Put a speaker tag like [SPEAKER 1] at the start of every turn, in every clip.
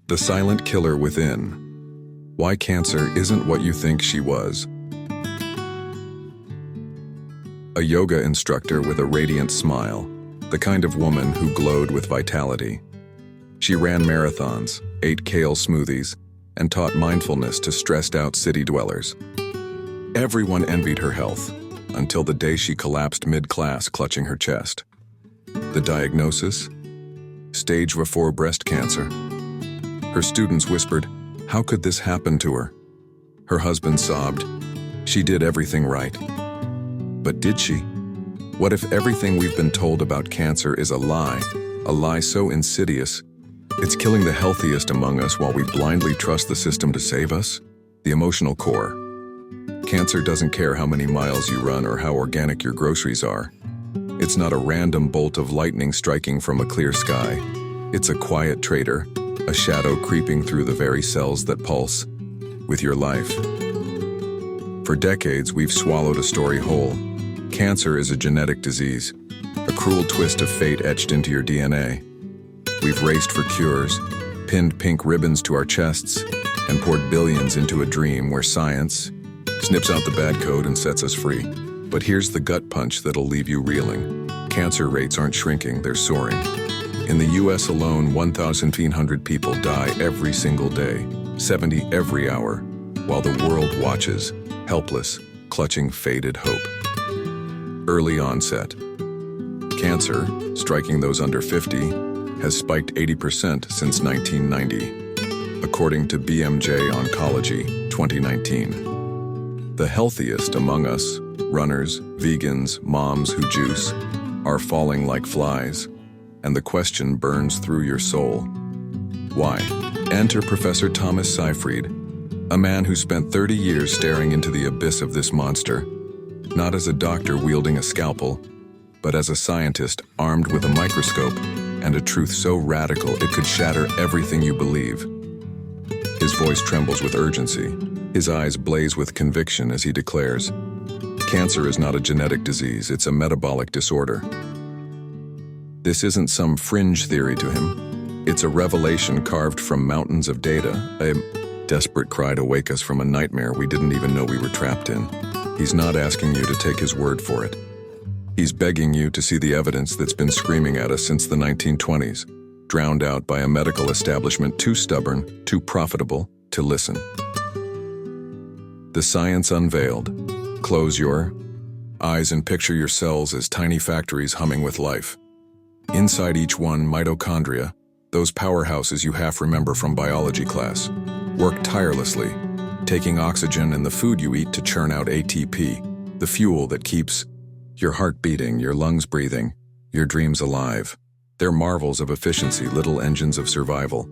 [SPEAKER 1] The silent killer within. Why cancer isn't what you think she was. A yoga instructor with a radiant smile, the kind of woman who glowed with vitality. She ran marathons, ate kale smoothies, and taught mindfulness to stressed-out city dwellers. Everyone envied her health, until the day she collapsed mid-class clutching her chest. The diagnosis? Stage 4 breast cancer. Her students whispered, "How could this happen to her?" Her husband sobbed, "She did everything right." But did she? What if everything we've been told about cancer is a lie so insidious, it's killing the healthiest among us while we blindly trust the system to save us? The emotional core. Cancer doesn't care how many miles you run or how organic your groceries are. It's not a random bolt of lightning striking from a clear sky. It's a quiet traitor, a shadow creeping through the very cells that pulse with your life. For decades, we've swallowed a story whole. Cancer is a genetic disease, a cruel twist of fate etched into your DNA. We've raced for cures, pinned pink ribbons to our chests, and poured billions into a dream where science snips out the bad code and sets us free. But here's the gut punch that'll leave you reeling. Cancer rates aren't shrinking, they're soaring. In the US alone, 1,500 people die every single day, 70 every hour, while the world watches, helpless, clutching faded hope. Early onset. Cancer, striking those under 50, has spiked 80% since 1990, according to BMJ Oncology 2019. The healthiest among us, runners, vegans, moms who juice, are falling like flies, and the question burns through your soul. Why? Enter Professor Thomas Seyfried, a man who spent 30 years staring into the abyss of this monster, not as a doctor wielding a scalpel, but as a scientist armed with a microscope and a truth so radical it could shatter everything you believe. His voice trembles with urgency. His eyes blaze with conviction as he declares, "Cancer is not a genetic disease, it's a metabolic disorder." This isn't some fringe theory to him. It's a revelation carved from mountains of data, a desperate cry to wake us from a nightmare we didn't even know we were trapped in. He's not asking you to take his word for it. He's begging you to see the evidence that's been screaming at us since the 1920s, drowned out by a medical establishment too stubborn, too profitable to listen. The science unveiled. Close your eyes and picture your cells as tiny factories humming with life. Inside each one, mitochondria, those powerhouses you half remember from biology class, work tirelessly, taking oxygen and the food you eat to churn out ATP, the fuel that keeps your heart beating, your lungs breathing, your dreams alive. They're marvels of efficiency, little engines of survival.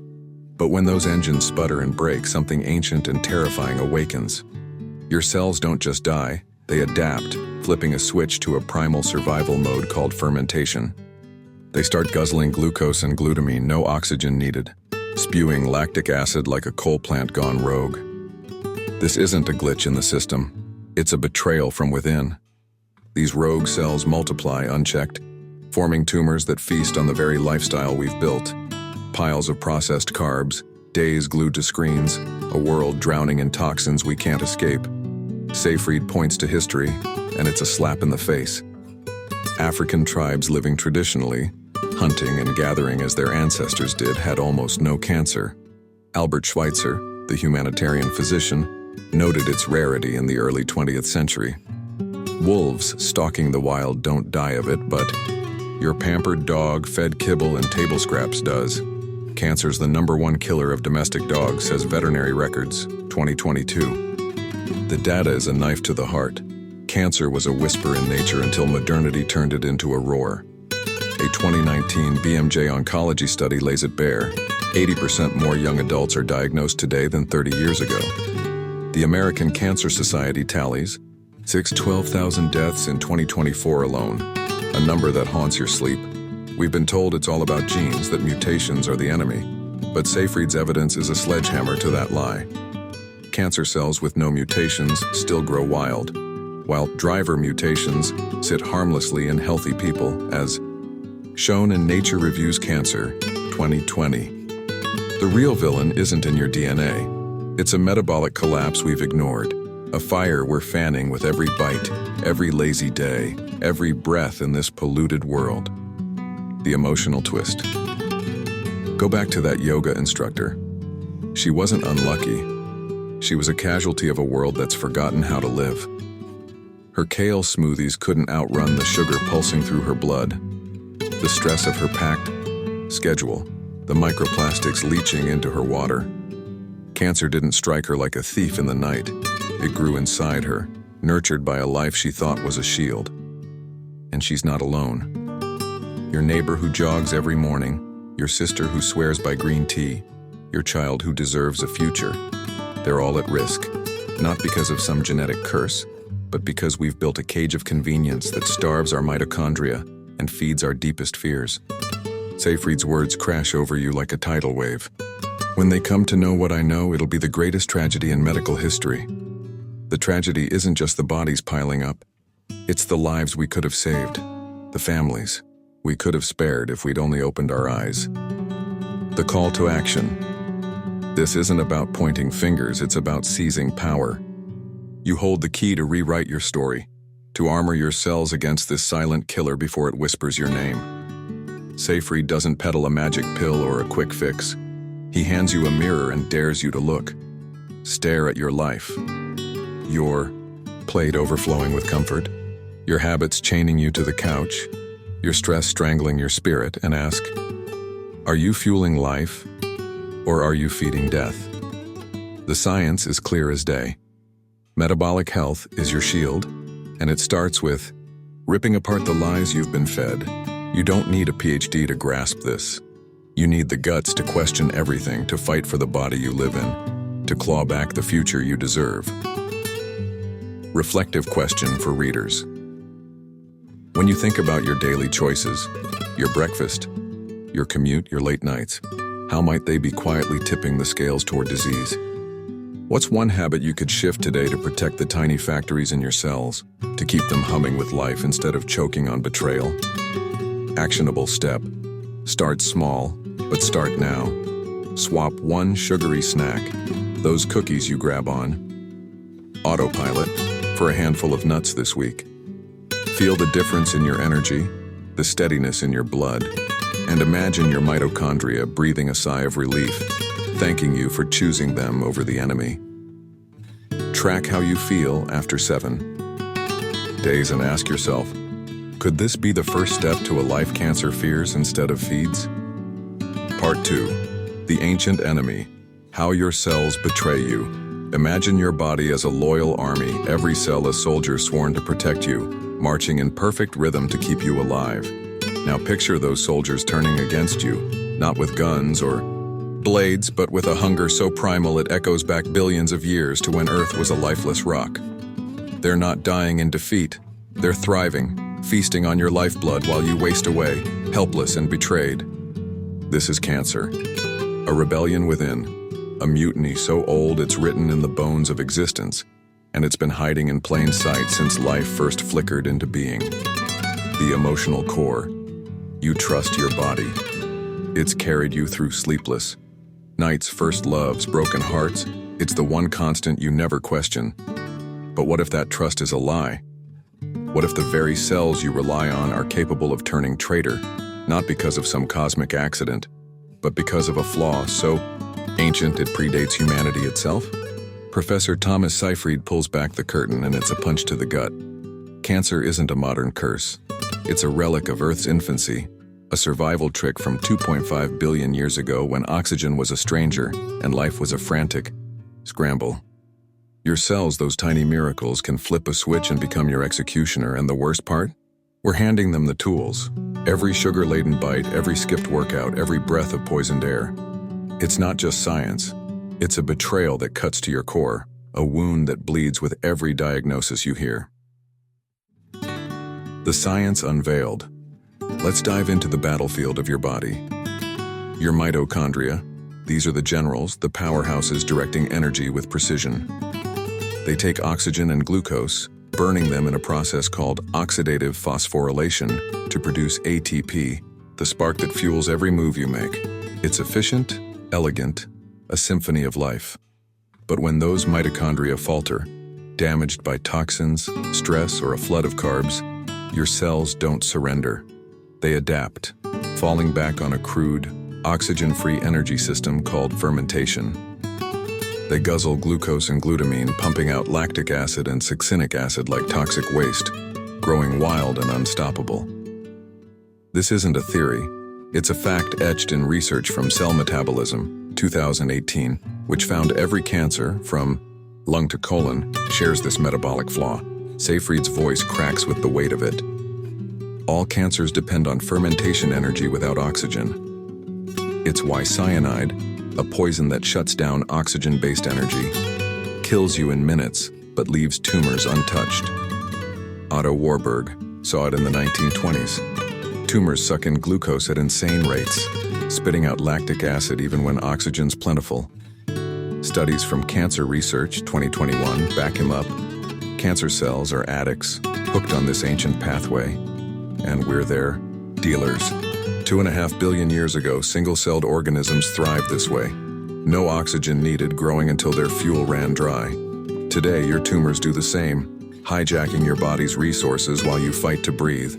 [SPEAKER 1] But when those engines sputter and break, something ancient and terrifying awakens. Your cells don't just die, they adapt, flipping a switch to a primal survival mode called fermentation. They start guzzling glucose and glutamine, no oxygen needed, spewing lactic acid like a coal plant gone rogue. This isn't a glitch in the system, it's a betrayal from within. These rogue cells multiply unchecked, forming tumors that feast on the very lifestyle we've built. Piles of processed carbs, days glued to screens, a world drowning in toxins we can't escape. Seyfried points to history, and it's a slap in the face. African tribes living traditionally, hunting and gathering as their ancestors did, had almost no cancer. Albert Schweitzer, the humanitarian physician, noted its rarity in the early 20th century. Wolves stalking the wild don't die of it, but your pampered dog fed kibble and table scraps does. Cancer's the #1 killer of domestic dogs, says Veterinary Records, 2022. The data is a knife to the heart. Cancer was a whisper in nature until modernity turned it into a roar. A 2019 BMJ Oncology study lays it bare. 80% more young adults are diagnosed today than 30 years ago. The American Cancer Society tallies 12,000 deaths in 2024 alone, a number that haunts your sleep. We've been told it's all about genes, that mutations are the enemy, but Seyfried's evidence is a sledgehammer to that lie. Cancer cells with no mutations still grow wild, while driver mutations sit harmlessly in healthy people, as shown in Nature Reviews Cancer, 2020. The real villain isn't in your DNA. It's a metabolic collapse we've ignored, a fire we're fanning with every bite, every lazy day, every breath in this polluted world. The emotional twist. Go back to that yoga instructor. She wasn't unlucky. She was a casualty of a world that's forgotten how to live. Her kale smoothies couldn't outrun the sugar pulsing through her blood, the stress of her packed schedule, the microplastics leaching into her water. Cancer didn't strike her like a thief in the night. It grew inside her, nurtured by a life she thought was a shield. And she's not alone. Your neighbor who jogs every morning, your sister who swears by green tea, your child who deserves a future, they're all at risk, not because of some genetic curse, but because we've built a cage of convenience that starves our mitochondria and feeds our deepest fears. Seyfried's words crash over you like a tidal wave. When they come to know what I know, it'll be the greatest tragedy in medical history. The tragedy isn't just the bodies piling up. It's the lives we could have saved, the families we could have spared if we'd only opened our eyes. The call to action. This isn't about pointing fingers, it's about seizing power. You hold the key to rewrite your story, to armor your cells against this silent killer before it whispers your name. Seyfried doesn't peddle a magic pill or a quick fix. He hands you a mirror and dares you to look. Stare at your life. Your plate overflowing with comfort, your habits chaining you to the couch, your stress strangling your spirit, and ask, are you fueling life, or are you feeding death? The science is clear as day. Metabolic health is your shield, and it starts with ripping apart the lies you've been fed. You don't need a PhD to grasp this. You need the guts to question everything, to fight for the body you live in, to claw back the future you deserve. Reflective question for readers. When you think about your daily choices, your breakfast, your commute, your late nights, how might they be quietly tipping the scales toward disease? What's one habit you could shift today to protect the tiny factories in your cells, to keep them humming with life instead of choking on betrayal? Actionable step. Start small, but start now. Swap one sugary snack, those cookies you grab on, autopilot, for a handful of nuts this week. Feel the difference in your energy, the steadiness in your blood, and imagine your mitochondria breathing a sigh of relief, thanking you for choosing them over the enemy. Track how you feel after 7 days and ask yourself, could this be the first step to a life cancer fears instead of feeds? Part 2. The Ancient Enemy. How your cells betray you. Imagine your body as a loyal army, every cell a soldier sworn to protect you, marching in perfect rhythm to keep you alive. Now picture those soldiers turning against you, not with guns or blades, but with a hunger so primal it echoes back billions of years to when Earth was a lifeless rock. They're not dying in defeat. They're thriving, feasting on your lifeblood while you waste away, helpless and betrayed. This is cancer, a rebellion within, a mutiny so old it's written in the bones of existence, and it's been hiding in plain sight since life first flickered into being. The emotional core. You trust your body. It's carried you through sleepless nights, first loves, broken hearts. It's the one constant you never question. But what if that trust is a lie? What if the very cells you rely on are capable of turning traitor, not because of some cosmic accident, but because of a flaw so ancient it predates humanity itself? Professor Thomas Seyfried pulls back the curtain, and it's a punch to the gut. Cancer isn't a modern curse. It's a relic of Earth's infancy, a survival trick from 2.5 billion years ago when oxygen was a stranger and life was a frantic scramble. Your cells, those tiny miracles, can flip a switch and become your executioner, and the worst part? We're handing them the tools. Every sugar-laden bite, every skipped workout, every breath of poisoned air. It's not just science. It's a betrayal that cuts to your core, a wound that bleeds with every diagnosis you hear. The science unveiled. Let's dive into the battlefield of your body. Your mitochondria. These are the generals, the powerhouses directing energy with precision. They take oxygen and glucose, burning them in a process called oxidative phosphorylation to produce ATP, the spark that fuels every move you make. It's efficient, elegant, a symphony of life. But when those mitochondria falter, damaged by toxins, stress, or a flood of carbs, your cells don't surrender. They adapt, falling back on a crude, oxygen-free energy system called fermentation. They guzzle glucose and glutamine, pumping out lactic acid and succinic acid like toxic waste, growing wild and unstoppable. This isn't a theory. It's a fact etched in research from Cell Metabolism, 2018, which found every cancer, from lung to colon, shares this metabolic flaw. Seyfried's voice cracks with the weight of it. All cancers depend on fermentation energy without oxygen. It's why cyanide, a poison that shuts down oxygen-based energy, kills you in minutes but leaves tumors untouched. Otto Warburg saw it in the 1920s. Tumors suck in glucose at insane rates, spitting out lactic acid even when oxygen's plentiful. Studies from Cancer Research 2021 back him up. Cancer cells are addicts, hooked on this ancient pathway, and we're their dealers. 2.5 billion years ago, single-celled organisms thrived this way. No oxygen needed, growing until their fuel ran dry. Today, your tumors do the same, hijacking your body's resources while you fight to breathe.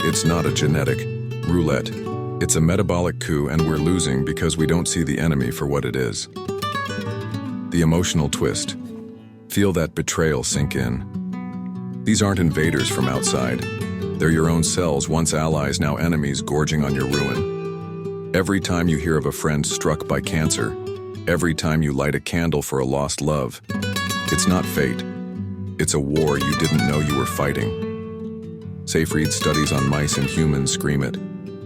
[SPEAKER 1] It's not a genetic roulette. It's a metabolic coup, and we're losing because we don't see the enemy for what it is. The emotional twist. Feel that betrayal sink in. These aren't invaders from outside. They're your own cells, once allies, now enemies, gorging on your ruin. Every time you hear of a friend struck by cancer, every time you light a candle for a lost love, it's not fate. It's a war you didn't know you were fighting. Seyfried's studies on mice and humans scream it.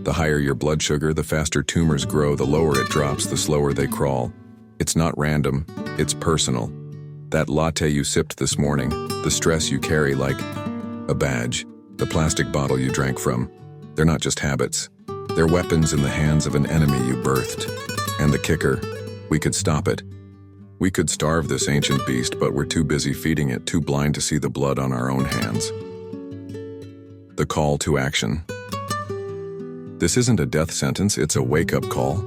[SPEAKER 1] The higher your blood sugar, the faster tumors grow, the lower it drops, the slower they crawl. It's not random, it's personal. That latte you sipped this morning, the stress you carry like a badge, the plastic bottle you drank from, they're not just habits. They're weapons in the hands of an enemy you birthed. And the kicker, we could stop it. We could starve this ancient beast, but we're too busy feeding it, too blind to see the blood on our own hands. The call to action. This isn't a death sentence, it's a wake-up call.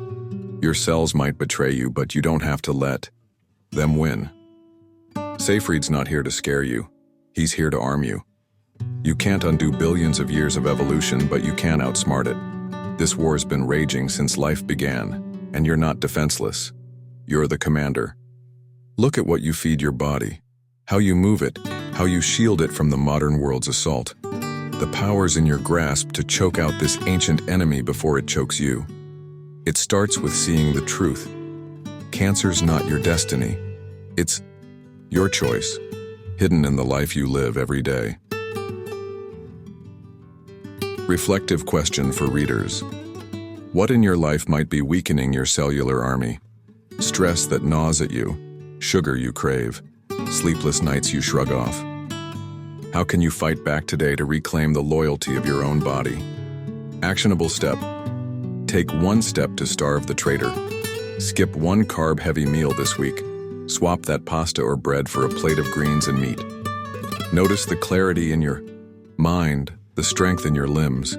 [SPEAKER 1] Your cells might betray you, but you don't have to let them win. Seyfried's not here to scare you. He's here to arm you. You can't undo billions of years of evolution, but you can outsmart it. This war's been raging since life began, and you're not defenseless. You're the commander. Look at what you feed your body, how you move it, how you shield it from the modern world's assault. The power's in your grasp to choke out this ancient enemy before it chokes you. It starts with seeing the truth. Cancer's not your destiny. It's your choice, hidden in the life you live every day. Reflective question for readers. What in your life might be weakening your cellular army? Stress that gnaws at you, sugar you crave, sleepless nights you shrug off. How can you fight back today to reclaim the loyalty of your own body? Actionable step. Take one step to starve the traitor. Skip one carb-heavy meal this week. Swap that pasta or bread for a plate of greens and meat. Notice the clarity in your mind, the strength in your limbs,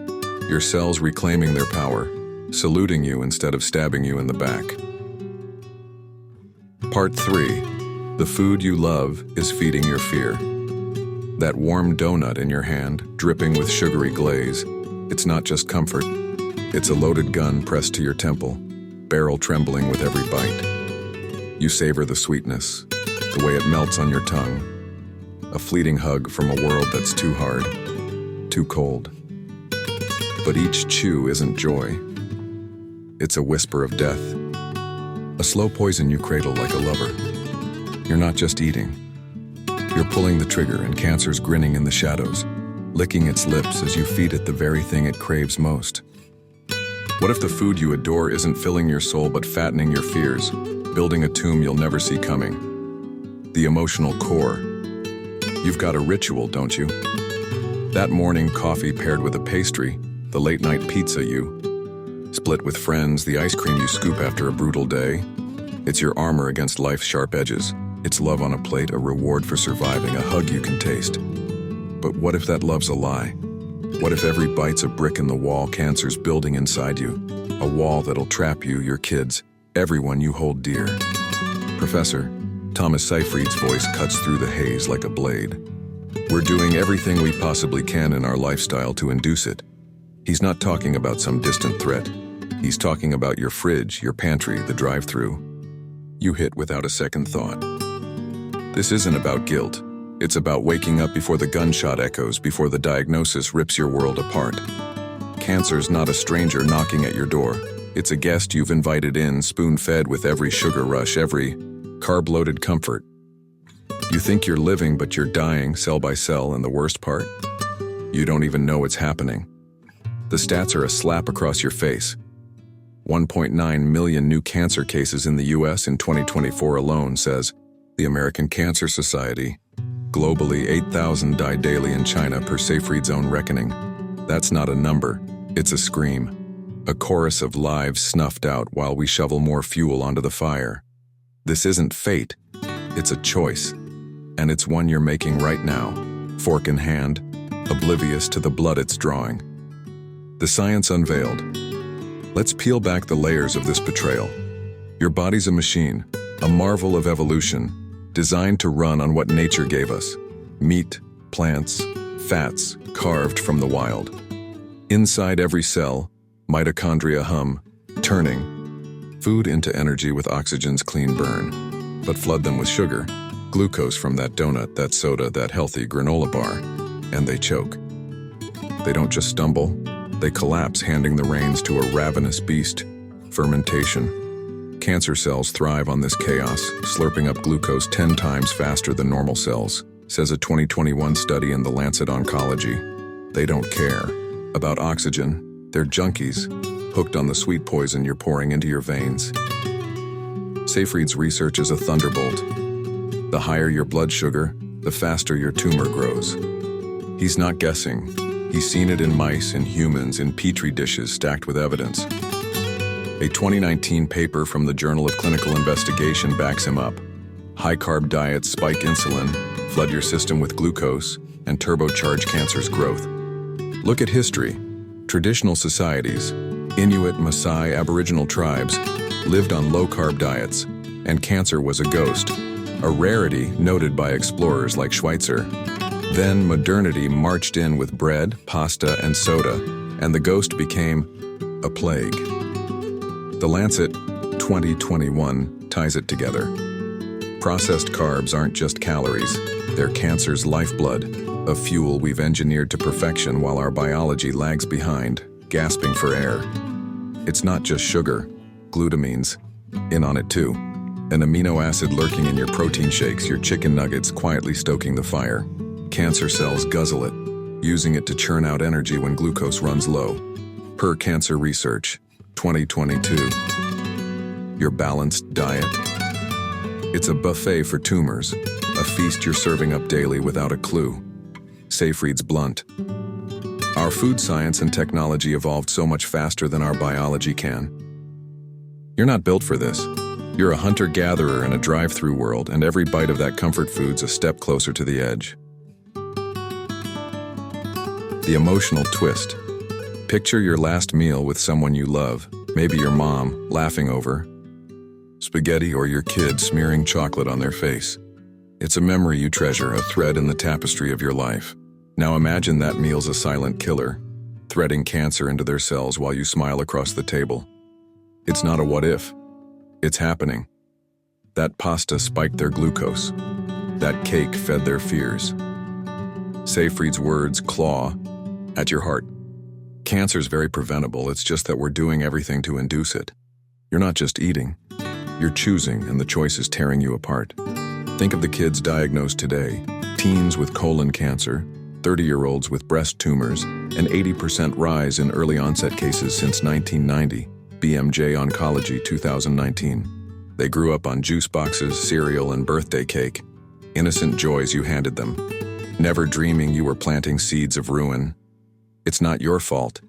[SPEAKER 1] your cells reclaiming their power, saluting you instead of stabbing you in the back. Part 3. The food you love is feeding your fear. That warm donut in your hand, dripping with sugary glaze, it's not just comfort. It's a loaded gun pressed to your temple, barrel trembling with every bite. You savor the sweetness, the way it melts on your tongue, a fleeting hug from a world that's too hard, too cold. But each chew isn't joy. It's a whisper of death, a slow poison you cradle like a lover. You're not just eating. You're pulling the trigger, and cancer's grinning in the shadows, licking its lips as you feed it the very thing it craves most. What if the food you adore isn't filling your soul but fattening your fears, building a tomb you'll never see coming? The emotional core. You've got a ritual, don't you? That morning coffee paired with a pastry, the late-night pizza you split with friends, the ice cream you scoop after a brutal day. It's your armor against life's sharp edges. It's love on a plate, a reward for surviving, a hug you can taste. But what if that love's a lie? What if every bite's a brick in the wall cancer's building inside you? A wall that'll trap you, your kids, everyone you hold dear. Professor, Thomas Seyfried's voice cuts through the haze like a blade. We're doing everything we possibly can in our lifestyle to induce it. He's not talking about some distant threat. He's talking about your fridge, your pantry, the drive-thru. You hit without a second thought. This isn't about guilt. It's about waking up before the gunshot echoes, before the diagnosis rips your world apart. Cancer's not a stranger knocking at your door. It's a guest you've invited in, spoon-fed with every sugar rush, every carb-loaded comfort. You think you're living, but you're dying, cell by cell, and the worst part? You don't even know it's happening. The stats are a slap across your face. 1.9 million new cancer cases in the US in 2024 alone, says the American Cancer Society. Globally, 8,000 die daily in China per Seyfried's own reckoning. That's not a number, it's a scream. A chorus of lives snuffed out while we shovel more fuel onto the fire. This isn't fate, it's a choice. And it's one you're making right now, fork in hand, oblivious to the blood it's drawing. The science unveiled. Let's peel back the layers of this betrayal. Your body's a machine, a marvel of evolution, designed to run on what nature gave us. Meat, plants, fats carved from the wild. Inside every cell, mitochondria hum, turning food into energy with oxygen's clean burn. But flood them with sugar, glucose from that donut, that soda, that healthy granola bar, and they choke. They don't just stumble, they collapse, handing the reins to a ravenous beast. Fermentation. Cancer cells thrive on this chaos, slurping up glucose 10 times faster than normal cells, says a 2021 study in The Lancet Oncology. They don't care about oxygen. They're junkies, hooked on the sweet poison you're pouring into your veins. Seyfried's research is a thunderbolt. The higher your blood sugar, the faster your tumor grows. He's not guessing. He's seen it in mice, in humans, in petri dishes stacked with evidence. A 2019 paper from the Journal of Clinical Investigation backs him up. High-carb diets spike insulin, flood your system with glucose, and turbocharge cancer's growth. Look at history. Traditional societies, Inuit, Maasai, Aboriginal tribes, lived on low-carb diets, and cancer was a ghost, a rarity noted by explorers like Schweitzer. Then modernity marched in with bread, pasta, and soda, and the ghost became a plague. The Lancet 2021 ties it together. Processed carbs aren't just calories, they're cancer's lifeblood, a fuel we've engineered to perfection while our biology lags behind, gasping for air. It's not just sugar, glutamine's in on it too. An amino acid lurking in your protein shakes, your chicken nuggets quietly stoking the fire. Cancer cells guzzle it, using it to churn out energy when glucose runs low. Per Cancer Research, 2022. Your balanced diet? It's a buffet for tumors, a feast you're serving up daily without a clue. Seyfried's blunt. Our food science and technology evolved so much faster than our biology can. You're not built for this. You're a hunter-gatherer in a drive-through world, and every bite of that comfort food's a step closer to the edge. The emotional twist. Picture your last meal with someone you love, maybe your mom, laughing over spaghetti, or your kid smearing chocolate on their face. It's a memory you treasure, a thread in the tapestry of your life. Now imagine that meal's a silent killer, threading cancer into their cells while you smile across the table. It's not a what if, it's happening. That pasta spiked their glucose. That cake fed their fears. Seyfried's words claw at your heart. Cancer's very preventable, it's just that we're doing everything to induce it. You're not just eating, you're choosing, and the choice is tearing you apart. Think of the kids diagnosed today, teens with colon cancer, 30-year-olds with breast tumors, an 80% rise in early onset cases since 1990, BMJ Oncology 2019. They grew up on juice boxes, cereal, and birthday cake, innocent joys you handed them, never dreaming you were planting seeds of ruin. It's not your fault.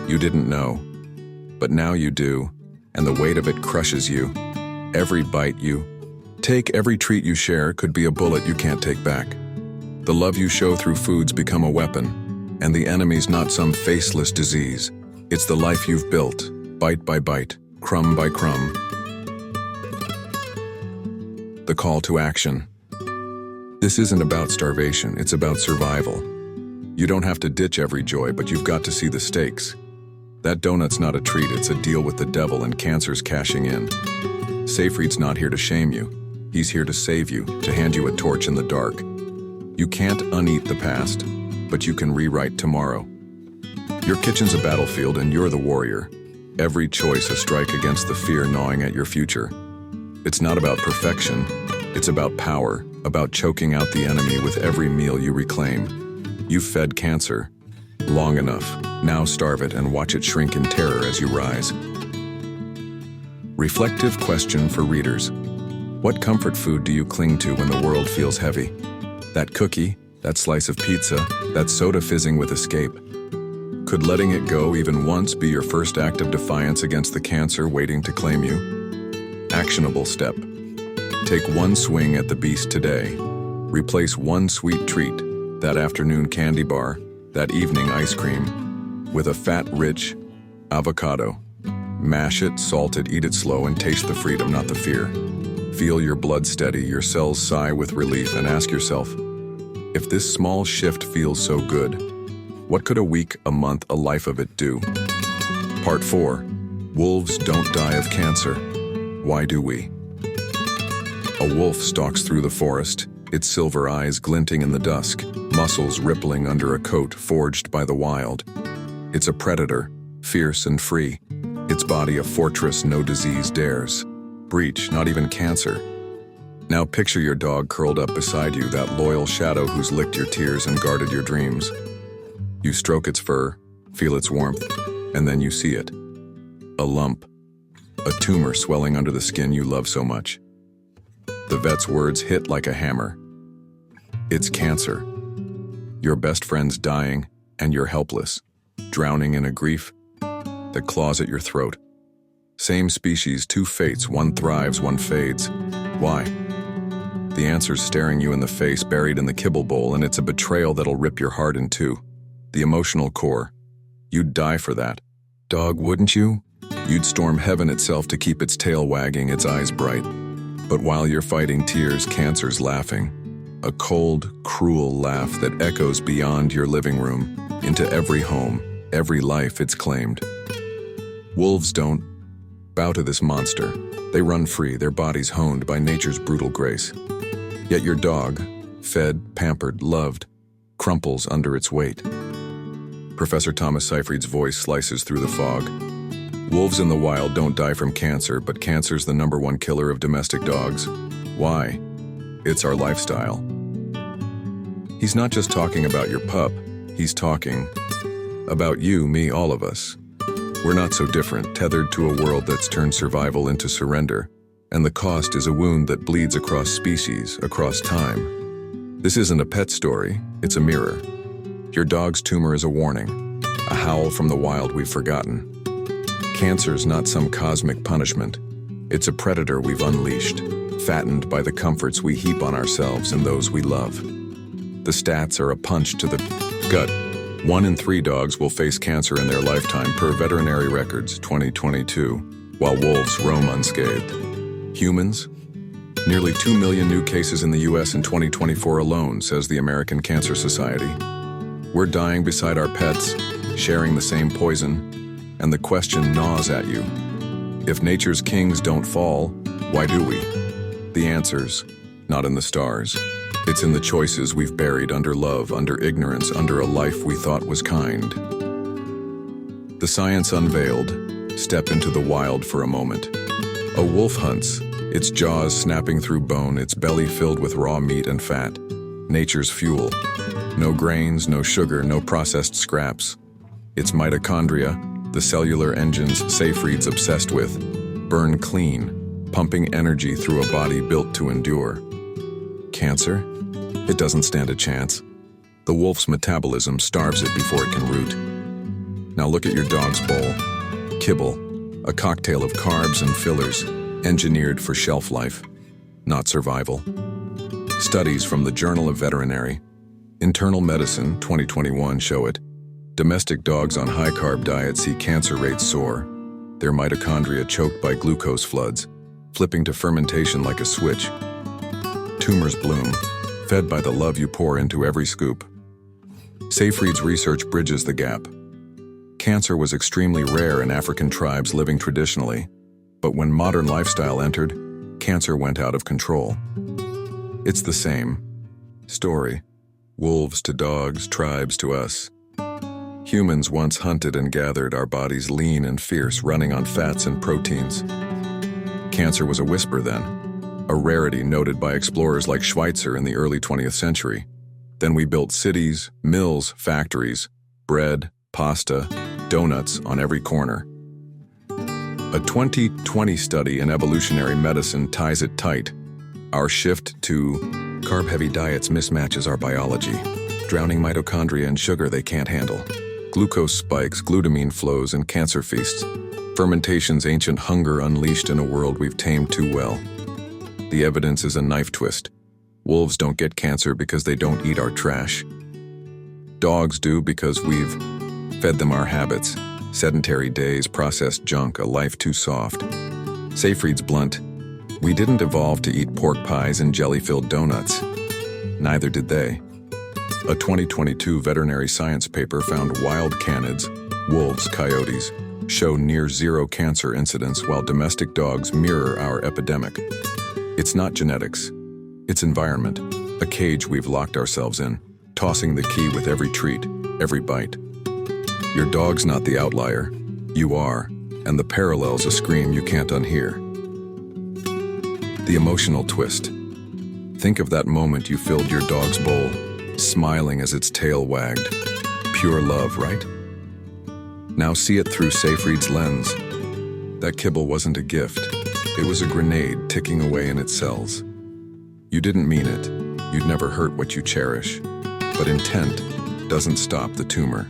[SPEAKER 1] You didn't know. But now you do, and the weight of it crushes you. Every bite you take, every treat you share could be a bullet you can't take back. The love you show through foods become a weapon, and the enemy's not some faceless disease. It's the life you've built, bite by bite, crumb by crumb. The call to action. This isn't about starvation, it's about survival. You don't have to ditch every joy, but you've got to see the stakes. That donut's not a treat, it's a deal with the devil and cancer's cashing in. Seyfried's not here to shame you. He's here to save you, to hand you a torch in the dark. You can't uneat the past, but you can rewrite tomorrow. Your kitchen's a battlefield and you're the warrior. Every choice a strike against the fear gnawing at your future. It's not about perfection, it's about power, about choking out the enemy with every meal you reclaim. You've fed cancer long enough. Now starve it and watch it shrink in terror as you rise. Reflective question for readers. What comfort food do you cling to when the world feels heavy? That cookie, that slice of pizza, that soda fizzing with escape. Could letting it go even once be your first act of defiance against the cancer waiting to claim you? Actionable step. Take one swing at the beast today. Replace one sweet treat, that afternoon candy bar, that evening ice cream, with a fat-rich avocado. Mash it, salt it, eat it slow, and taste the freedom, not the fear. Feel your blood steady, your cells sigh with relief, and ask yourself, if this small shift feels so good, what could a week, a month, a life of it do? Part 4. Wolves don't die of cancer. Why do we? A wolf stalks through the forest, its silver eyes glinting in the dusk, muscles rippling under a coat forged by the wild. It's a predator, fierce and free, its body a fortress no disease dares breach, not even cancer. Now picture your dog curled up beside you, that loyal shadow who's licked your tears and guarded your dreams. You stroke its fur, feel its warmth, and then you see it. A lump, a tumor swelling under the skin you love so much. The vet's words hit like a hammer. It's cancer. Your best friend's dying, and you're helpless, drowning in a grief that claws at your throat. Same species, two fates, one thrives, one fades. Why? The answer's staring you in the face, buried in the kibble bowl, and it's a betrayal that'll rip your heart in two. The emotional core. You'd die for that. Dog, wouldn't you? You'd storm heaven itself to keep its tail wagging, its eyes bright. But while you're fighting tears, cancer's laughing. A cold, cruel laugh that echoes beyond your living room, into every home, every life it's claimed. Wolves don't bow to this monster. They run free, their bodies honed by nature's brutal grace. Yet your dog, fed, pampered, loved, crumples under its weight. Professor Thomas Seyfried's voice slices through the fog. Wolves in the wild don't die from cancer, but cancer's the #1 killer of domestic dogs. Why? It's our lifestyle. He's not just talking about your pup, he's talking about you, me, all of us. We're not so different, tethered to a world that's turned survival into surrender, and the cost is a wound that bleeds across species, across time. This isn't a pet story, it's a mirror. Your dog's tumor is a warning, a howl from the wild we've forgotten. Cancer's not some cosmic punishment. It's a predator we've unleashed, fattened by the comforts we heap on ourselves and those we love. The stats are a punch to the gut. 1 in 3 dogs will face cancer in their lifetime per veterinary records 2022, while wolves roam unscathed. Humans? Nearly 2 million new cases in the US in 2024 alone, says the American Cancer Society. We're dying beside our pets, sharing the same poison, and the question gnaws at you. If nature's kings don't fall, why do we? The answer's not in the stars. It's in the choices we've buried under love, under ignorance, under a life we thought was kind. The science unveiled. Step into the wild for a moment. A wolf hunts, its jaws snapping through bone, its belly filled with raw meat and fat. Nature's fuel. No grains, no sugar, no processed scraps. Its mitochondria, the cellular engines Seyfried's obsessed with, burn clean, pumping energy through a body built to endure. Cancer? It doesn't stand a chance. The wolf's metabolism starves it before it can root. Now look at your dog's bowl. Kibble, a cocktail of carbs and fillers, engineered for shelf life, not survival. Studies from the Journal of Veterinary, Internal Medicine 2021 show it. Domestic dogs on high-carb diets see cancer rates soar, their mitochondria choked by glucose floods, flipping to fermentation like a switch. tumors bloom, fed by the love you pour into every scoop. Seyfried's research bridges the gap. Cancer was extremely rare in African tribes living traditionally, but when modern lifestyle entered, cancer went out of control. It's the same story. Wolves to dogs, tribes to us. Humans once hunted and gathered, our bodies lean and fierce, running on fats and proteins. Cancer was a whisper then, a rarity noted by explorers like Schweitzer in the early 20th century. Then we built cities, mills, factories, bread, pasta, donuts on every corner. A 2020 study in evolutionary medicine ties it tight. Our shift to carb-heavy diets mismatches our biology, drowning mitochondria in sugar they can't handle. Glucose spikes, glutamine flows, and cancer feasts. Fermentation's ancient hunger unleashed in a world we've tamed too well. The evidence is a knife twist. Wolves don't get cancer because they don't eat our trash. Dogs do because we've fed them our habits. Sedentary days, processed junk, a life too soft. Seyfried's blunt. We didn't evolve to eat pork pies and jelly-filled donuts. Neither did they. A 2022 veterinary science paper found wild canids, wolves, coyotes, show near zero cancer incidence while domestic dogs mirror our epidemic. It's not genetics. It's environment, a cage we've locked ourselves in, tossing the key with every treat, every bite. Your dog's not the outlier. You are, and the parallel's a scream you can't unhear. The emotional twist. Think of that moment you filled your dog's bowl, smiling as its tail wagged. Pure love, right? Now see it through Seyfried's lens. That kibble wasn't a gift. It was a grenade ticking away in its cells. You didn't mean it. You'd never hurt what you cherish. But intent doesn't stop the tumor.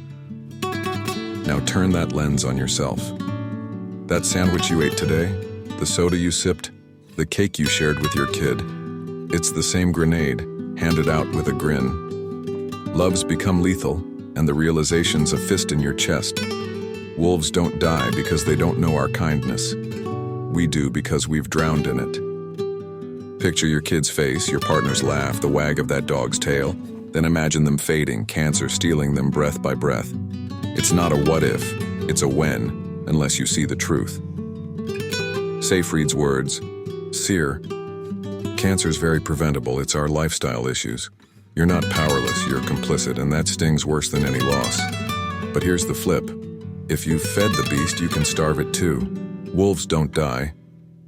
[SPEAKER 1] Now turn that lens on yourself. That sandwich you ate today, the soda you sipped, the cake you shared with your kid, it's the same grenade, handed out with a grin. Love's become lethal, and the realization's a fist in your chest. Wolves don't die because they don't know our kindness. We do because we've drowned in it. Picture your kid's face, your partner's laugh, the wag of that dog's tail, then imagine them fading, cancer stealing them breath by breath. It's not a what if, it's a when, unless you see the truth. Seyfried's words, Seer, cancer's very preventable, it's our lifestyle issues. You're not powerless, you're complicit, and that stings worse than any loss. But here's the flip. If you've fed the beast, you can starve it too. Wolves don't die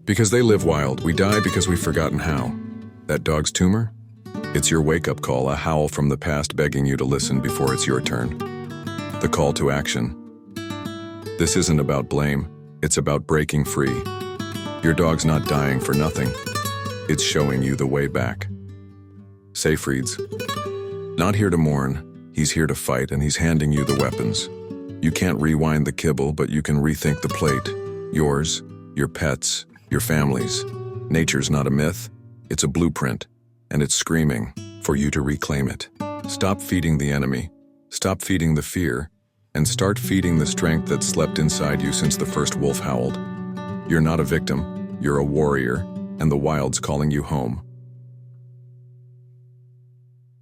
[SPEAKER 1] because they live wild. We die because we've forgotten how. That dog's tumor? It's your wake-up call, a howl from the past begging you to listen before it's your turn. The call to action. This isn't about blame, it's about breaking free. Your dog's not dying for nothing. It's showing you the way back. Seyfried's. Not here to mourn, he's here to fight, and he's handing you the weapons. You can't rewind the kibble, but you can rethink the plate. Yours, your pets, your families. Nature's not a myth, it's a blueprint, and it's screaming for you to reclaim it. Stop feeding the enemy, stop feeding the fear, and start feeding the strength that slept inside you since the first wolf howled. You're not a victim, you're a warrior, and the wild's calling you home.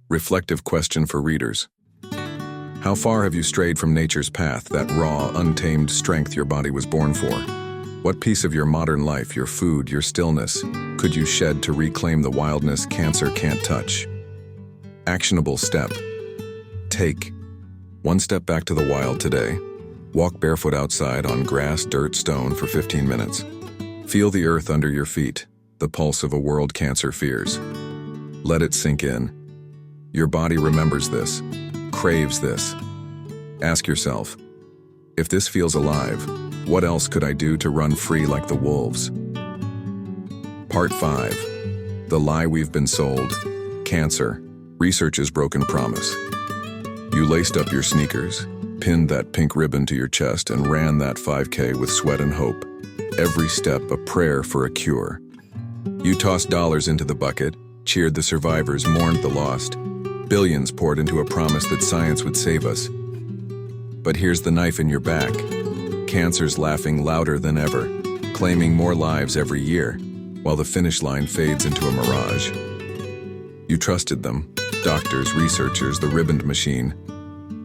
[SPEAKER 1] Reflective question for readers. How far have you strayed from nature's path, that raw, untamed strength your body was born for? What piece of your modern life, your food, your stillness, could you shed to reclaim the wildness cancer can't touch? Actionable step. Take. One step back to the wild today. Walk barefoot outside on grass, dirt, stone for 15 minutes. Feel the earth under your feet, the pulse of a world cancer fears. Let it sink in. Your body remembers this, craves this. Ask yourself, if this feels alive, what else could I do to run free like the wolves? Part 5. The lie we've been sold. Cancer. Research's broken promise. You laced up your sneakers, pinned that pink ribbon to your chest, and ran that 5K with sweat and hope. Every step a prayer for a cure. You tossed dollars into the bucket, cheered the survivors, mourned the lost. Billions poured into a promise that science would save us. But here's the knife in your back. Cancer's laughing louder than ever, claiming more lives every year, while the finish line fades into a mirage. You trusted them, doctors, researchers, the ribboned machine,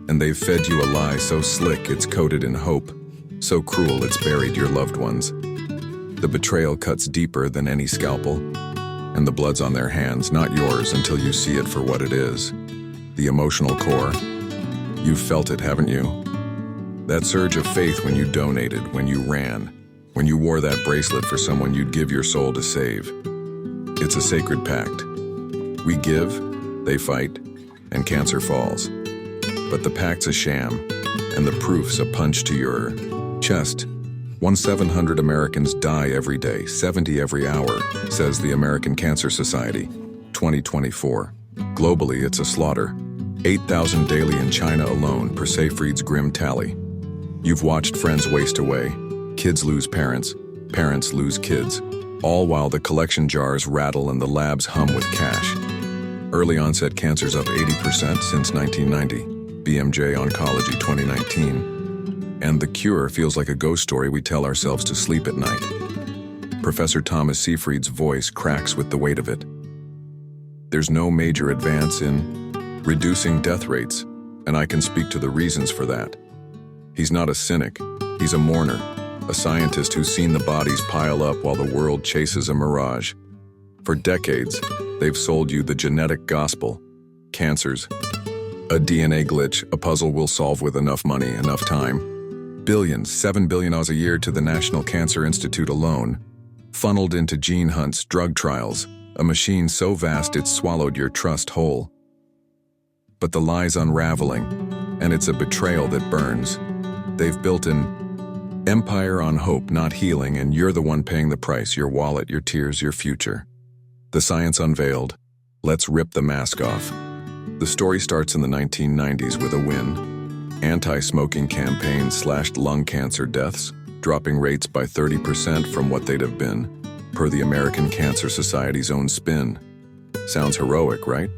[SPEAKER 1] and they've fed you a lie so slick it's coated in hope, so cruel it's buried your loved ones. The betrayal cuts deeper than any scalpel, and the blood's on their hands, not yours, until you see it for what it is. The emotional core. You've felt it, haven't you? That surge of faith when you donated, when you ran, when you wore that bracelet for someone you'd give your soul to save. It's a sacred pact. We give, they fight, and cancer falls. But the pact's a sham, and the proof's a punch to your chest. 1,700 Americans die every day, 70 every hour, says the American Cancer Society, 2024. Globally, it's a slaughter. 8,000 daily in China alone, per Seyfried's grim tally. You've watched friends waste away, kids lose parents, parents lose kids, all while the collection jars rattle and the labs hum with cash. Early onset cancer's up 80% since 1990, BMJ Oncology 2019. And the cure feels like a ghost story we tell ourselves to sleep at night. Professor Thomas Seyfried's voice cracks with the weight of it. There's no major advance in reducing death rates, and I can speak to the reasons for that. He's not a cynic, he's a mourner, a scientist who's seen the bodies pile up while the world chases a mirage. For decades, they've sold you the genetic gospel. Cancers, a DNA glitch, a puzzle we'll solve with enough money, enough time. Billions, 7 billion a year to the National Cancer Institute alone, funneled into gene hunts, drug trials, a machine so vast it's swallowed your trust whole. But the lie's unraveling, and it's a betrayal that burns. They've built an empire on hope, not healing, and you're the one paying the price, your wallet, your tears, your future. The science unveiled. Let's rip the mask off. The story starts in the 1990s with a win. Anti-smoking campaigns slashed lung cancer deaths, dropping rates by 30% from what they'd have been, per the American Cancer Society's own spin. Sounds heroic, right?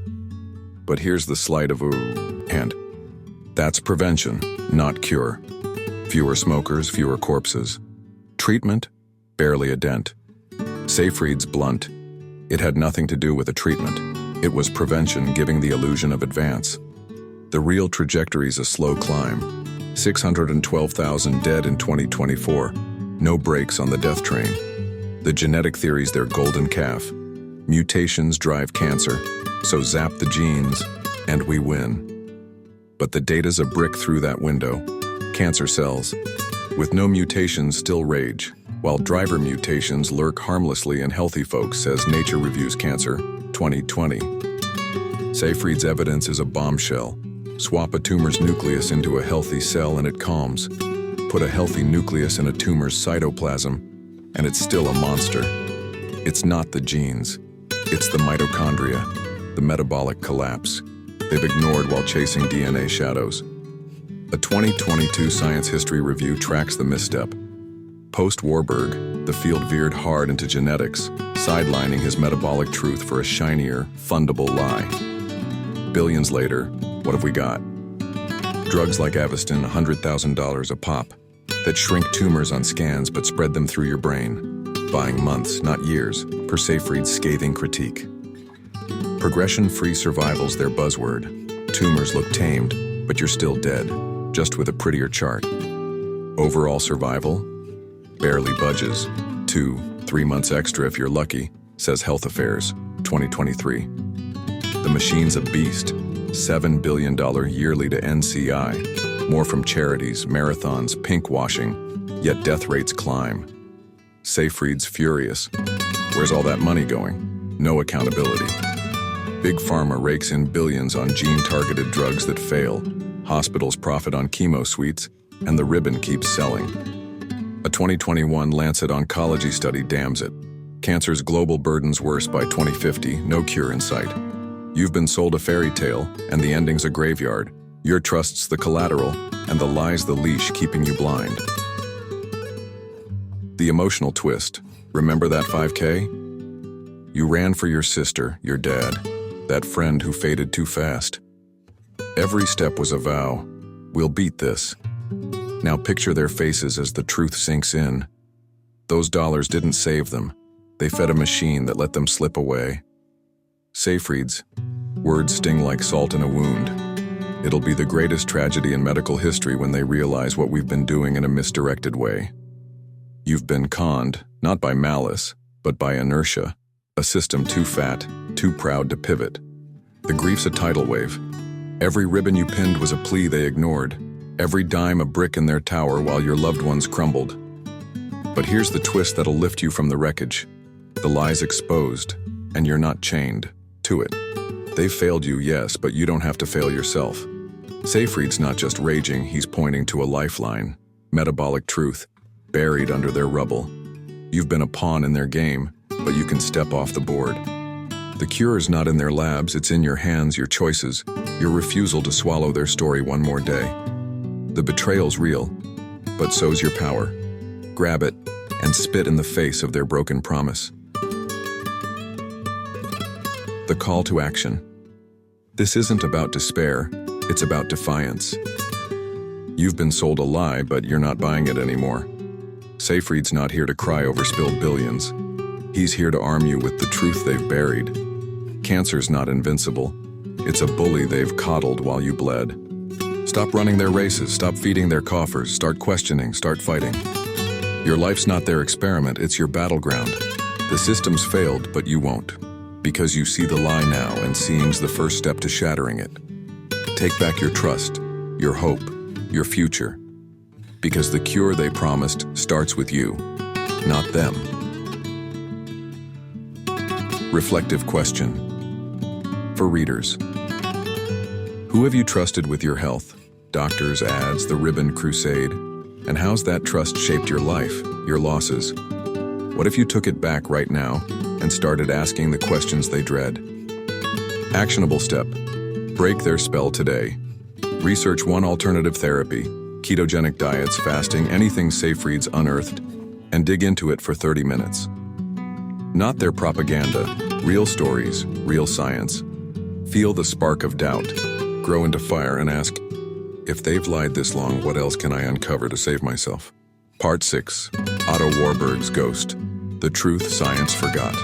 [SPEAKER 1] But here's the sleight of hand. That's prevention, not cure. Fewer smokers, fewer corpses. Treatment? Barely a dent. Seyfried's blunt. It had nothing to do with a treatment. It was prevention giving the illusion of advance. The real trajectory's a slow climb. 612,000 dead in 2024. No brakes on the death train. The genetic theory's their golden calf. Mutations drive cancer, so zap the genes, and we win. But the data's a brick through that window. Cancer cells, with no mutations, still rage, while driver mutations lurk harmlessly in healthy folks, says Nature Reviews Cancer, 2020. Seyfried's evidence is a bombshell. Swap a tumor's nucleus into a healthy cell and it calms. Put a healthy nucleus in a tumor's cytoplasm, and it's still a monster. It's not the genes. It's the mitochondria, the metabolic collapse they've ignored while chasing DNA shadows. A 2022 Science History review tracks the misstep. Post-Warburg, the field veered hard into genetics, sidelining his metabolic truth for a shinier, fundable lie. Billions later, what have we got? Drugs like Avastin, $100,000 a pop, that shrink tumors on scans but spread them through your brain, buying months, not years, per Seyfried's scathing critique. Progression-free survival's their buzzword. Tumors look tamed, but you're still dead, just with a prettier chart. Overall survival? Barely budges. 2-3 months extra if you're lucky, says Health Affairs, 2023. The machine's a beast. $7 billion yearly to NCI. More from charities, marathons, pinkwashing, yet death rates climb. Seyfried's furious. Where's all that money going? No accountability. Big Pharma rakes in billions on gene-targeted drugs that fail. Hospitals profit on chemo suites, and the ribbon keeps selling. A 2021 Lancet Oncology study damns it. Cancer's global burden's worse by 2050, no cure in sight. You've been sold a fairy tale, and the ending's a graveyard. Your trust's the collateral, and the lie's the leash keeping you blind. The emotional twist. Remember that 5K? You ran for your sister, your dad, that friend who faded too fast. Every step was a vow. We'll beat this. Now picture their faces as the truth sinks in. Those dollars didn't save them. They fed a machine that let them slip away. Seyfried's words sting like salt in a wound. It'll be the greatest tragedy in medical history when they realize what we've been doing in a misdirected way. You've been conned, not by malice, but by inertia, a system too fat, too proud to pivot. The grief's a tidal wave. Every ribbon you pinned was a plea they ignored, every dime a brick in their tower while your loved ones crumbled. But here's the twist that'll lift you from the wreckage. The lie's exposed, and you're not chained to it. They've failed you, yes, but you don't have to fail yourself. Seyfried's not just raging, he's pointing to a lifeline, metabolic truth, buried under their rubble. You've been a pawn in their game, but you can step off the board. The cure's not in their labs, it's in your hands, your choices, your refusal to swallow their story one more day. The betrayal's real, but so's your power. Grab it and spit in the face of their broken promise. The call to action. This isn't about despair, it's about defiance. You've been sold a lie, but you're not buying it anymore. Seyfried's not here to cry over spilled billions. He's here to arm you with the truth they've buried. Cancer's not invincible. It's a bully they've coddled while you bled. Stop running their races, stop feeding their coffers, start questioning, start fighting. Your life's not their experiment, it's your battleground. The system's failed, but you won't. Because you see the lie now, and seeing's the first step to shattering it. Take back your trust, your hope, your future. Because the cure they promised starts with you, not them. Reflective question. For readers. Who have you trusted with your health? Doctors, ads, the ribbon crusade? And how's that trust shaped your life, your losses? What if you took it back right now and started asking the questions they dread? Actionable step. Break their spell today. Research one alternative therapy, ketogenic diets, fasting, anything Seyfried's unearthed, and dig into it for 30 minutes. Not their propaganda, real stories, real science. Feel the spark of doubt, grow into fire and ask, if they've lied this long, what else can I uncover to save myself? Part 6, Otto Warburg's Ghost, the truth science forgot.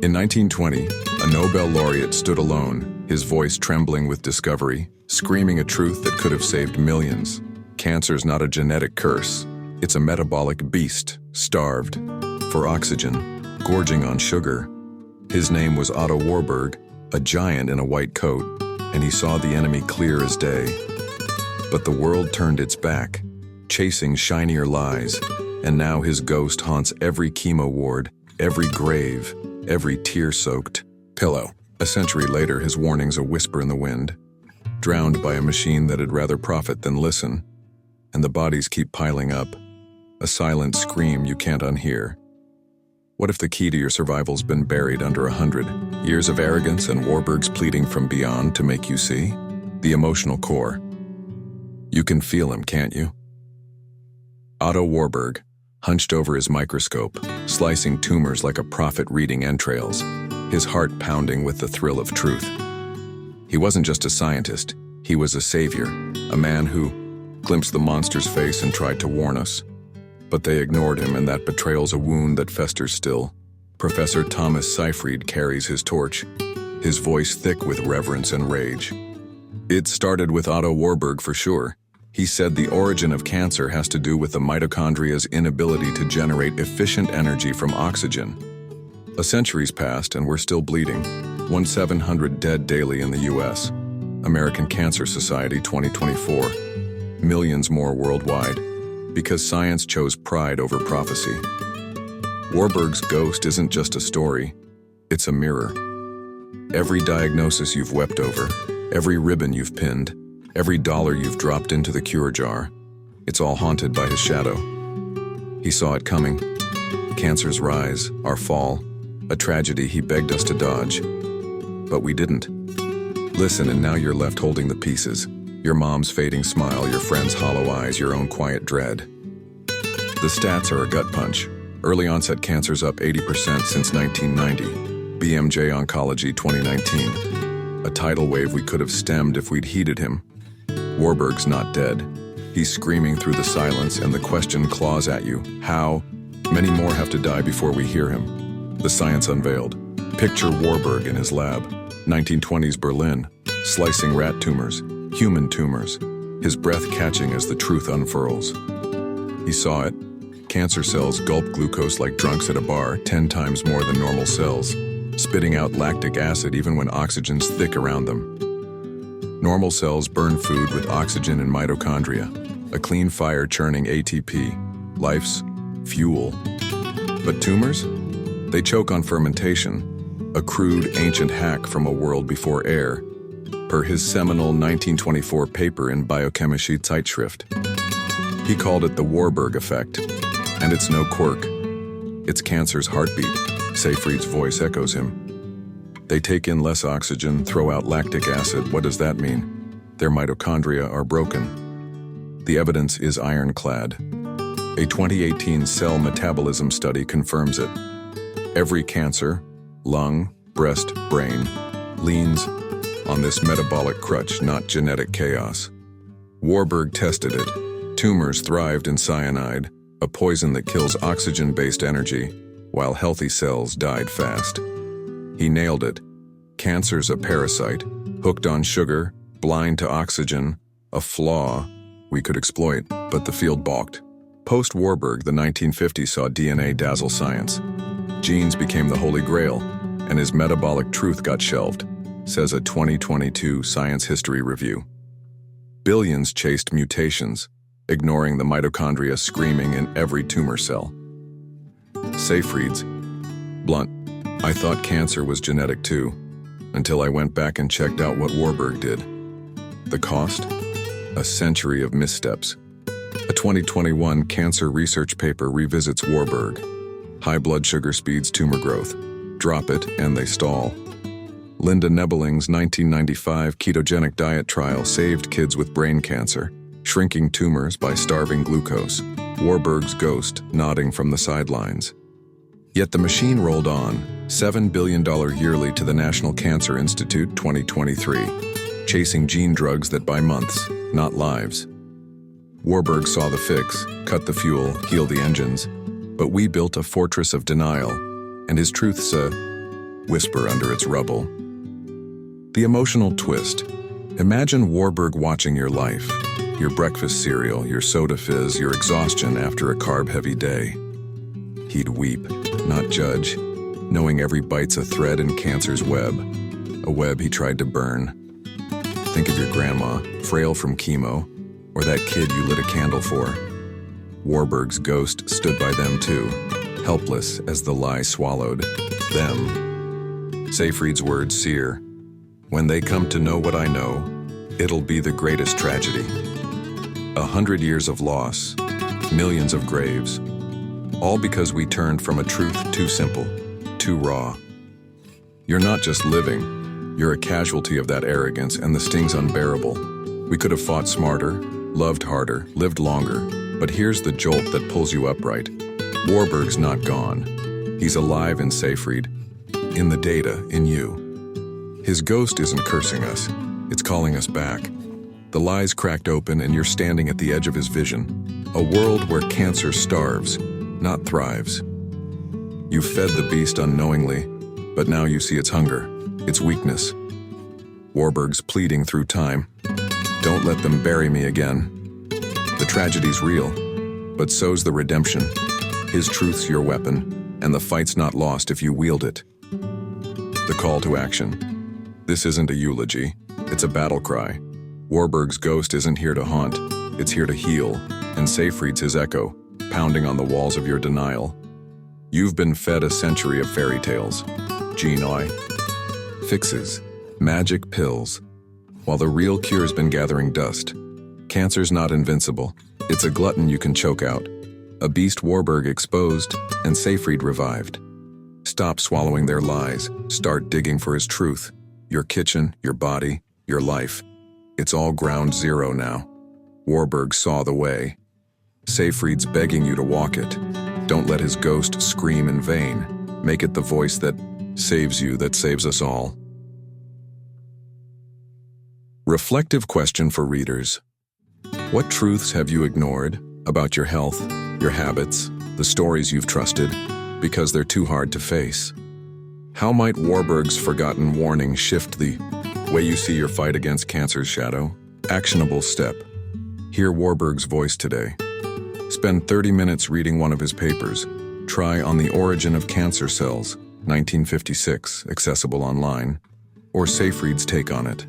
[SPEAKER 1] In 1920, a Nobel laureate stood alone, his voice trembling with discovery, screaming a truth that could have saved millions. Cancer's not a genetic curse, it's a metabolic beast, starved for oxygen, gorging on sugar. His name was Otto Warburg, a giant in a white coat, and he saw the enemy clear as day. But the world turned its back, chasing shinier lies, and now his ghost haunts every chemo ward, every grave, every tear-soaked pillow. A century later, his warning's a whisper in the wind, drowned by a machine that'd rather profit than listen, and the bodies keep piling up, a silent scream you can't unhear. What if the key to your survival's been buried under 100 years of arrogance and Warburg's pleading from beyond to make you see? The emotional core. You can feel him, can't you? Otto Warburg, hunched over his microscope, slicing tumors like a prophet reading entrails, his heart pounding with the thrill of truth. He wasn't just a scientist, he was a savior, a man who glimpsed the monster's face and tried to warn us. But they ignored him, and that betrayal's a wound that festers still. Professor Thomas Seyfried carries his torch, his voice thick with reverence and rage. It started with Otto Warburg for sure. He said the origin of cancer has to do with the mitochondria's inability to generate efficient energy from oxygen. A century's passed and we're still bleeding. 1,700 dead daily in the US. American Cancer Society 2024. Millions more worldwide. Because science chose pride over prophecy. Warburg's ghost isn't just a story, it's a mirror. Every diagnosis you've wept over, every ribbon you've pinned, every dollar you've dropped into the cure jar, it's all haunted by his shadow. He saw it coming. Cancer's rise, our fall, a tragedy he begged us to dodge. But we didn't. Listen, and now you're left holding the pieces. Your mom's fading smile, your friend's hollow eyes, your own quiet dread. The stats are a gut punch. Early onset cancer's up 80% since 1990. BMJ Oncology 2019. A tidal wave we could have stemmed if we'd heeded him. Warburg's not dead. He's screaming through the silence, and the question claws at you. How? Many more have to die before we hear him. The science unveiled. Picture Warburg in his lab, 1920s Berlin, slicing rat tumors, human tumors, his breath catching as the truth unfurls. He saw it. Cancer cells gulp glucose like drunks at a bar, 10 times more than normal cells, spitting out lactic acid even when oxygen's thick around them. Normal cells burn food with oxygen and mitochondria, a clean fire churning ATP, life's fuel. But tumors? They choke on fermentation, a crude, ancient hack from a world before air, per his seminal 1924 paper in Biochemische Zeitschrift. He called it the Warburg effect, and it's no quirk. It's cancer's heartbeat, Seyfried's voice echoes him. They take in less oxygen, throw out lactic acid. What does that mean? Their mitochondria are broken. The evidence is ironclad. A 2018 cell metabolism study confirms it. Every cancer, lung, breast, brain, leans on this metabolic crutch, not genetic chaos. Warburg tested it. Tumors thrived in cyanide, a poison that kills oxygen-based energy, while healthy cells died fast. He nailed it. Cancer's a parasite, hooked on sugar, blind to oxygen, a flaw we could exploit, but the field balked. Post-Warburg, the 1950s saw DNA dazzle science. Genes became the holy grail, and his metabolic truth got shelved, says a 2022 Science History review. Billions chased mutations, ignoring the mitochondria screaming in every tumor cell. Seyfried's blunt, I thought cancer was genetic too, until I went back and checked out what Warburg did. The cost? A century of missteps. A 2021 cancer research paper revisits Warburg. High blood sugar speeds tumor growth. Drop it and they stall. Linda Nebeling's 1995 ketogenic diet trial saved kids with brain cancer, shrinking tumors by starving glucose. Warburg's ghost nodding from the sidelines. Yet the machine rolled on, $7 billion yearly to the National Cancer Institute 2023, chasing gene drugs that buy months, not lives. Warburg saw the fix, cut the fuel, heal the engines, but we built a fortress of denial, and his truth's a whisper under its rubble. The emotional twist. Imagine Warburg watching your life, your breakfast cereal, your soda fizz, your exhaustion after a carb-heavy day. He'd weep, not judge, knowing every bite's a thread in cancer's web, a web he tried to burn. Think of your grandma, frail from chemo, or that kid you lit a candle for. Warburg's ghost stood by them too, helpless as the lie swallowed them. Seyfried's words sear. When they come to know what I know, it'll be the greatest tragedy. 100 years of loss, millions of graves, all because we turned from a truth too simple, too raw. You're not just living, you're a casualty of that arrogance, and the sting's unbearable. We could have fought smarter, loved harder, lived longer, but here's the jolt that pulls you upright. Warburg's not gone. He's alive in Seyfried, in the data, in you. His ghost isn't cursing us, it's calling us back. The lie's cracked open and you're standing at the edge of his vision. A world where cancer starves, not thrives. You fed the beast unknowingly, but now you see its hunger, its weakness. Warburg's pleading through time. Don't let them bury me again. The tragedy's real, but so's the redemption. His truth's your weapon, and the fight's not lost if you wield it. The call to action. This isn't a eulogy, it's a battle cry. Warburg's ghost isn't here to haunt, it's here to heal, and Seyfried's his echo, pounding on the walls of your denial. You've been fed a century of fairy tales, gene fixes, magic pills, while the real cure's been gathering dust. Cancer's not invincible, it's a glutton you can choke out. A beast Warburg exposed, and Seyfried revived. Stop swallowing their lies, start digging for his truth. Your kitchen, your body, your life. It's all ground zero now. Warburg saw the way. Seyfried's begging you to walk it. Don't let his ghost scream in vain. Make it the voice that saves you, that saves us all. Reflective question for readers. What truths have you ignored about your health, your habits, the stories you've trusted, because they're too hard to face? How might Warburg's forgotten warning shift the way you see your fight against cancer's shadow? Actionable step. Hear Warburg's voice today. Spend 30 minutes reading one of his papers. Try On the Origin of Cancer Cells, 1956, accessible online, or Seyfried's take on it.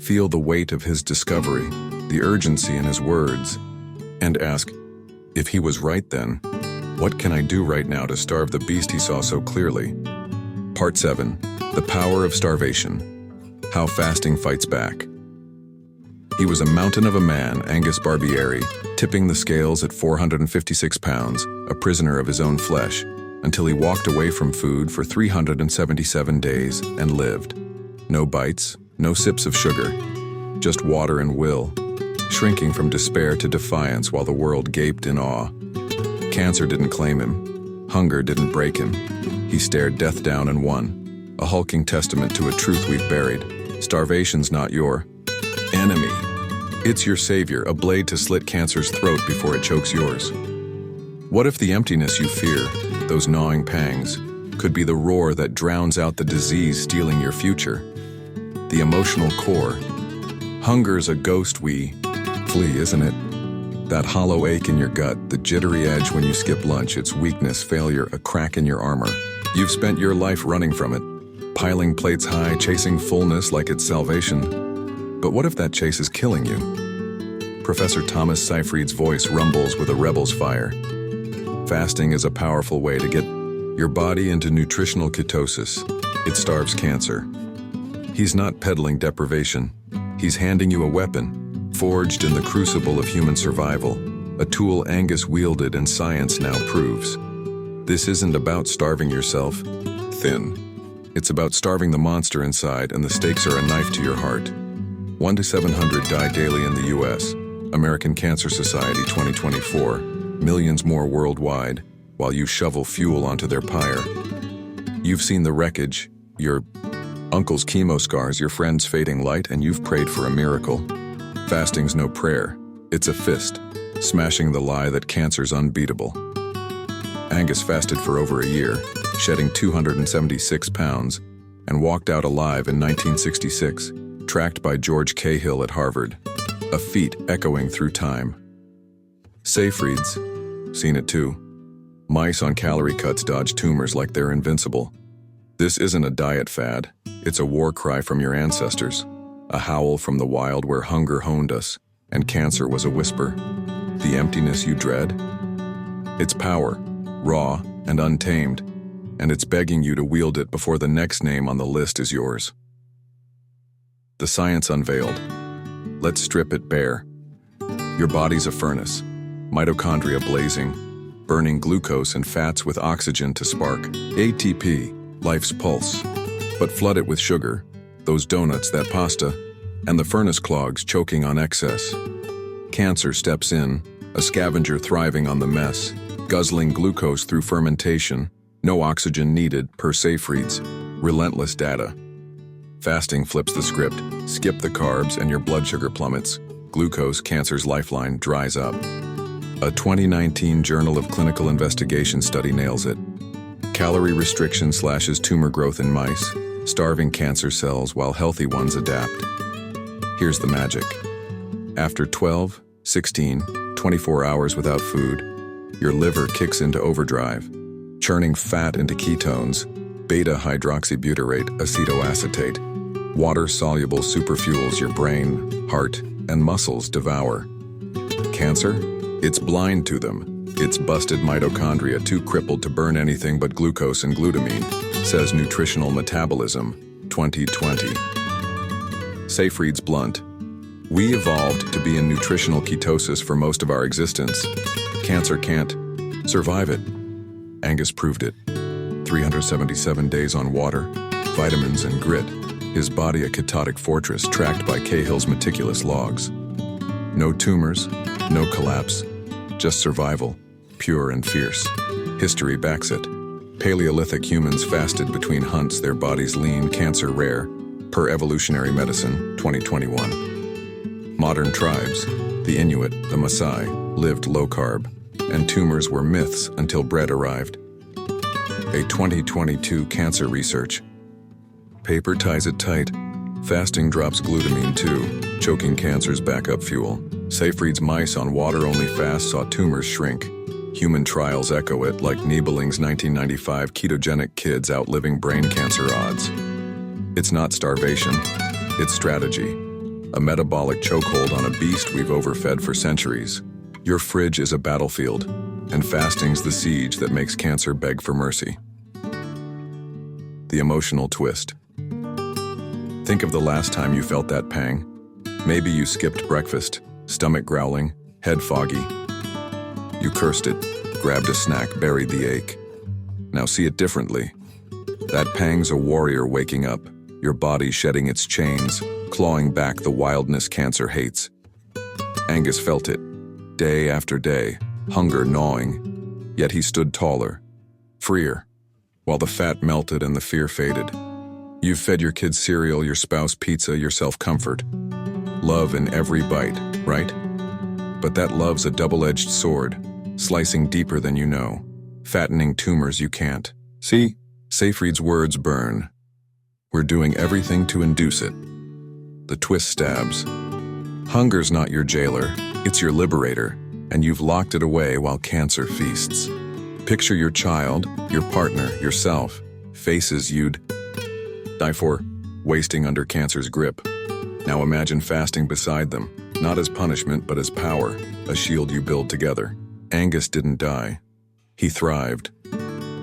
[SPEAKER 1] Feel the weight of his discovery, the urgency in his words, and ask, if he was right then, what can I do right now to starve the beast he saw so clearly? Part 7. The Power of Starvation. How Fasting Fights Back. He was a mountain of a man, Angus Barbieri, tipping the scales at 456 pounds, a prisoner of his own flesh, until he walked away from food for 377 days and lived. No bites, no sips of sugar, just water and will, shrinking from despair to defiance while the world gaped in awe. Cancer didn't claim him. Hunger didn't break him. He stared death down and won, a hulking testament to a truth we've buried. Starvation's not your enemy. It's your savior, a blade to slit cancer's throat before it chokes yours. What if the emptiness you fear, those gnawing pangs, could be the roar that drowns out the disease stealing your future? The emotional core. Hunger's a ghost we flee, isn't it? That hollow ache in your gut, the jittery edge when you skip lunch, its weakness, failure, a crack in your armor. You've spent your life running from it, piling plates high, chasing fullness like it's salvation. But what if that chase is killing you? Professor Thomas Seyfried's voice rumbles with a rebel's fire. Fasting is a powerful way to get your body into nutritional ketosis. It starves cancer. He's not peddling deprivation. He's handing you a weapon, forged in the crucible of human survival, a tool Angus wielded and science now proves. This isn't about starving yourself thin. It's about starving the monster inside, and the stakes are a knife to your heart. 1 to 700 die daily in the U.S. American Cancer Society 2024. Millions more worldwide, while you shovel fuel onto their pyre. You've seen the wreckage, your uncle's chemo scars, your friend's fading light, and you've prayed for a miracle. Fasting's no prayer. It's a fist, smashing the lie that cancer's unbeatable. Angus fasted for over a year, shedding 276 pounds, and walked out alive in 1966. Tracked by George Cahill at Harvard, a feat echoing through time. Seyfried's, seen it too. Mice on calorie cuts dodge tumors like they're invincible. This isn't a diet fad, it's a war cry from your ancestors, a howl from the wild where hunger honed us, and cancer was a whisper. The emptiness you dread? It's power, raw and untamed, and it's begging you to wield it before the next name on the list is yours. The science unveiled. Let's strip it bare. Your body's a furnace, mitochondria blazing, burning glucose and fats with oxygen to spark ATP, life's pulse. But flood it with sugar, those donuts, that pasta, and the furnace clogs choking on excess. Cancer steps in, a scavenger thriving on the mess, guzzling glucose through fermentation, no oxygen needed per Seyfried's, relentless data. Fasting flips the script. Skip the carbs and your blood sugar plummets. Glucose, cancer's lifeline, dries up. A 2019 Journal of Clinical Investigation study nails it. Calorie restriction slashes tumor growth in mice, starving cancer cells while healthy ones adapt. Here's the magic. After 12, 16, 24 hours without food, your liver kicks into overdrive, churning fat into ketones, beta-hydroxybutyrate acetoacetate. Water-soluble superfuels your brain, heart, and muscles devour. Cancer? It's blind to them. It's busted mitochondria too crippled to burn anything but glucose and glutamine, says Nutritional Metabolism, 2020. Seyfried's blunt. We evolved to be in nutritional ketosis for most of our existence. Cancer can't survive it. Angus proved it. 377 days on water, vitamins, and grit. His body a ketotic fortress tracked by Cahill's meticulous logs. No tumors, no collapse, just survival, pure and fierce. History backs it. Paleolithic humans fasted between hunts, their bodies lean, cancer rare, per Evolutionary Medicine, 2021. Modern tribes, the Inuit, the Maasai, lived low-carb, and tumors were myths until bread arrived. A 2022 cancer research. Paper ties it tight. Fasting drops glutamine too, choking cancer's backup fuel. Seyfried's mice on water-only fast saw tumors shrink. Human trials echo it like Niebeling's 1995 ketogenic kids outliving brain cancer odds. It's not starvation, it's strategy. A metabolic chokehold on a beast we've overfed for centuries. Your fridge is a battlefield, and fasting's the siege that makes cancer beg for mercy. The emotional twist. Think of the last time you felt that pang. Maybe you skipped breakfast, stomach growling, head foggy. You cursed it, grabbed a snack, buried the ache. Now see it differently. That pang's a warrior waking up, your body shedding its chains, clawing back the wildness cancer hates. Angus felt it, day after day, hunger gnawing, yet he stood taller, freer, while the fat melted and the fear faded. You've fed your kids cereal, your spouse pizza, yourself comfort. Love in every bite, right? But that love's a double-edged sword, slicing deeper than you know, fattening tumors you can't. See, Seyfried's words burn. We're doing everything to induce it. The twist stabs. Hunger's not your jailer, it's your liberator, and you've locked it away while cancer feasts. Picture your child, your partner, yourself, faces you'd die for, wasting under cancer's grip. Now imagine fasting beside them, not as punishment but as power, a shield you build together. Angus didn't die. He thrived.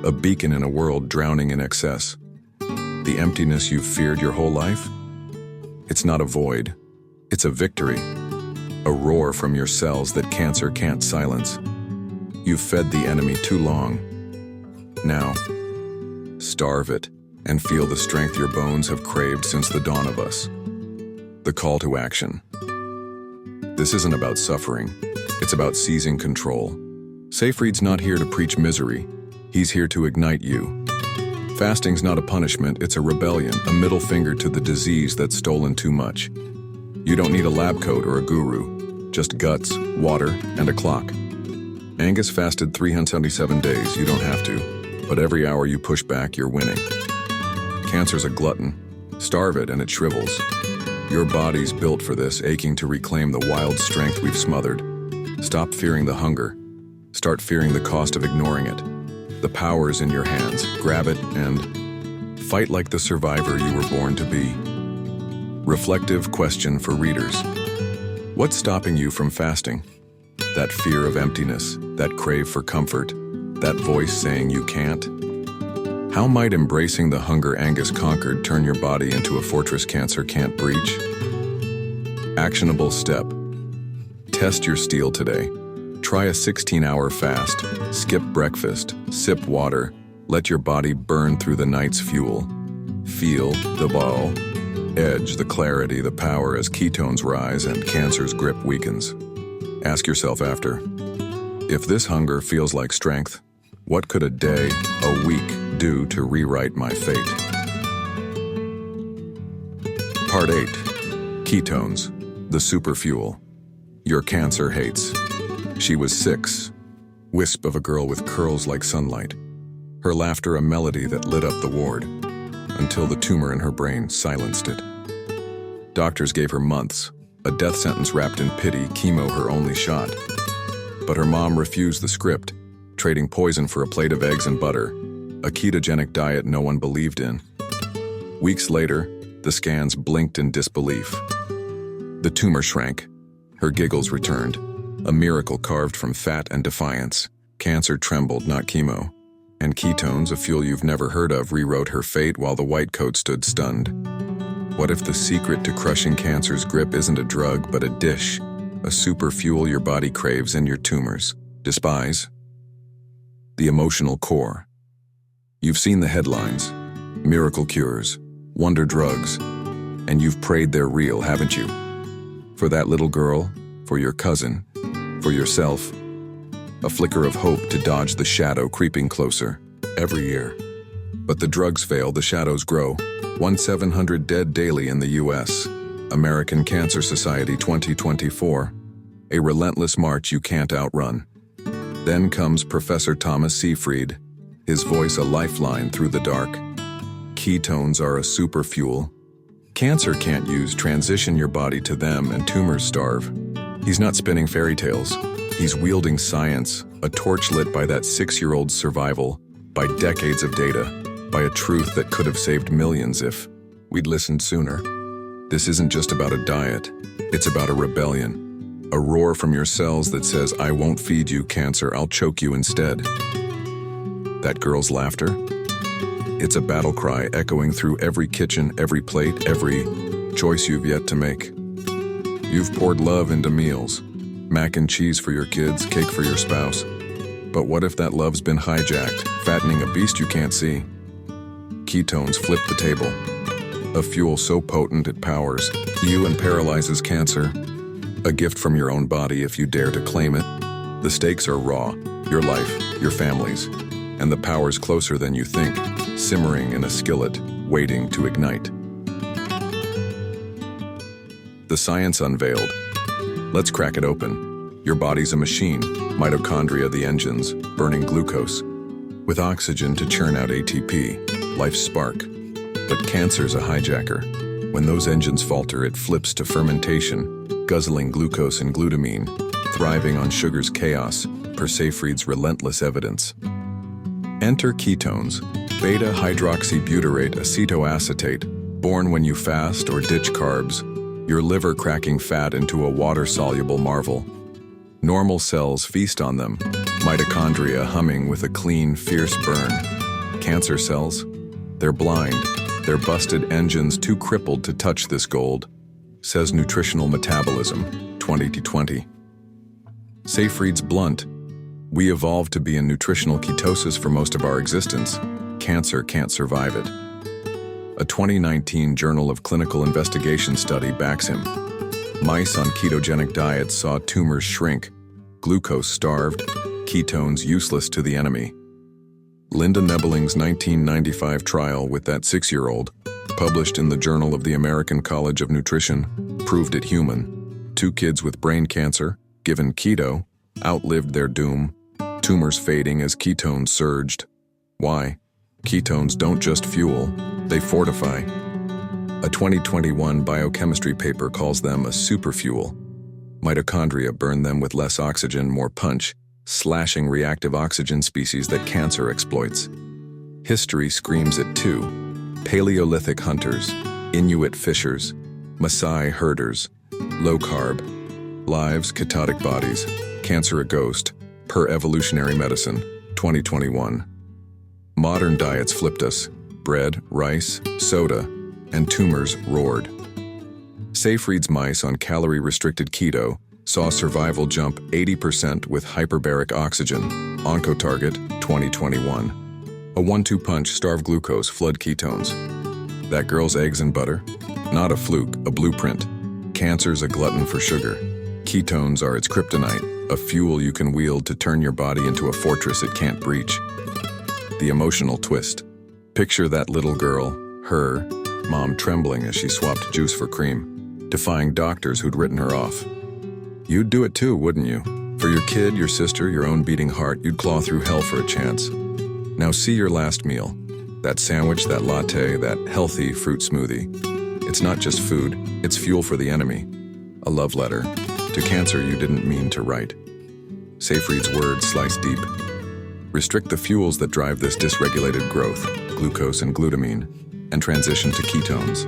[SPEAKER 1] A beacon in a world drowning in excess. The emptiness you've feared your whole life? It's not a void. It's a victory. A roar from your cells that cancer can't silence. You've fed the enemy too long. Now, starve it and feel the strength your bones have craved since the dawn of us. The call to action. This isn't about suffering. It's about seizing control. Seyfried's not here to preach misery. He's here to ignite you. Fasting's not a punishment, it's a rebellion, a middle finger to the disease that's stolen too much. You don't need a lab coat or a guru, just guts, water, and a clock. Angus fasted 377 days, you don't have to, but every hour you push back, you're winning. Cancer's a glutton. Starve it and it shrivels. Your body's built for this, aching to reclaim the wild strength we've smothered. Stop fearing the hunger. Start fearing the cost of ignoring it. The power's in your hands. Grab it and fight like the survivor you were born to be. Reflective question for readers. What's stopping you from fasting? That fear of emptiness, that crave for comfort, that voice saying you can't? How might embracing the hunger Angus conquered turn your body into a fortress cancer can't breach? Actionable step. Test your steel today. Try a 16-hour fast. Skip breakfast. Sip water. Let your body burn through the night's fuel. Feel the ball. Edge, the clarity, the power as ketones rise and cancer's grip weakens. Ask yourself after, if this hunger feels like strength, what could a day, a week, do to rewrite my fate? Part 8. Ketones, the superfuel. Your cancer hates. She was 6, wisp of a girl with curls like sunlight. Her laughter a melody that lit up the ward, until the tumor in her brain silenced it. Doctors gave her months, a death sentence wrapped in pity, chemo her only shot. But her mom refused the script, trading poison for a plate of eggs and butter, a ketogenic diet no one believed in. Weeks later, the scans blinked in disbelief. The tumor shrank. Her giggles returned, a miracle carved from fat and defiance. Cancer trembled, not chemo. And ketones, a fuel you've never heard of, rewrote her fate while the white coat stood stunned. What if the secret to crushing cancer's grip isn't a drug, but a dish, a super fuel your body craves and your tumors despise? The emotional core. You've seen the headlines, miracle cures, wonder drugs, and you've prayed they're real, haven't you? For that little girl, for your cousin, for yourself, a flicker of hope to dodge the shadow creeping closer every year. But the drugs fail, the shadows grow. 1,700 dead daily in the U.S. American Cancer Society 2024. A relentless march you can't outrun. Then comes Professor Thomas Seyfried, his voice a lifeline through the dark. Ketones are a super fuel. Cancer can't use, transition your body to them and tumors starve. He's not spinning fairy tales. He's wielding science, a torch lit by that 6-year-old's survival, by decades of data, by a truth that could have saved millions if we'd listened sooner. This isn't just about a diet. It's about a rebellion. A roar from your cells that says, I won't feed you, cancer, I'll choke you instead. That girl's laughter? It's a battle cry echoing through every kitchen, every plate, every choice you've yet to make. You've poured love into meals, mac and cheese for your kids, cake for your spouse. But what if that love's been hijacked, fattening a beast you can't see? Ketones flip the table. A fuel so potent it powers you and paralyzes cancer. A gift from your own body if you dare to claim it. The stakes are raw, your life, your family's, and the power's closer than you think, simmering in a skillet, waiting to ignite. The science unveiled. Let's crack it open. Your body's a machine, mitochondria the engines, burning glucose, with oxygen to churn out ATP, life's spark. But cancer's a hijacker. When those engines falter, it flips to fermentation, guzzling glucose and glutamine, thriving on sugar's chaos, per Seyfried's relentless evidence. Enter ketones, beta-hydroxybutyrate acetoacetate, born when you fast or ditch carbs, your liver cracking fat into a water-soluble marvel. Normal cells feast on them, mitochondria humming with a clean, fierce burn. Cancer cells? They're blind, their busted engines too crippled to touch this gold, says Nutritional Metabolism, 2020. Seyfried's blunt. We evolved to be in nutritional ketosis for most of our existence. Cancer can't survive it. A 2019 Journal of Clinical Investigation study backs him. Mice on ketogenic diets saw tumors shrink, glucose starved, ketones useless to the enemy. Linda Nebeling's 1995 trial with that 6-year-old, published in the Journal of the American College of Nutrition, proved it human. 2 kids with brain cancer, given keto, outlived their doom, tumors fading as ketones surged. Why? Ketones don't just fuel, they fortify. A 2021 biochemistry paper calls them a superfuel. Mitochondria burn them with less oxygen, more punch, slashing reactive oxygen species that cancer exploits. History screams it too. Paleolithic hunters, Inuit fishers, Maasai herders, low-carb, lives, ketotic bodies, cancer a ghost, per evolutionary medicine, 2021. Modern diets flipped us. Bread, rice, soda, and tumors roared. Seyfried's mice on calorie-restricted keto saw survival jump 80% with hyperbaric oxygen. Oncotarget, 2021. A 1-2 punch, starve glucose, flood ketones. That girl's eggs and butter? Not a fluke, a blueprint. Cancer's a glutton for sugar. Ketones are its kryptonite, a fuel you can wield to turn your body into a fortress it can't breach. The emotional twist. Picture that little girl, her mom trembling as she swapped juice for cream, defying doctors who'd written her off. You'd do it too, wouldn't you? For your kid, your sister, your own beating heart, you'd claw through hell for a chance. Now see your last meal. That sandwich, that latte, that healthy fruit smoothie. It's not just food, it's fuel for the enemy. A love letter to cancer you didn't mean to write. Seyfried's words slice deep. Restrict the fuels that drive this dysregulated growth, glucose and glutamine, and transition to ketones.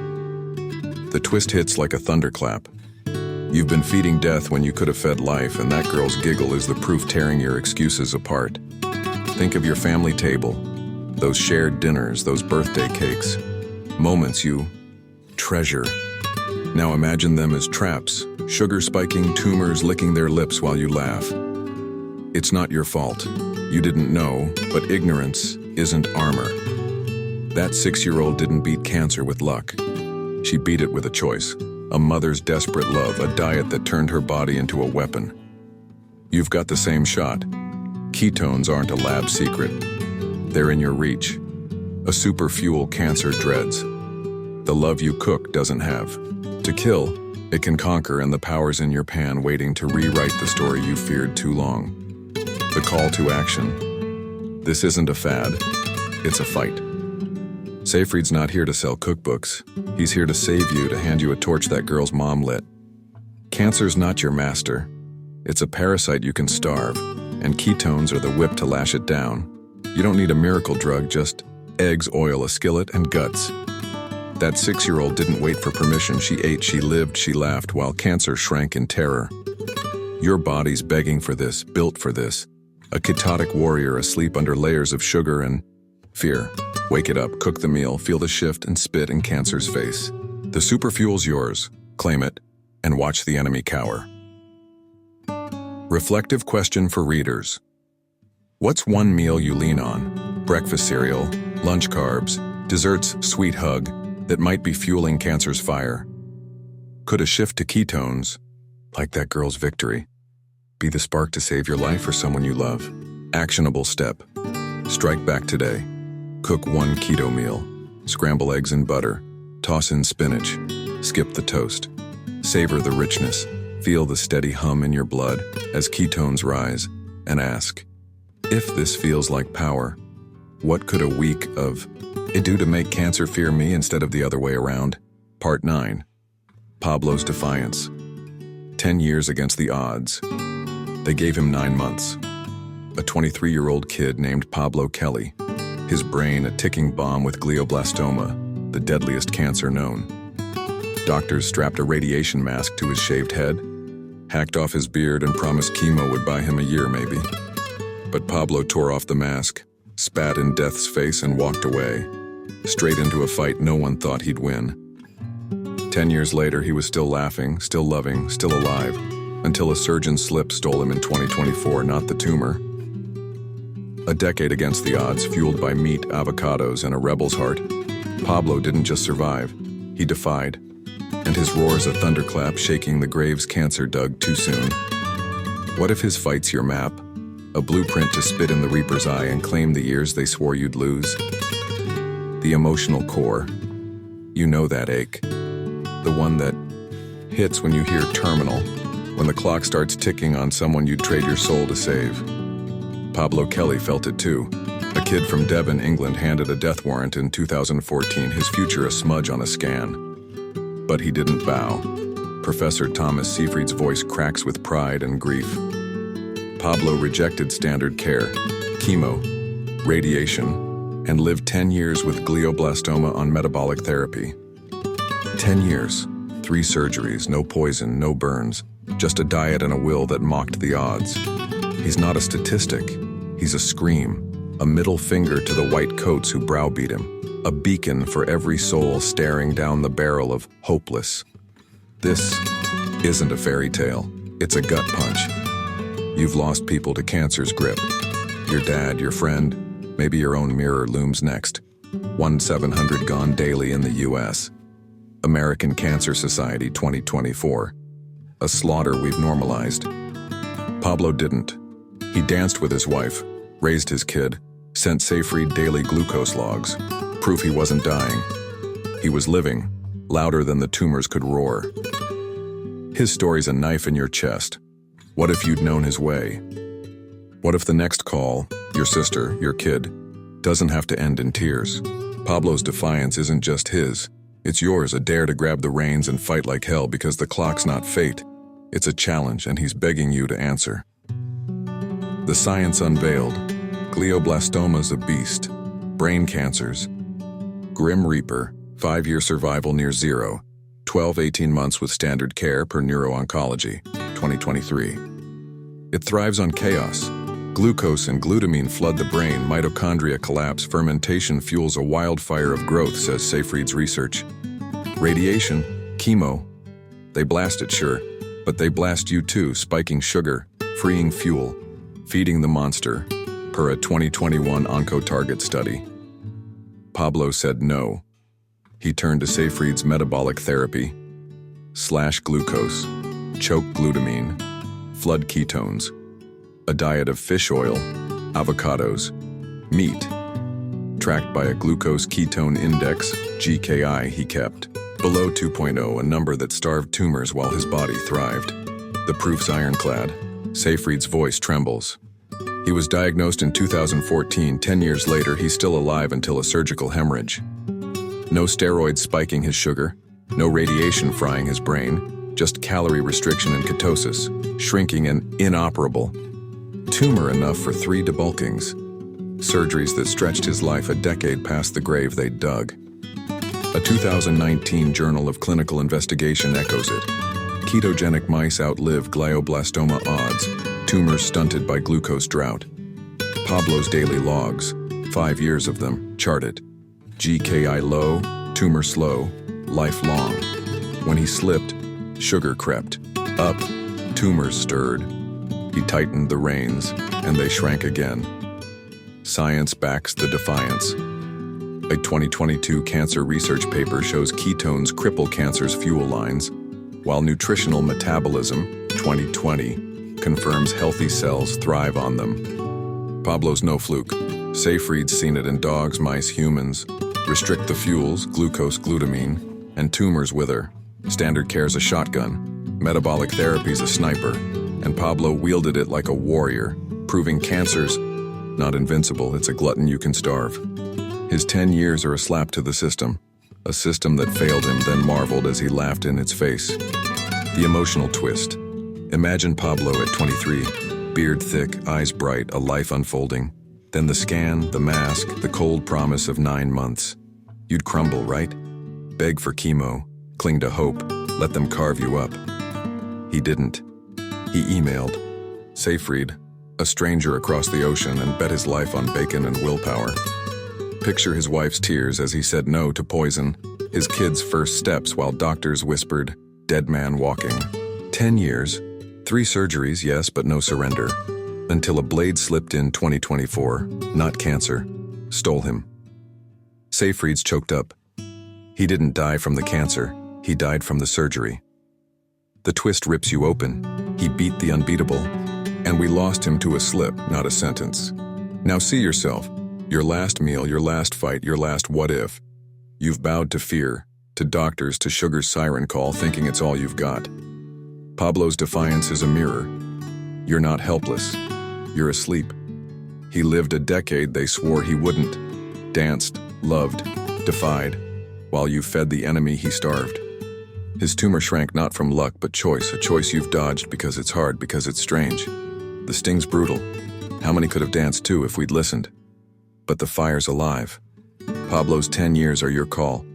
[SPEAKER 1] The twist hits like a thunderclap. You've been feeding death when you could have fed life, and that girl's giggle is the proof tearing your excuses apart. Think of your family table, those shared dinners, those birthday cakes, moments you treasure. Now imagine them as traps, sugar spiking, tumors licking their lips while you laugh. It's not your fault. You didn't know, but ignorance isn't armor. That 6-year-old didn't beat cancer with luck. She beat it with a choice, a mother's desperate love, a diet that turned her body into a weapon. You've got the same shot. Ketones aren't a lab secret. They're in your reach. A super fuel cancer dreads. The love you cook doesn't have. To kill, it can conquer, and the power's in your pan waiting to rewrite the story you feared too long. The call to action. This isn't a fad, it's a fight. Seyfried's not here to sell cookbooks. He's here to save you, to hand you a torch that girl's mom lit. Cancer's not your master. It's a parasite you can starve, and ketones are the whip to lash it down. You don't need a miracle drug, just eggs, oil, a skillet, and guts. That 6-year-old didn't wait for permission. She ate, she lived, she laughed, while cancer shrank in terror. Your body's begging for this, built for this. A ketotic warrior asleep under layers of sugar and fear. Wake it up, cook the meal, feel the shift, and spit in cancer's face. The superfuel's yours. Claim it, and watch the enemy cower. Reflective question for readers. What's one meal you lean on? Breakfast cereal, lunch carbs, desserts, sweet hug, that might be fueling cancer's fire? Could a shift to ketones, like that girl's victory, be the spark to save your life or someone you love? Actionable step. Strike back today. Cook one keto meal. Scramble eggs in butter. Toss in spinach. Skip the toast. Savor the richness. Feel the steady hum in your blood as ketones rise, and ask, if this feels like power, what could a week of it do to make cancer fear me instead of the other way around? Part 9. Pablo's Defiance. 10 years against the odds. They gave him 9 months. A 23-year-old kid named Pablo Kelly. His brain a ticking bomb with glioblastoma, the deadliest cancer known. Doctors strapped a radiation mask to his shaved head, hacked off his beard, and promised chemo would buy him a year maybe. But Pablo tore off the mask, spat in death's face, and walked away, straight into a fight no one thought he'd win. 10 years later, he was still laughing, still loving, still alive, until a surgeon's slip stole him in 2024, not the tumor. A decade against the odds, fueled by meat, avocados, and a rebel's heart, Pablo didn't just survive, he defied. And his roar's a thunderclap, shaking the graves cancer dug too soon. What if his fight's your map? A blueprint to spit in the reaper's eye and claim the years they swore you'd lose? The emotional core. You know that ache. The one that hits when you hear terminal, when the clock starts ticking on someone you'd trade your soul to save. Pablo Kelly felt it too. A kid from Devon, England, handed a death warrant in 2014, his future a smudge on a scan. But he didn't bow. Professor Thomas Seyfried's voice cracks with pride and grief. Pablo rejected standard care, chemo, radiation, and lived 10 years with glioblastoma on metabolic therapy. 10 years, 3 surgeries, no poison, no burns, just a diet and a will that mocked the odds. He's not a statistic, he's a scream, a middle finger to the white coats who browbeat him, a beacon for every soul staring down the barrel of hopeless. This isn't a fairy tale, it's a gut punch. You've lost people to cancer's grip. Your dad, your friend, maybe your own mirror looms next. 1/700 gone daily in the U.S. American Cancer Society 2024. A slaughter we've normalized. Pablo didn't. He danced with his wife, raised his kid, sent Seyfried daily glucose logs, proof he wasn't dying. He was living, louder than the tumors could roar. His story's a knife in your chest. What if you'd known his way? What if the next call, your sister, your kid, doesn't have to end in tears? Pablo's defiance isn't just his. It's yours, a dare to grab the reins and fight like hell because the clock's not fate. It's a challenge, and he's begging you to answer. The science unveiled. Glioblastoma's a beast. Brain cancers. Grim Reaper. 5-year survival near zero. 12-18 months with standard care per neuro-oncology. 2023. It thrives on chaos. Glucose and glutamine flood the brain, mitochondria collapse, fermentation fuels a wildfire of growth, says Seyfried's research. Radiation, chemo, they blast it, sure, but they blast you too, spiking sugar, freeing fuel, feeding the monster, per a 2021 OncoTarget study. Pablo said no. He turned to Seyfried's metabolic therapy. Slash glucose, choke glutamine, flood ketones, a diet of fish oil, avocados, meat, tracked by a glucose ketone index, GKI, he kept below 2.0, a number that starved tumors while his body thrived. The proof's ironclad. Seyfried's voice trembles. He was diagnosed in 2014. 10 years later, he's still alive until a surgical hemorrhage. No steroids spiking his sugar, no radiation frying his brain, just calorie restriction and ketosis, shrinking and inoperable. Tumor enough for 3 debulkings. Surgeries that stretched his life a decade past the grave they dug. A 2019 Journal of Clinical Investigation echoes it. Ketogenic mice outlive glioblastoma odds, tumors stunted by glucose drought. Pablo's daily logs, 5 years of them, charted. GKI low, tumor slow, lifelong. When he slipped, sugar crept. Up, tumors stirred. He tightened the reins, and they shrank again. Science backs the defiance. A 2022 cancer research paper shows ketones cripple cancer's fuel lines, while nutritional metabolism, 2020, confirms healthy cells thrive on them. Pablo's no fluke. Seyfried's seen it in dogs, mice, humans. Restrict the fuels, glucose, glutamine, and tumors wither. Standard care's a shotgun. Metabolic therapy's a sniper. And Pablo wielded it like a warrior, proving cancer's not invincible, it's a glutton you can starve. His 10 years are a slap to the system. A system that failed him, then marveled as he laughed in its face. The emotional twist. Imagine Pablo at 23, beard thick, eyes bright, a life unfolding. Then the scan, the mask, the cold promise of 9 months. You'd crumble, right? Beg for chemo, cling to hope, let them carve you up. He didn't. He emailed Seyfried, a stranger across the ocean, and bet his life on bacon and willpower. Picture his wife's tears as he said no to poison, his kids' first steps while doctors whispered, dead man walking. 10 years, 3 surgeries, yes, but no surrender. Until a blade slipped in 2024, not cancer, stole him. Seyfried's choked up. He didn't die from the cancer, he died from the surgery. The twist rips you open. He beat the unbeatable, and we lost him to a slip, not a sentence. Now see yourself. Your last meal, your last fight, your last what if. You've bowed to fear, to doctors, to sugar's siren call, thinking it's all you've got. Pablo's defiance is a mirror. You're not helpless. You're asleep. He lived a decade they swore he wouldn't. Danced, loved, defied. While you fed the enemy, he starved. His tumor shrank not from luck but choice, a choice you've dodged because it's hard, because it's strange. The sting's brutal. How many could have danced too if we'd listened? But the fire's alive. Pablo's 10 years are your call.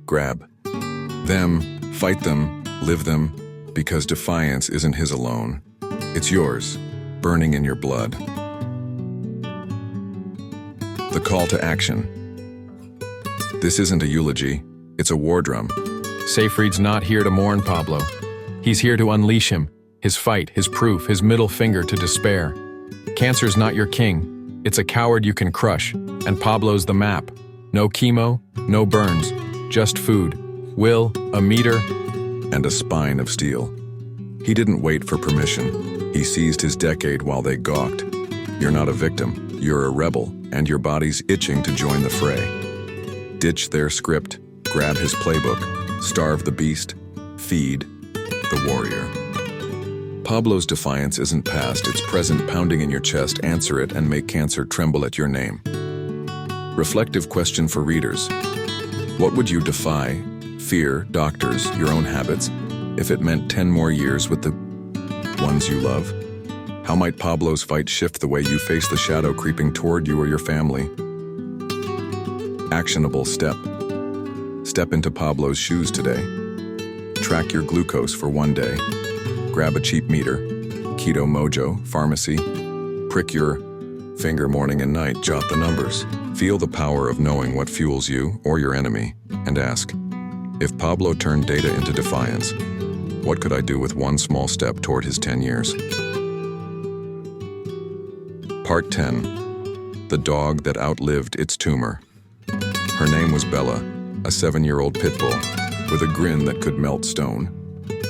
[SPEAKER 1] Grab them, fight them, live them, because defiance isn't his alone. It's yours, burning in your blood. The call to action. This isn't a eulogy, it's a war drum.
[SPEAKER 2] Seyfried's not here to mourn Pablo. He's here to unleash him, his fight, his proof, his middle finger to despair. Cancer's not your king. It's a coward you can crush, and Pablo's the map. No chemo, no burns, just food, will, a meter,
[SPEAKER 1] and a spine of steel. He didn't wait for permission. He seized his decade while they gawked. You're not a victim, you're a rebel, and your body's itching to join the fray. Ditch their script, grab his playbook, starve the beast, feed the warrior. Pablo's defiance isn't past, it's present, pounding in your chest. Answer it and make cancer tremble at your name. Reflective question for readers. What would you defy, fear, doctors, your own habits, if it meant 10 more years with the ones you love? How might Pablo's fight shift the way you face the shadow creeping toward you or your family? Actionable step. Step into Pablo's shoes today. Track your glucose for 1 day. Grab a cheap meter, Keto Mojo, pharmacy, prick your finger morning and night, jot the numbers. Feel the power of knowing what fuels you or your enemy, and ask, if Pablo turned data into defiance, what could I do with one small step toward his 10 years? Part 10. The dog that outlived its tumor. Her name was Bella, a 7-year-old pit bull, with a grin that could melt stone.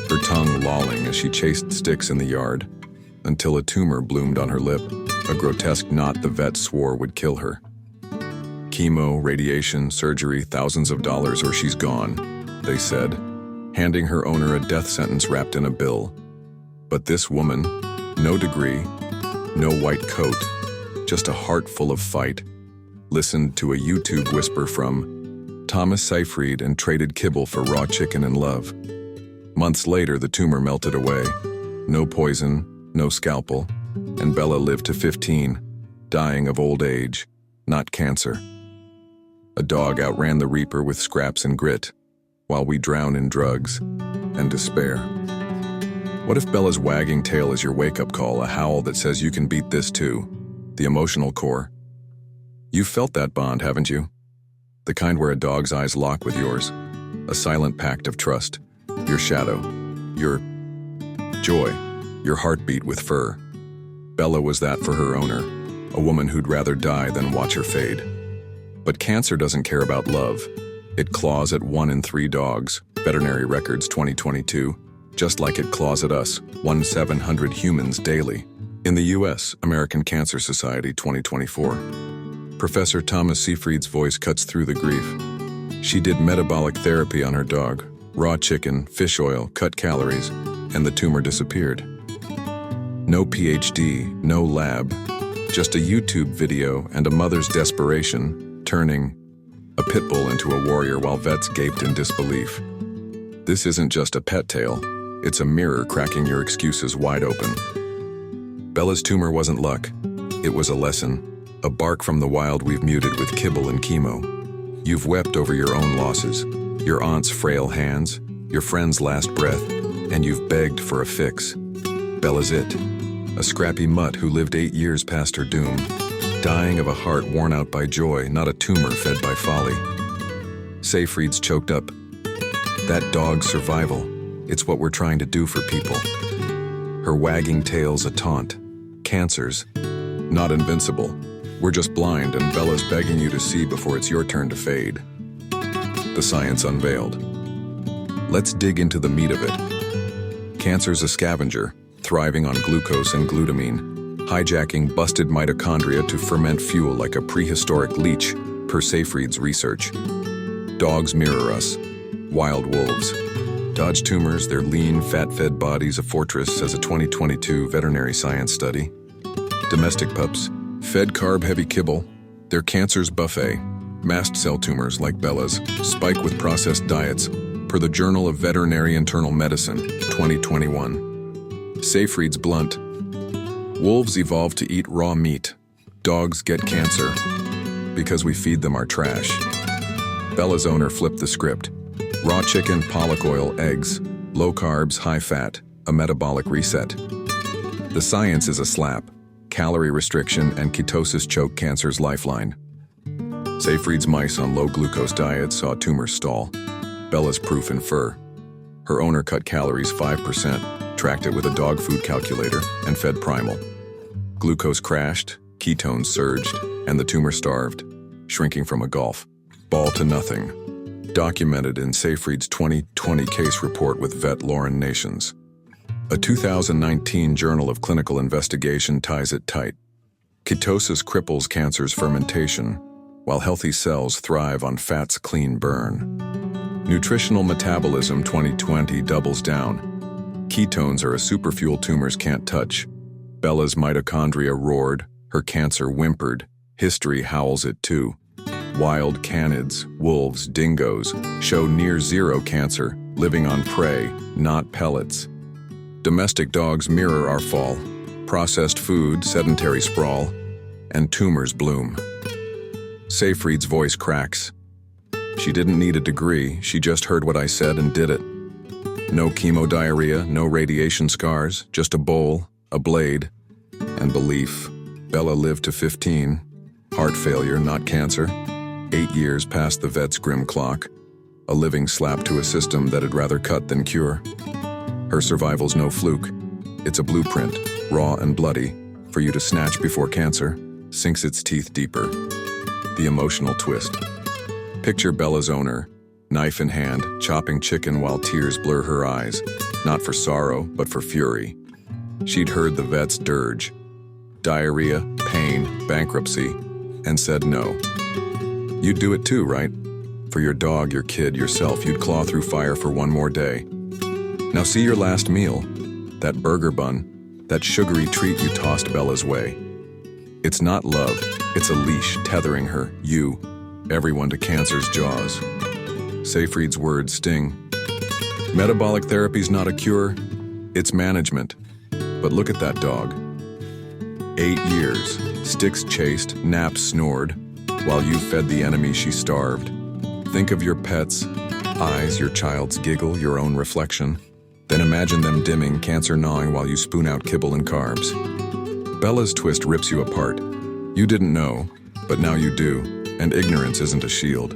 [SPEAKER 1] Her tongue lolling as she chased sticks in the yard, until a tumor bloomed on her lip, a grotesque knot the vet swore would kill her. Chemo, radiation, surgery, thousands of dollars or she's gone, they said, handing her owner a death sentence wrapped in a bill. But this woman, no degree, No white coat, just a heart full of fight. Listened to a YouTube whisper from Thomas Seyfried and traded kibble for raw chicken and love. Months later, the tumor melted away. No poison, no scalpel, and Bella lived to 15, dying of old age, not cancer. A dog outran the reaper with scraps and grit, while we drown in drugs and despair. What if Bella's wagging tail is your wake-up call, a howl that says you can beat this too, the emotional core? You've felt that bond, haven't you? The kind where a dog's eyes lock with yours, a silent pact of trust, your shadow, your joy, your heartbeat with fur. Bella was that for her owner, a woman who'd rather die than watch her fade. But cancer doesn't care about love. It claws at 1 in 3 dogs, Veterinary Records 2022, just like it claws at us, 1,700 humans daily. In the U.S., American Cancer Society 2024. Professor Thomas Seyfried's voice cuts through the grief. She did metabolic therapy on her dog, raw chicken, fish oil, cut calories, and the tumor disappeared. No PhD, no lab, just a YouTube video and a mother's desperation, turning a pit bull into a warrior while vets gaped in disbelief. This isn't just a pet tale, it's a mirror cracking your excuses wide open. Bella's tumor wasn't luck, it was a lesson, a bark from the wild we've muted with kibble and chemo. You've wept over your own losses, your aunt's frail hands, your friend's last breath, and you've begged for a fix. Bella's it, a scrappy mutt who lived 8 years past her doom, dying of a heart worn out by joy, not a tumor fed by folly. Seyfried's choked up. That dog's survival, it's what we're trying to do for people. Her wagging tail's a taunt. Cancer's not invincible. We're just blind, and Bella's begging you to see before it's your turn to fade. The science unveiled. Let's dig into the meat of it. Cancer's a scavenger, thriving on glucose and glutamine, hijacking busted mitochondria to ferment fuel like a prehistoric leech, per Seyfried's research. Dogs mirror us. Wild wolves. Dodge tumors, their lean, fat-fed bodies a fortress, says a 2022 veterinary science study. Domestic pups, fed carb-heavy kibble, their cancer's buffet. Mast cell tumors like Bella's spike with processed diets, per the Journal of Veterinary Internal Medicine, 2021. Seyfried's blunt. Wolves evolved to eat raw meat. Dogs get cancer because we feed them our trash. Bella's owner flipped the script. Raw chicken, pollock oil, eggs, low carbs, high fat, a metabolic reset. The science is a slap. Calorie restriction and ketosis choke cancer's lifeline. Seyfried's mice on low glucose diets saw tumors stall. Bella's proof in fur. Her owner cut calories 5%, tracked it with a dog food calculator, and fed primal. Glucose crashed, ketones surged, and the tumor starved, shrinking from a golf ball to nothing. Documented in Seyfried's 2020 case report with vet Lauren Nations. A 2019 Journal of Clinical Investigation ties it tight. Ketosis cripples cancer's fermentation, while healthy cells thrive on fat's clean burn. Nutritional Metabolism 2020 doubles down. Ketones are a superfuel tumors can't touch. Bella's mitochondria roared, her cancer whimpered, history howls it too. Wild canids, wolves, dingoes show near zero cancer, living on prey, not pellets. Domestic dogs mirror our fall. Processed food, sedentary sprawl, and tumors bloom. Seyfried's voice cracks. She didn't need a degree, she just heard what I said and did it. No chemodiarrhea, no radiation scars, just a bowl, a blade, and belief. Bella lived to 15. Heart failure, not cancer. 8 years past the vet's grim clock. A living slap to a system that'd rather cut than cure. Her survival's no fluke. It's a blueprint, raw and bloody, for you to snatch before cancer sinks its teeth deeper. The emotional twist. Picture Bella's owner, knife in hand, chopping chicken while tears blur her eyes, not for sorrow, but for fury. She'd heard the vet's dirge. Diarrhea, pain, bankruptcy, and said no. You'd do it too, right? For your dog, your kid, yourself, you'd claw through fire for one more day. Now see your last meal. That burger bun, that sugary treat you tossed Bella's way. It's not love, it's a leash tethering her, you, everyone to cancer's jaws. Seyfried's words sting. Metabolic therapy's not a cure, it's management. But look at that dog. 8 years, sticks chased, naps snored, while you fed the enemy she starved. Think of your pet's eyes, your child's giggle, your own reflection. Then imagine them dimming, cancer gnawing while you spoon out kibble and carbs. Bella's twist rips you apart. You didn't know, but now you do, and ignorance isn't a shield.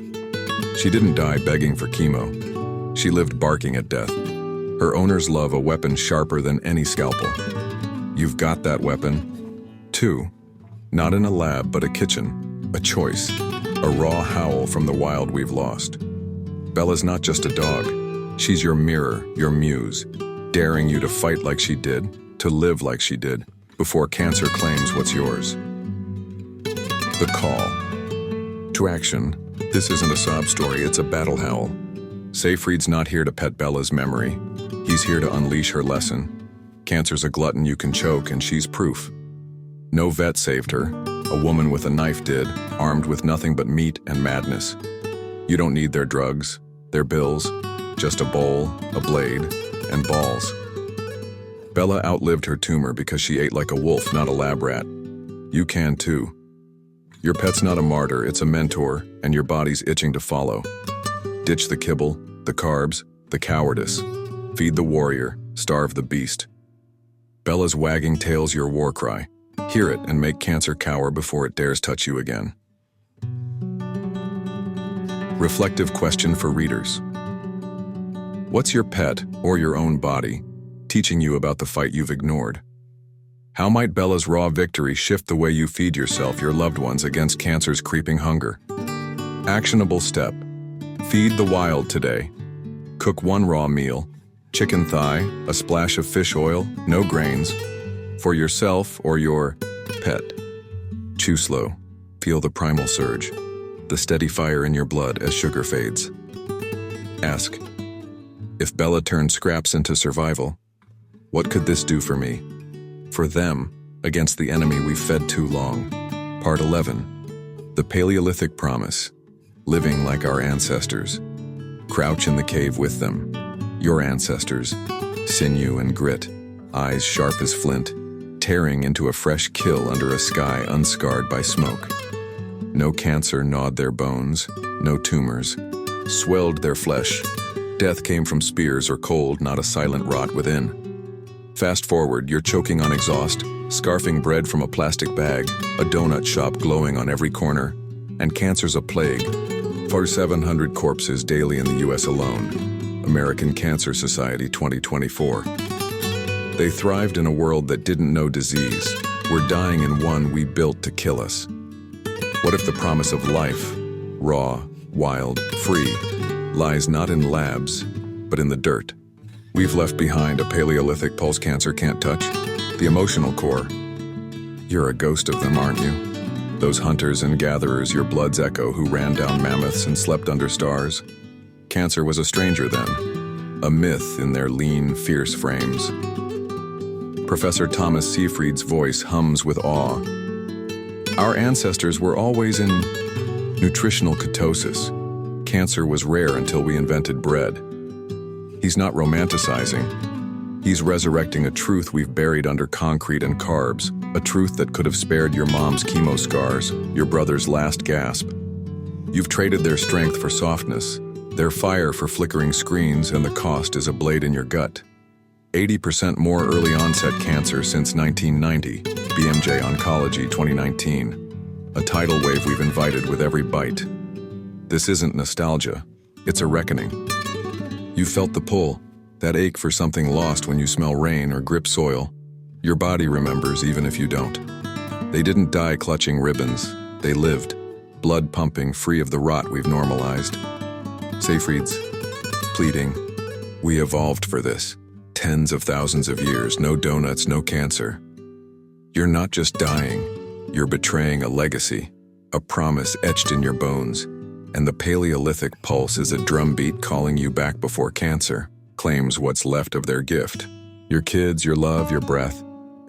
[SPEAKER 1] She didn't die begging for chemo. She lived barking at death. Her owners love a weapon sharper than any scalpel. You've got that weapon, too. Not in a lab, but a kitchen, a choice, a raw howl from the wild we've lost. Bella's not just a dog. She's your mirror, your muse, daring you to fight like she did, to live like she did, before cancer claims what's yours. The call. To action. This isn't a sob story, it's a battle howl. Seyfried's not here to pet Bella's memory. He's here to unleash her lesson. Cancer's a glutton you can choke, and she's proof. No vet saved her. A woman with a knife did, armed with nothing but meat and madness. You don't need their drugs, their bills, just a bowl, a blade, and balls. Bella outlived her tumor because she ate like a wolf, not a lab rat. You can too. Your pet's not a martyr, it's a mentor, and your body's itching to follow. Ditch the kibble, the carbs, the cowardice. Feed the warrior, starve the beast. Bella's wagging tail's your war cry. Hear it and make cancer cower before it dares touch you again. Reflective question for readers. What's your pet, or your own body, teaching you about the fight you've ignored? How might Bella's raw victory shift the way you feed yourself, your loved ones, against cancer's creeping hunger? Actionable step. Feed the wild today. Cook one raw meal, chicken thigh, a splash of fish oil, no grains, for yourself or your pet. Chew slow. Feel the primal surge, the steady fire in your blood as sugar fades. Ask, if Bella turned scraps into survival, what could this do for me? For them, against the enemy we've fed too long. Part 11. The Paleolithic Promise. Living like our ancestors. Crouch in the cave with them. Your ancestors. Sinew and grit. Eyes sharp as flint. Tearing into a fresh kill under a sky unscarred by smoke. No cancer gnawed their bones. No tumors. Swelled their flesh. Death came from spears or cold, not a silent rot within. Fast forward, you're choking on exhaust, scarfing bread from a plastic bag, a donut shop glowing on every corner, and cancer's a plague. 4,700 corpses daily in the U.S. alone. American Cancer Society 2024. They thrived in a world that didn't know disease. We're dying in one we built to kill us. What if the promise of life, raw, wild, free, lies not in labs, but in the dirt? We've left behind a Paleolithic pulse cancer can't touch, the emotional core. You're a ghost of them, aren't you? Those hunters and gatherers, your blood's echo, who ran down mammoths and slept under stars. Cancer was a stranger then, a myth in their lean, fierce frames. Professor Thomas Seyfried's voice hums with awe. Our ancestors were always in nutritional ketosis. Cancer was rare until we invented bread. He's not romanticizing. He's resurrecting a truth we've buried under concrete and carbs, a truth that could have spared your mom's chemo scars, your brother's last gasp. You've traded their strength for softness, their fire for flickering screens, and the cost is a blade in your gut. 80% more early onset cancer since 1990, BMJ Oncology 2019. A tidal wave we've invited with every bite. This isn't nostalgia, it's a reckoning. You felt the pull, that ache for something lost when you smell rain or grip soil. Your body remembers even if you don't. They didn't die clutching ribbons, they lived, blood pumping free of the rot we've normalized. Seyfried's pleading, we evolved for this. Tens of thousands of years, no donuts, no cancer. You're not just dying, you're betraying a legacy, a promise etched in your bones. And the Paleolithic pulse is a drumbeat calling you back before cancer claims what's left of their gift. Your kids, your love, your breath.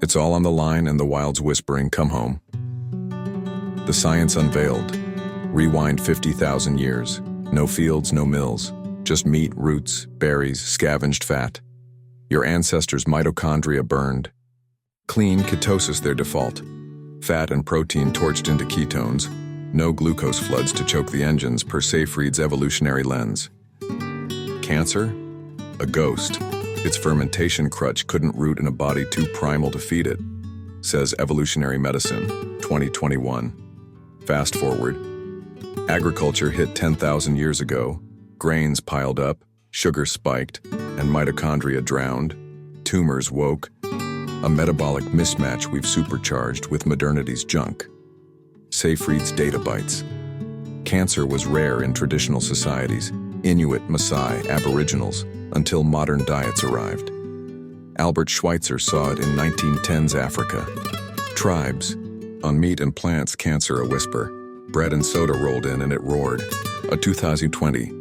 [SPEAKER 1] It's all on the line and the wild's whispering, "Come home." The science unveiled. Rewind 50,000 years. No fields, no mills. Just meat, roots, berries, scavenged fat. Your ancestors' mitochondria burned. Clean ketosis their default. Fat and protein torched into ketones. No glucose floods to choke the engines per Seyfried's evolutionary lens. Cancer? A ghost. Its fermentation crutch couldn't root in a body too primal to feed it, says Evolutionary Medicine, 2021. Fast forward. Agriculture hit 10,000 years ago. Grains piled up, sugar spiked, and mitochondria drowned. Tumors woke. A metabolic mismatch we've supercharged with modernity's junk. Seyfried's data bites. Cancer was rare in traditional societies, Inuit, Maasai, Aboriginals, until modern diets arrived. Albert Schweitzer saw it in 1910's Africa. Tribes. On meat and plants, cancer a whisper. Bread and soda rolled in and it roared. A 2020.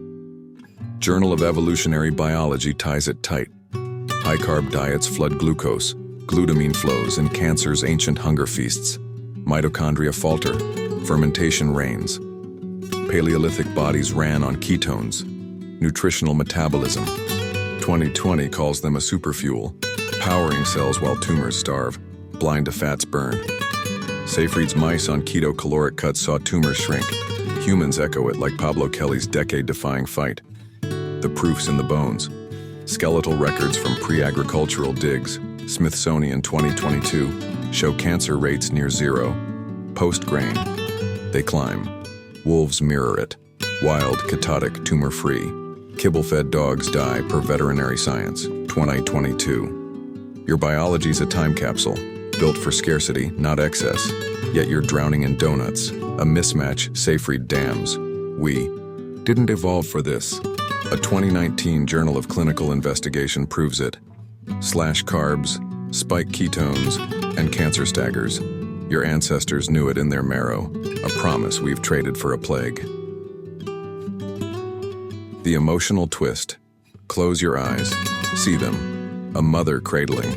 [SPEAKER 1] Journal of Evolutionary Biology ties it tight. High-carb diets flood glucose. Glutamine flows in cancer's ancient hunger feasts. Mitochondria falter. Fermentation reigns. Paleolithic bodies ran on ketones. Nutritional metabolism. 2020 calls them a superfuel, powering cells while tumors starve, blind to fats burn. Seyfried's mice on keto caloric cuts saw tumors shrink. Humans echo it like Pablo Kelly's decade-defying fight. The proof's in the bones. Skeletal records from pre-agricultural digs, Smithsonian 2022, show cancer rates near zero. Post-grain, they climb. Wolves mirror it. Wild, ketotic, tumor-free. Kibble-fed dogs die per veterinary science, 2022. Your biology's a time capsule, built for scarcity, not excess. Yet you're drowning in donuts. A mismatch Seyfried damns. We didn't evolve for this. A 2019 Journal of Clinical Investigation proves it. Slash carbs, spike ketones, and cancer staggers. Your ancestors knew it in their marrow, a promise we've traded for a plague. The emotional twist. Close your eyes. See them. A mother cradling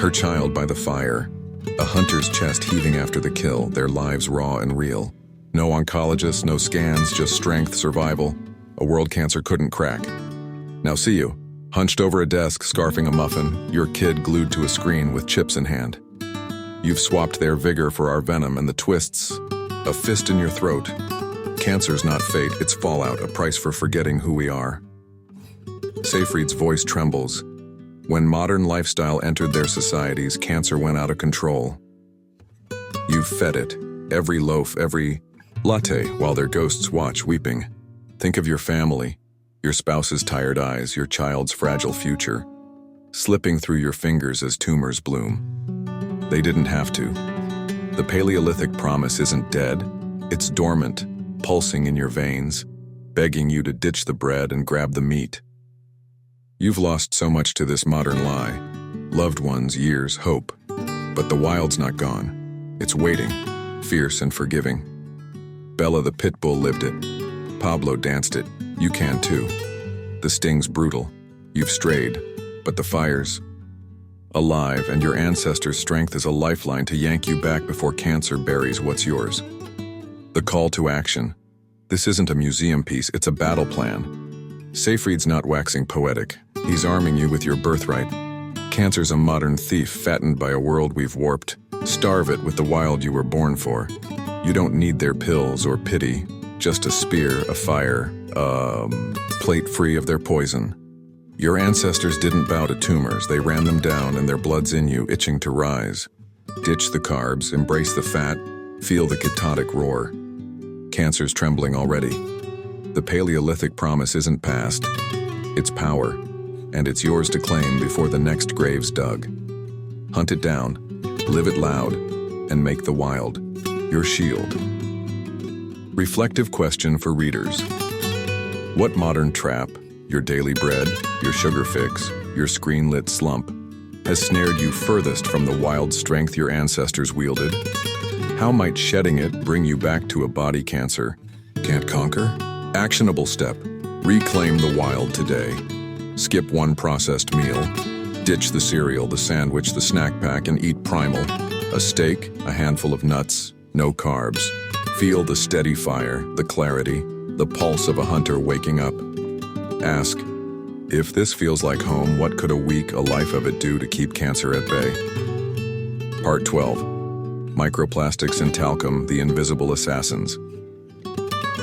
[SPEAKER 1] her child by the fire. A hunter's chest heaving after the kill, their lives raw and real. No oncologist, no scans, just strength, survival. A world cancer couldn't crack. Now see you, hunched over a desk, scarfing a muffin, your kid glued to a screen with chips in hand. You've swapped their vigor for our venom and the twists. A fist in your throat. Cancer's not fate, it's fallout, a price for forgetting who we are. Seyfried's voice trembles. When modern lifestyle entered their societies, cancer went out of control. You've fed it, every loaf, every latte, while their ghosts watch, weeping. Think of your family, your spouse's tired eyes, your child's fragile future, slipping through your fingers as tumors bloom. They didn't have to. The Paleolithic promise isn't dead, it's dormant, pulsing in your veins, begging you to ditch the bread and grab the meat. You've lost so much to this modern lie. Loved ones, years, hope. But the wild's not gone. It's waiting, fierce and forgiving. Bella the pit bull lived it. Pablo danced it. You can too. The sting's brutal. You've strayed. But the fire's alive, and your ancestors' strength is a lifeline to yank you back before cancer buries what's yours. The call to action. This isn't a museum piece, it's a battle plan. Seyfried's not waxing poetic. He's arming you with your birthright. Cancer's a modern thief fattened by a world we've warped. Starve it with the wild you were born for. You don't need their pills or pity, just a spear, a fire, plate free of their poison. Your ancestors didn't bow to tumors, they ran them down and their blood's in you, itching to rise. Ditch the carbs, embrace the fat, feel the ketotic roar. Cancer's trembling already. The Paleolithic promise isn't past, it's power, and it's yours to claim before the next grave's dug. Hunt it down, live it loud, and make the wild your shield. Reflective question for readers. What modern trap, your daily bread, your sugar fix, your screen-lit slump, has snared you furthest from the wild strength your ancestors wielded? How might shedding it bring you back to a body cancer can't conquer? Actionable step. Reclaim the wild today. Skip one processed meal. Ditch the cereal, the sandwich, the snack pack, and eat primal. A steak, a handful of nuts, no carbs. Feel the steady fire, the clarity, the pulse of a hunter waking up. Ask, if this feels like home, what could a week, a life of it do to keep cancer at bay? Part 12. Microplastics in talcum, the invisible assassins.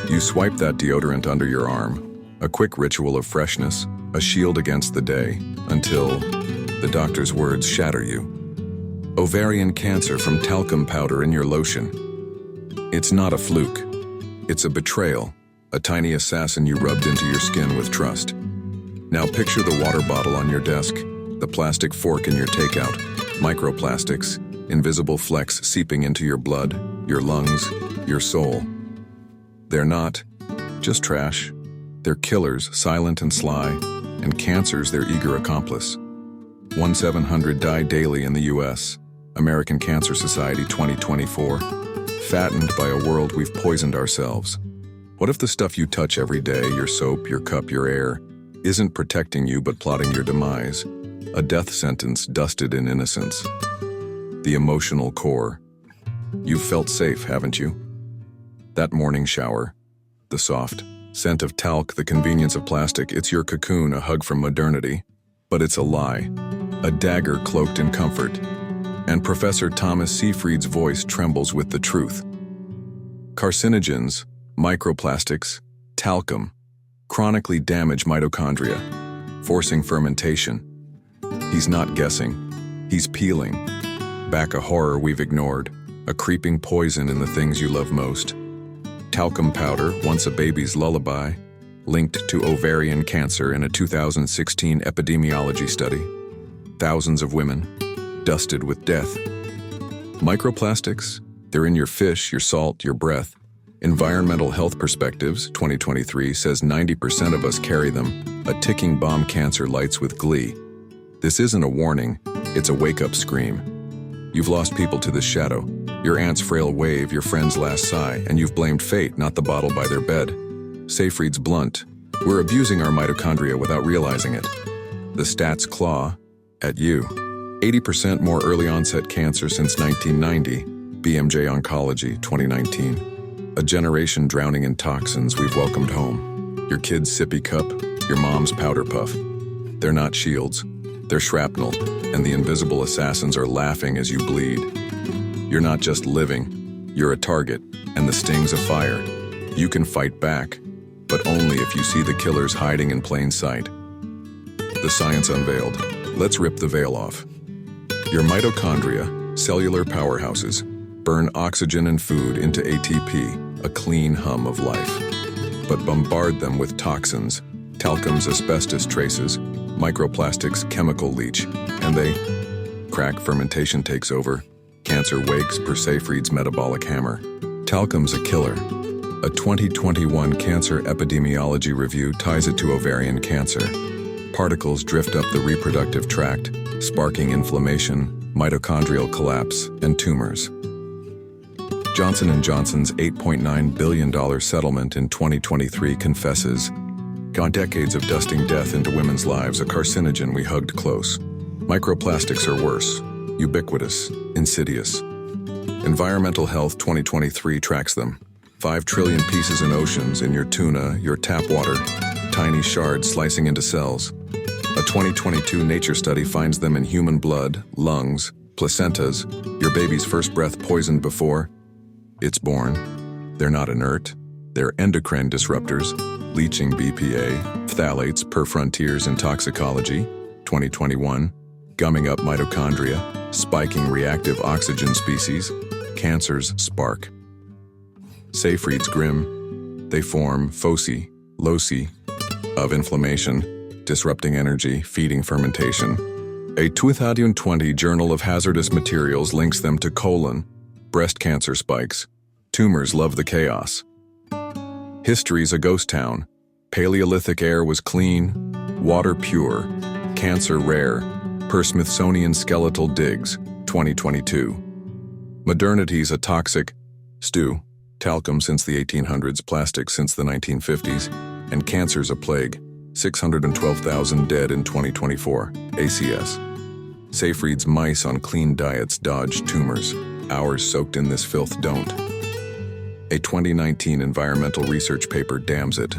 [SPEAKER 1] You swipe that deodorant under your arm, a quick ritual of freshness, a shield against the day, until the doctor's words shatter you. Ovarian cancer from talcum powder in your lotion. It's not a fluke. It's a betrayal, a tiny assassin you rubbed into your skin with trust. Now picture the water bottle on your desk, the plastic fork in your takeout, microplastics, invisible flecks seeping into your blood, your lungs, your soul. They're not just trash. They're killers, silent and sly, and cancer's their eager accomplice. 1,700 die daily in the U.S. American Cancer Society 2024. Fattened by a world we've poisoned ourselves. What if the stuff you touch every day, your soap, your cup, your air, isn't protecting you but plotting your demise? A death sentence dusted in innocence. The emotional core. You've felt safe, haven't you? That morning shower, the soft scent of talc, the convenience of plastic, it's your cocoon, a hug from modernity. But it's a lie, a dagger cloaked in comfort. And Professor Thomas Seyfried's voice trembles with the truth. Carcinogens, microplastics, talcum, chronically damage mitochondria, forcing fermentation. He's not guessing, he's peeling back a horror we've ignored, a creeping poison in the things you love most. Talcum powder, once a baby's lullaby, linked to ovarian cancer in a 2016 epidemiology study. Thousands of women, dusted with death. Microplastics, they're in your fish, your salt, your breath. Environmental Health Perspectives 2023 says 90% of us carry them, a ticking bomb cancer lights with glee. This isn't a warning, it's a wake-up scream. You've lost people to this shadow, your aunt's frail wave, your friend's last sigh, and you've blamed fate, not the bottle by their bed. Seyfried's blunt, we're abusing our mitochondria without realizing it. The stats claw at you. 80% more early onset cancer since 1990, BMJ Oncology 2019. A generation drowning in toxins we've welcomed home. Your kid's sippy cup, your mom's powder puff. They're not shields, they're shrapnel, and the invisible assassins are laughing as you bleed. You're not just living, you're a target, and the sting's a fire. You can fight back, but only if you see the killers hiding in plain sight. The science unveiled. Let's rip the veil off. Your mitochondria, cellular powerhouses, burn oxygen and food into ATP, a clean hum of life. But bombard them with toxins, talcum's asbestos traces, microplastics chemical leach, and they crack. Fermentation takes over. Cancer wakes per Seyfried's metabolic hammer. Talcum's a killer. A 2021 cancer epidemiology review ties it to ovarian cancer. Particles drift up the reproductive tract, sparking inflammation, mitochondrial collapse, and tumors. Johnson & Johnson's $8.9 billion settlement in 2023 confesses, "On decades of dusting death into women's lives, a carcinogen we hugged close. Microplastics are worse, ubiquitous, insidious." Environmental Health 2023 tracks them. 5 trillion pieces in oceans, in your tuna, your tap water, tiny shards slicing into cells. A 2022 Nature study finds them in human blood, lungs, placentas, your baby's first breath poisoned before it's born. They're not inert. They're endocrine disruptors, leaching BPA, phthalates per Frontiers in Toxicology, 2021, gumming up mitochondria, spiking reactive oxygen species, cancer's spark. Seyfried's grim, they form foci, loci, of inflammation, disrupting energy, feeding fermentation. A 2020 Journal of Hazardous Materials links them to colon, breast cancer spikes. Tumors love the chaos. History's a ghost town. Paleolithic air was clean, water pure, cancer rare, per Smithsonian Skeletal Digs, 2022. Modernity's a toxic stew. Talcum since the 1800s, plastic since the 1950s, and cancer's a plague. 612,000 dead in 2024, ACS. Seyfried's mice on clean diets dodge tumors. Ours soaked in this filth don't. A 2019 environmental research paper damns it.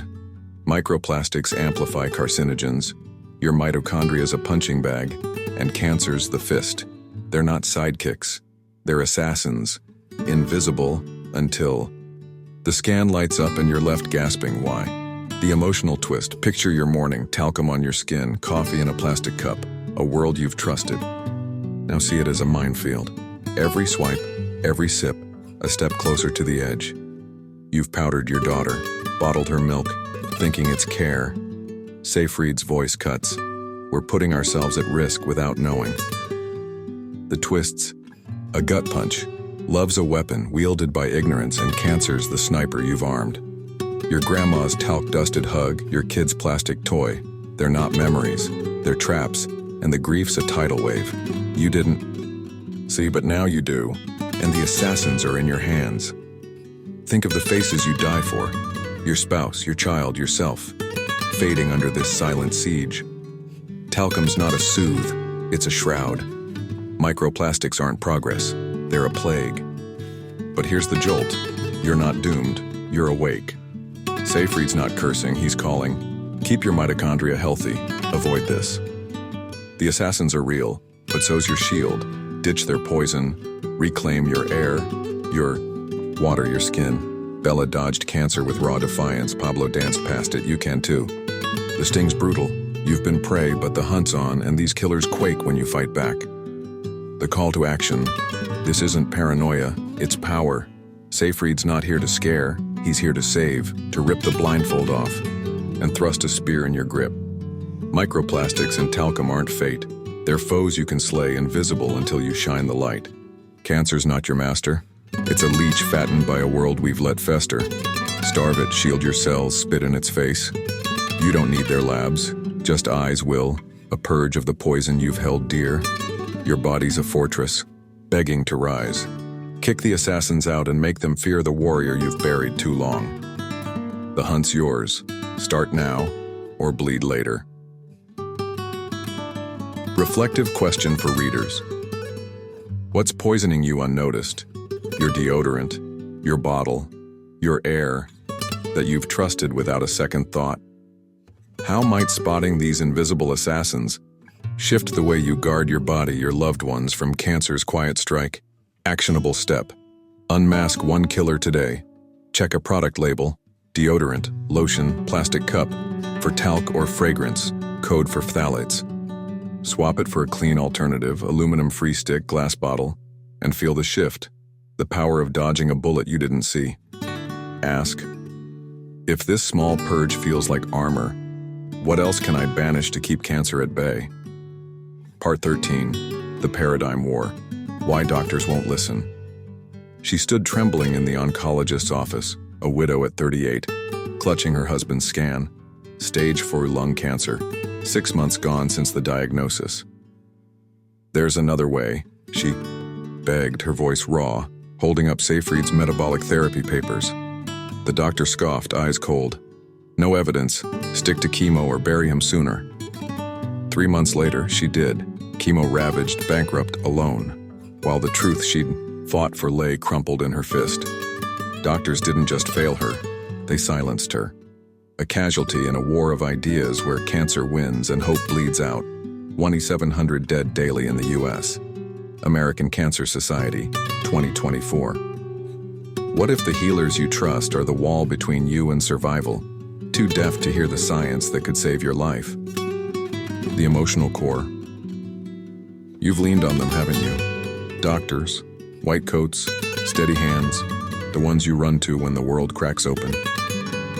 [SPEAKER 1] Microplastics amplify carcinogens. Your mitochondria's a punching bag, and cancer's the fist. They're not sidekicks. They're assassins. Invisible until... The scan lights up and you're left gasping. Why? The emotional twist. Picture your morning, talcum on your skin, coffee in a plastic cup, a world you've trusted. Now see it as a minefield. Every swipe, every sip, a step closer to the edge. You've powdered your daughter, bottled her milk, thinking it's care. Seyfried's voice cuts. We're putting ourselves at risk without knowing. The twists. A gut punch. Love's a weapon wielded by ignorance, and cancer's the sniper you've armed. Your grandma's talc-dusted hug, your kid's plastic toy. They're not memories. They're traps, and the grief's a tidal wave. You didn't see, but now you do, and the assassins are in your hands. Think of the faces you die for. Your spouse, your child, yourself, fading under this silent siege. Talcum's not a soothe, it's a shroud. Microplastics aren't progress, they're a plague. But here's the jolt. You're not doomed, you're awake. Seyfried's not cursing, he's calling. Keep your mitochondria healthy, avoid this. The assassins are real, but so's your shield. Ditch their poison, reclaim your air, your water, your skin. Bella dodged cancer with raw defiance. Pablo danced past it, you can too. The sting's brutal. You've been prey, but the hunt's on, and these killers quake when you fight back. The call to action. This isn't paranoia, it's power. Seyfried's not here to scare, he's here to save, to rip the blindfold off, and thrust a spear in your grip. Microplastics and talcum aren't fate. They're foes you can slay, invisible until you shine the light. Cancer's not your master. It's a leech fattened by a world we've let fester. Starve it, shield your cells, spit in its face. You don't need their labs, just eyes will, a purge of the poison you've held dear. Your body's a fortress, begging to rise. Kick the assassins out and make them fear the warrior you've buried too long. The hunt's yours. Start now, or bleed later. Reflective question for readers. What's poisoning you unnoticed? Your deodorant, your bottle, your air that you've trusted without a second thought. How might spotting these invisible assassins shift the way you guard your body, your loved ones from cancer's quiet strike? Actionable step. Unmask one killer today. Check a product label, deodorant, lotion, plastic cup, for talc or fragrance, code for phthalates. Swap it for a clean alternative, aluminum-free stick, glass bottle, and feel the shift, the power of dodging a bullet you didn't see. Ask, if this small purge feels like armor, what else can I banish to keep cancer at bay? Part 13, The Paradigm War. Why doctors won't listen. She stood trembling in the oncologist's office, a widow at 38, clutching her husband's scan. Stage 4 lung cancer, 6 months gone since the diagnosis. There's another way, she begged, her voice raw, holding up Seyfried's metabolic therapy papers. The doctor scoffed, eyes cold. No evidence, stick to chemo or bury him sooner. 3 months later, she did. Chemo ravaged, bankrupt, alone. While the truth she'd fought for lay crumpled in her fist. Doctors didn't just fail her, they silenced her. A casualty in a war of ideas where cancer wins and hope bleeds out. 2,700 dead daily in the U.S. American Cancer Society, 2024. What if the healers you trust are the wall between you and survival, too deaf to hear the science that could save your life? The emotional core. You've leaned on them, haven't you? Doctors, white coats, steady hands, the ones you run to when the world cracks open.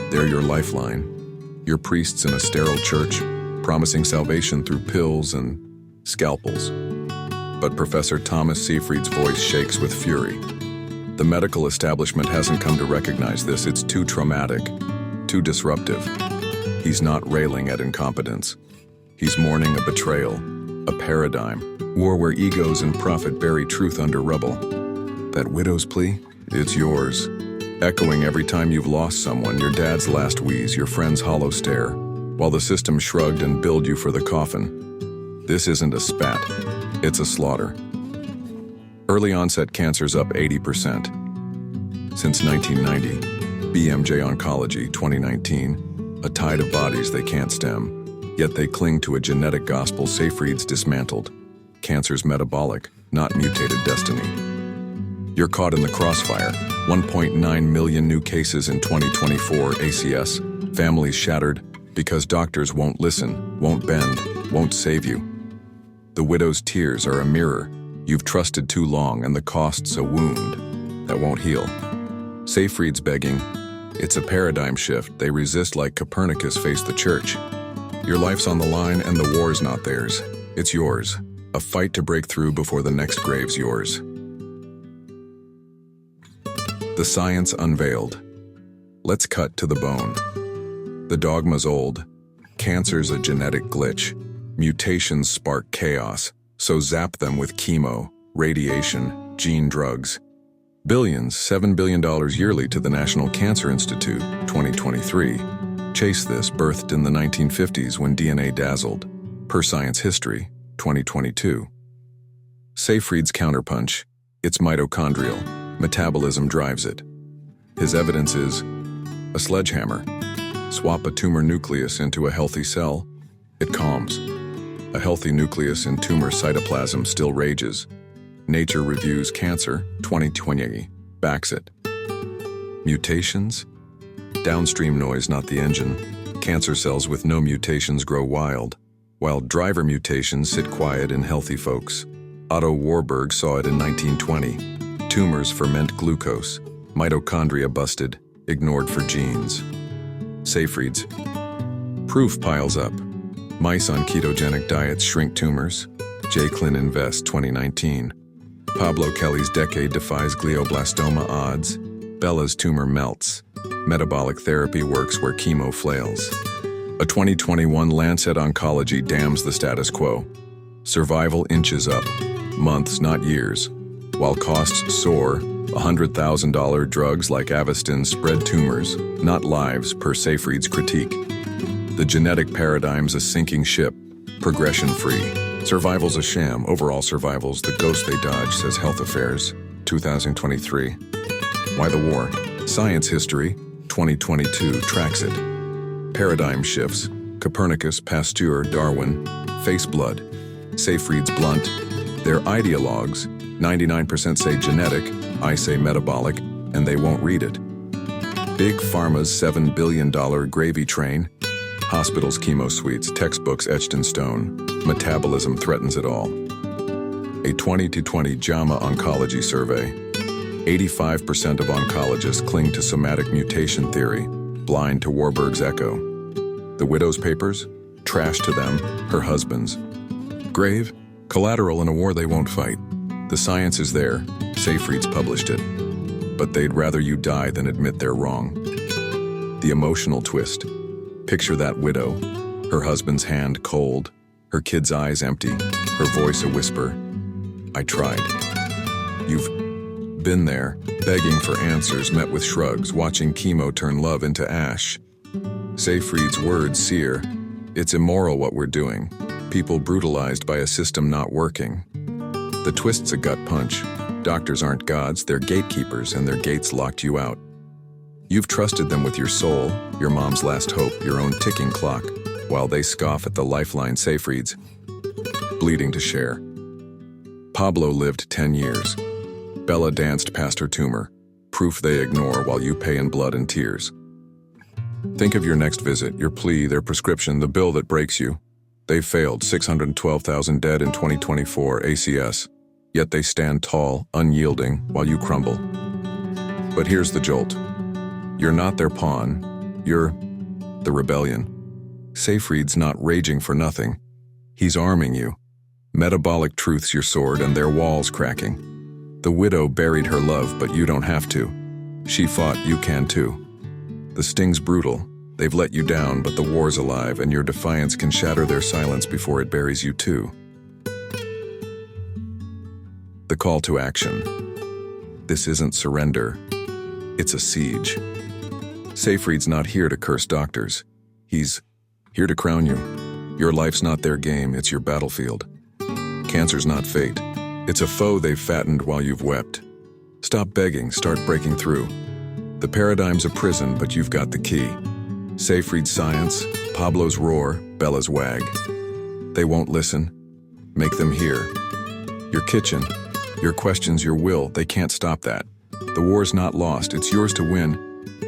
[SPEAKER 1] They're your lifeline, your priests in a sterile church, promising salvation through pills and scalpels. But Professor Thomas Seyfried's voice shakes with fury. The medical establishment hasn't come to recognize this. It's too traumatic, too disruptive. He's not railing at incompetence. He's mourning a betrayal, a paradigm, war where egos and profit bury truth under rubble. That widow's plea? It's yours. Echoing every time you've lost someone, your dad's last wheeze, your friend's hollow stare, while the system shrugged and billed you for the coffin. This isn't a spat. It's a slaughter. Early onset cancer's up 80%. Since 1990, BMJ Oncology 2019, a tide of bodies they can't stem, yet they cling to a genetic gospel safe reads dismantled. Cancer's metabolic, not mutated destiny. You're caught in the crossfire. 1.9 million new cases in 2024 ACS. Families shattered because doctors won't listen, won't bend, won't save you. The widow's tears are a mirror. You've trusted too long and the cost's a wound that won't heal. Safe reads begging. It's a paradigm shift. They resist like Copernicus faced the church. Your life's on the line and the war's not theirs. It's yours. A fight to break through before the next grave's yours. The science unveiled. Let's cut to the bone. The dogma's old. Cancer's a genetic glitch. Mutations spark chaos, so zap them with chemo, radiation, gene drugs. Billions, $7 billion yearly to the National Cancer Institute, 2023. Chase this, birthed in the 1950s when DNA dazzled. Per Science History, 2022. Safe reads counterpunch. It's mitochondrial. Metabolism drives it. His evidence is a sledgehammer. Swap a tumor nucleus into a healthy cell, it calms. A healthy nucleus in tumor cytoplasm still rages. Nature Reviews Cancer, 2020, backs it. Mutations? Downstream noise, not the engine. Cancer cells with no mutations grow wild, while driver mutations sit quiet in healthy folks. Otto Warburg saw it in 1920. Tumors ferment glucose. Mitochondria busted, ignored for genes. Safe reads. Proof piles up. Mice on ketogenic diets shrink tumors. J. Clin Invest 2019. Pablo Kelly's decade defies glioblastoma odds. Bella's tumor melts. Metabolic therapy works where chemo flails. A 2021 Lancet Oncology damns the status quo. Survival inches up. Months, not years. While costs soar, $100,000 drugs like Avastin spread tumors, not lives, per Safe Reads critique. The genetic paradigm's a sinking ship, progression-free. Survival's a sham, overall survival's the ghost they dodge, says Health Affairs, 2023. Why the war? Science History, 2022, tracks it. Paradigm shifts. Copernicus, Pasteur, Darwin, face blood. Safe Reads blunt. They're ideologues. 99% say genetic, I say metabolic, and they won't read it. Big Pharma's $7 billion gravy train. Hospitals' chemo suites, textbooks etched in stone. Metabolism threatens it all. A 2020 JAMA Oncology survey. 85% of oncologists cling to somatic mutation theory, blind to Warburg's echo. The widow's papers? Trash to them, her husband's. Grave? Collateral in a war they won't fight. The science is there, Safe Reads published it. But they'd rather you die than admit they're wrong. The emotional twist. Picture that widow, her husband's hand cold, her kid's eyes empty, her voice a whisper. I tried. You've been there, begging for answers met with shrugs, watching chemo turn love into ash. Safe Reads words sear. It's immoral what we're doing. People brutalized by a system not working. The twist's a gut punch. Doctors aren't gods, they're gatekeepers, and their gates locked you out. You've trusted them with your soul, your mom's last hope, your own ticking clock, while they scoff at the lifeline Safe Reads. Bleeding to share. Pablo lived 10 years. Bella danced past her tumor, proof they ignore while you pay in blood and tears. Think of your next visit, your plea, their prescription, the bill that breaks you. They've failed, 612,000 dead in 2024 ACS, yet they stand tall, unyielding, while you crumble. But here's the jolt. You're not their pawn, you're the rebellion. Safe Reads not raging for nothing. He's arming you. Metabolic truth's your sword and their walls cracking. The widow buried her love, but you don't have to. She fought, you can too. The sting's brutal. They've let you down, but the war's alive, and your defiance can shatter their silence before it buries you too. The call to action. This isn't surrender. It's a siege. Safe Reads not here to curse doctors. He's here to crown you. Your life's not their game, it's your battlefield. Cancer's not fate. It's a foe they've fattened while you've wept. Stop begging, start breaking through. The paradigm's a prison, but you've got the key. Seyfried's science, Pablo's roar, Bella's wag. They won't listen. Make them hear. Your kitchen, your questions, your will, they can't stop that. The war's not lost, it's yours to win.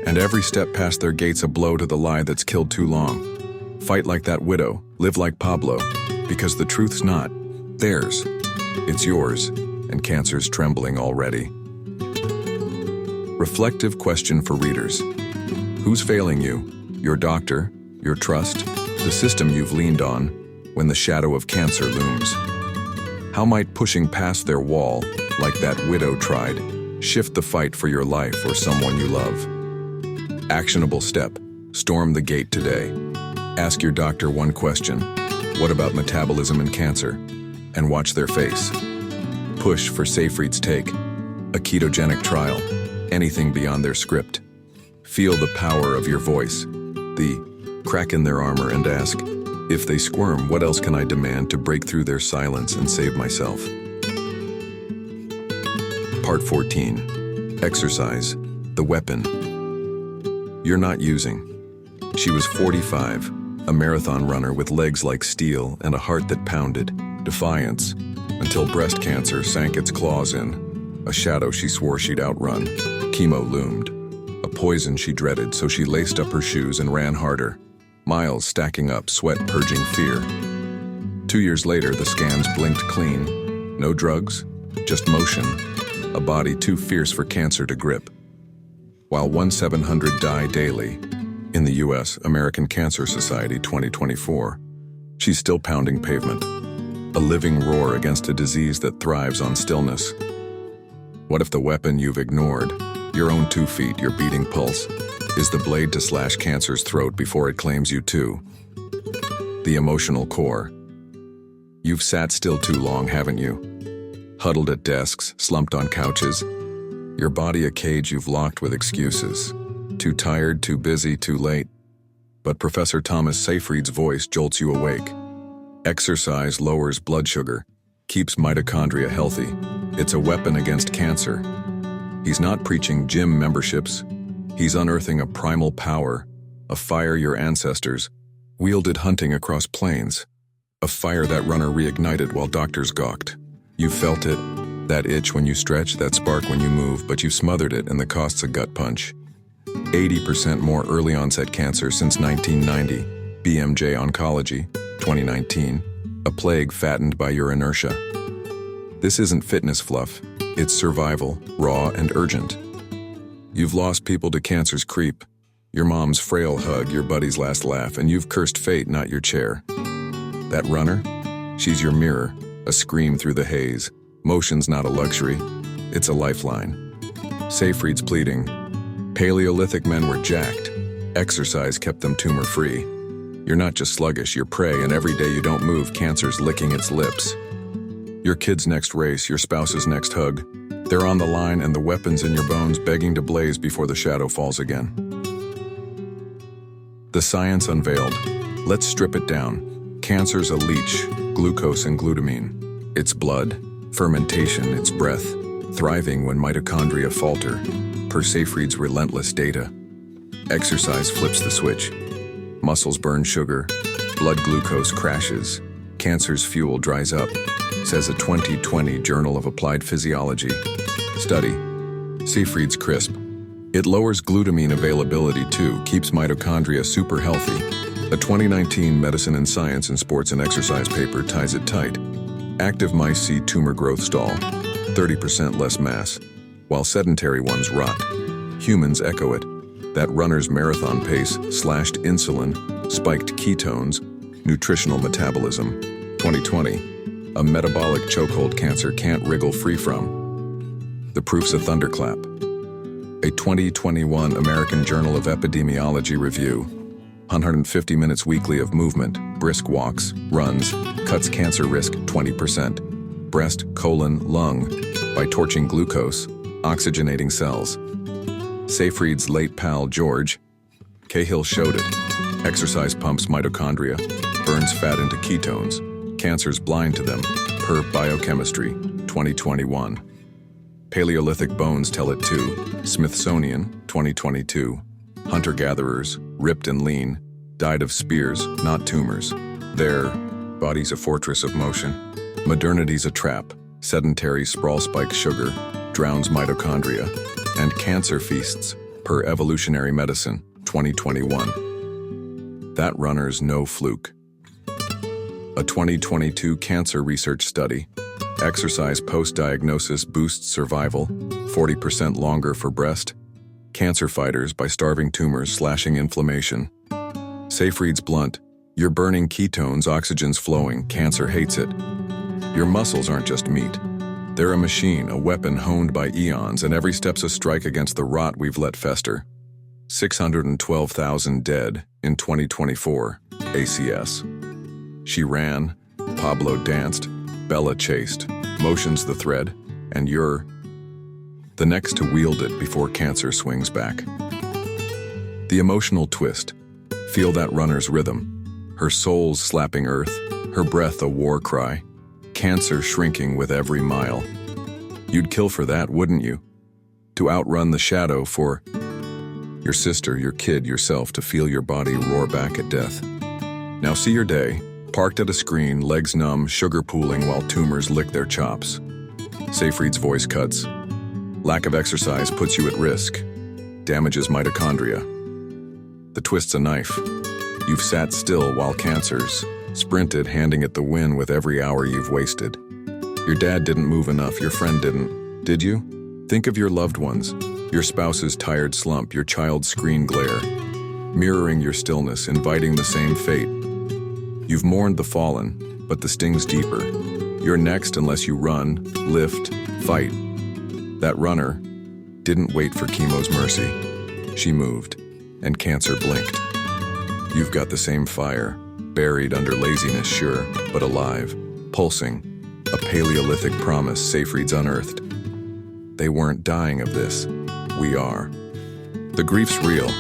[SPEAKER 1] And every step past their gate's a blow to the lie that's killed too long. Fight like that widow, live like Pablo, because the truth's not theirs. It's yours, and cancer's trembling already. Reflective question for readers. Who's failing you? Your doctor, your trust, the system you've leaned on when the shadow of cancer looms. How might pushing past their wall, like that widow tried, shift the fight for your life or someone you love? Actionable step. Storm the gate today. Ask your doctor one question. What about metabolism and cancer? And watch their face. Push for Seyfried's take. A ketogenic trial. Anything beyond their script. Feel the power of your voice. The crack in their armor and ask, if they squirm, what else can I demand to break through their silence and save myself? Part 14. Exercise. The weapon. You're not using. She was 45, a marathon runner with legs like steel and a heart that pounded, defiance, until breast cancer sank its claws in, a shadow she swore she'd outrun. Chemo loomed, a poison she dreaded, so she laced up her shoes and ran harder, miles stacking up, sweat purging fear. 2 years later, the scans blinked clean. No drugs, just motion, a body too fierce for cancer to grip. While 1,700 die daily, in the U.S. American Cancer Society 2024, she's still pounding pavement, a living roar against a disease that thrives on stillness. What if the weapon you've ignored, your own 2 feet, your beating pulse, is the blade to slash cancer's throat before it claims you too? The emotional core. You've sat still too long, haven't you? Huddled at desks, slumped on couches. Your body a cage you've locked with excuses. Too tired, too busy, too late. But Professor Thomas Seyfried's voice jolts you awake. Exercise lowers blood sugar, keeps mitochondria healthy. It's a weapon against cancer. He's not preaching gym memberships. He's unearthing a primal power, a fire your ancestors wielded hunting across plains, a fire that runner reignited while doctors gawked. You felt it, that itch when you stretch, that spark when you move, but you smothered it, and the cost's a gut punch. 80% more early onset cancer since 1990. BMJ Oncology, 2019. A plague fattened by your inertia. This isn't fitness fluff. It's survival, raw and urgent. You've lost people to cancer's creep. Your mom's frail hug, your buddy's last laugh, and you've cursed fate, not your chair. That runner? She's your mirror, a scream through the haze. Motion's not a luxury, it's a lifeline. Seyfried's pleading. Paleolithic men were jacked. Exercise kept them tumor-free. You're not just sluggish, you're prey, and every day you don't move, cancer's licking its lips. Your kid's next race, your spouse's next hug. They're on the line and the weapon's in your bones, begging to blaze before the shadow falls again. The science unveiled. Let's strip it down. Cancer's a leech, glucose and glutamine. It's blood, fermentation, it's breath, thriving when mitochondria falter, per Seyfried's relentless data. Exercise flips the switch. Muscles burn sugar, blood glucose crashes, cancer's fuel dries up, says a 2020 Journal of Applied Physiology study. Seyfried's crisp. It lowers glutamine availability too, keeps mitochondria super healthy. A 2019 Medicine and Science in Sports and Exercise paper ties it tight. Active mice see tumor growth stall, 30% less mass, while sedentary ones rot. Humans echo it. That runner's marathon pace slashed insulin, spiked ketones, nutritional metabolism. 2020, a metabolic chokehold cancer can't wriggle free from. The proof's a thunderclap. A 2021 American Journal of Epidemiology review. 150 minutes weekly of movement, brisk walks, runs, cuts cancer risk 20%. Breast, colon, lung, by torching glucose, oxygenating cells. Seyfried's late pal George Cahill showed it. Exercise pumps mitochondria, burns fat into ketones. Cancer's blind to them, per Biochemistry, 2021. Paleolithic bones tell it too, Smithsonian, 2022. Hunter-gatherers, ripped and lean, died of spears, not tumors. Their body's a fortress of motion. Modernity's a trap. Sedentary sprawl-spike sugar drowns mitochondria. And cancer feasts, per Evolutionary Medicine, 2021. That runner's no fluke. A 2022 cancer research study. Exercise post-diagnosis boosts survival, 40% longer for breast. Cancer fighters by starving tumors, slashing inflammation. Seyfried's blunt. You're burning ketones, oxygen's flowing, cancer hates it. Your muscles aren't just meat. They're a machine, a weapon honed by eons, and every step's a strike against the rot we've let fester. 612,000 dead in 2024, ACS. She ran, Pablo danced, Bella chased, motion's the thread, and you're the next to wield it before cancer swings back. The emotional twist. Feel that runner's rhythm. Her soul's slapping earth, her breath a war cry. Cancer shrinking with every mile. You'd kill for that, wouldn't you? To outrun the shadow, for your sister, your kid, yourself, to feel your body roar back at death. Now see your day, parked at a screen, legs numb, sugar pooling while tumors lick their chops. Seyfried's voice cuts. Lack of exercise puts you at risk. Damages mitochondria. The twist's a knife. You've sat still while cancers sprinted, handing it the win with every hour you've wasted. Your dad didn't move enough, your friend didn't. Did you? Think of your loved ones, your spouse's tired slump, your child's screen glare, mirroring your stillness, inviting the same fate. You've mourned the fallen, but the sting's deeper. You're next unless you run, lift, fight. That runner didn't wait for chemo's mercy. She moved, and cancer blinked. You've got the same fire, buried under laziness, sure, but alive, pulsing, a Paleolithic promise Seyfried's unearthed. They weren't dying of this. We are. The grief's real.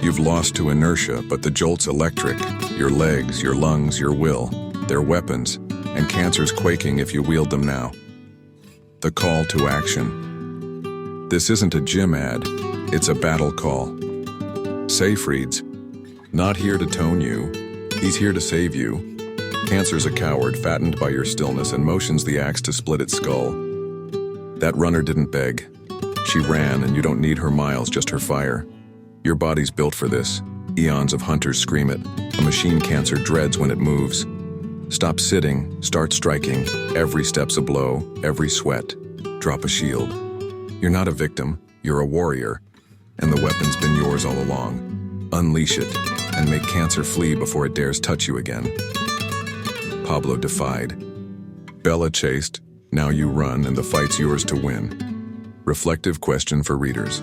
[SPEAKER 1] You've lost to inertia, but the jolt's electric. Your legs, your lungs, your will. They're weapons, and cancer's quaking if you wield them now. The call to action. This isn't a gym ad. It's a battle call. Seyfried's not here to tone you. He's here to save you. Cancer's a coward, fattened by your stillness, and motions the axe to split its skull. That runner didn't beg. She ran, and you don't need her miles, just her fire. Your body's built for this. Eons of hunters scream it. A machine cancer dreads when it moves. Stop sitting, start striking. Every step's a blow, every sweat. Drop a shield. You're not a victim, you're a warrior. And the weapon's been yours all along. Unleash it, and make cancer flee before it dares touch you again. Pablo defied. Bella chased, now you run, and the fight's yours to win. Reflective question for readers.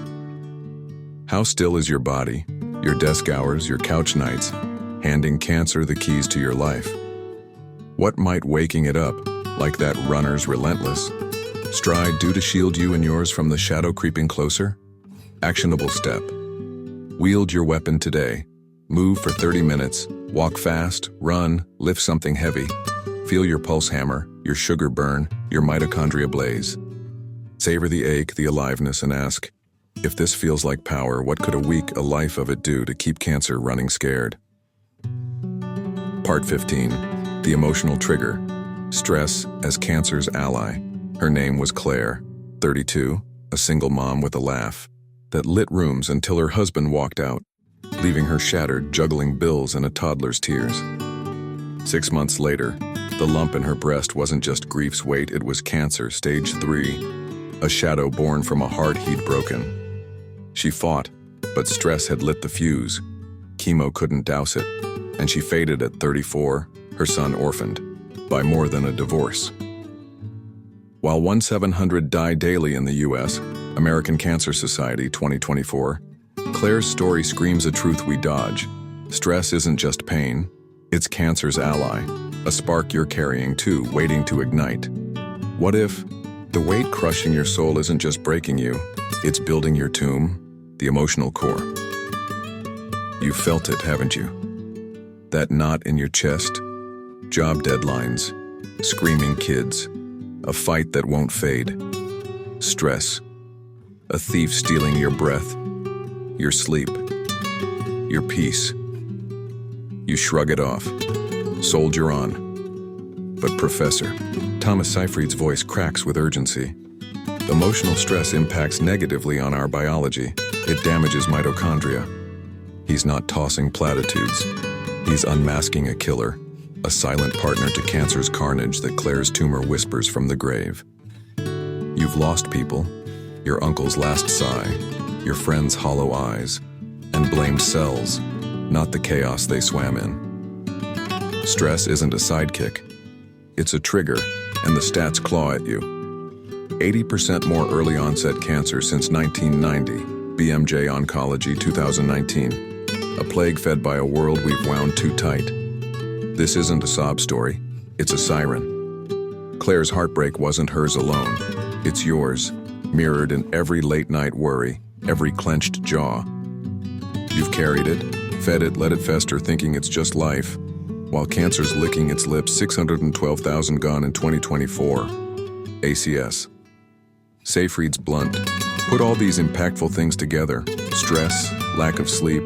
[SPEAKER 1] How still is your body, your desk hours, your couch nights, handing cancer the keys to your life? What might waking it up, like that runner's relentless stride, do to shield you and yours from the shadow creeping closer? Actionable step. Wield your weapon today. Move for 30 minutes, walk fast, run, lift something heavy. Feel your pulse hammer, your sugar burn, your mitochondria blaze. Savor the ache, the aliveness, and ask, if this feels like power, what could a week, a life of it do to keep cancer running scared? Part 15, the emotional trigger. Stress as cancer's ally. Her name was Claire, 32, a single mom with a laugh that lit rooms until her husband walked out, leaving her shattered, juggling bills and a toddler's tears. 6 months later, the lump in her breast wasn't just grief's weight, it was cancer, stage 3, a shadow born from a heart he'd broken. She fought, but stress had lit the fuse. Chemo couldn't douse it, and she faded at 34, her son orphaned, by more than a divorce. While 1,700 die daily in the U.S., American Cancer Society 2024, Claire's story screams a truth we dodge. Stress isn't just pain, it's cancer's ally, a spark you're carrying too, waiting to ignite. What if the weight crushing your soul isn't just breaking you, it's building your tomb, the emotional core? You've felt it, haven't you? That knot in your chest, job deadlines, screaming kids, a fight that won't fade. Stress, a thief stealing your breath, your sleep, your peace. You shrug it off, soldier on. But Professor, Thomas Seyfried's voice cracks with urgency. Emotional stress impacts negatively on our biology. It damages mitochondria. He's not tossing platitudes. He's unmasking a killer, a silent partner to cancer's carnage that Claire's tumor whispers from the grave. You've lost people, your uncle's last sigh, your friend's hollow eyes, and blamed cells, not the chaos they swam in. Stress isn't a sidekick. It's a trigger, and the stats claw at you. 80% more early onset cancer since 1990, BMJ Oncology 2019. A plague fed by a world we've wound too tight. This isn't a sob story, it's a siren. Claire's heartbreak wasn't hers alone. It's yours, mirrored in every late-night worry, every clenched jaw. You've carried it, fed it, let it fester, thinking it's just life, while cancer's licking its lips. 612,000 gone in 2024. ACS. Seyfried's blunt. Put all these impactful things together, stress, lack of sleep,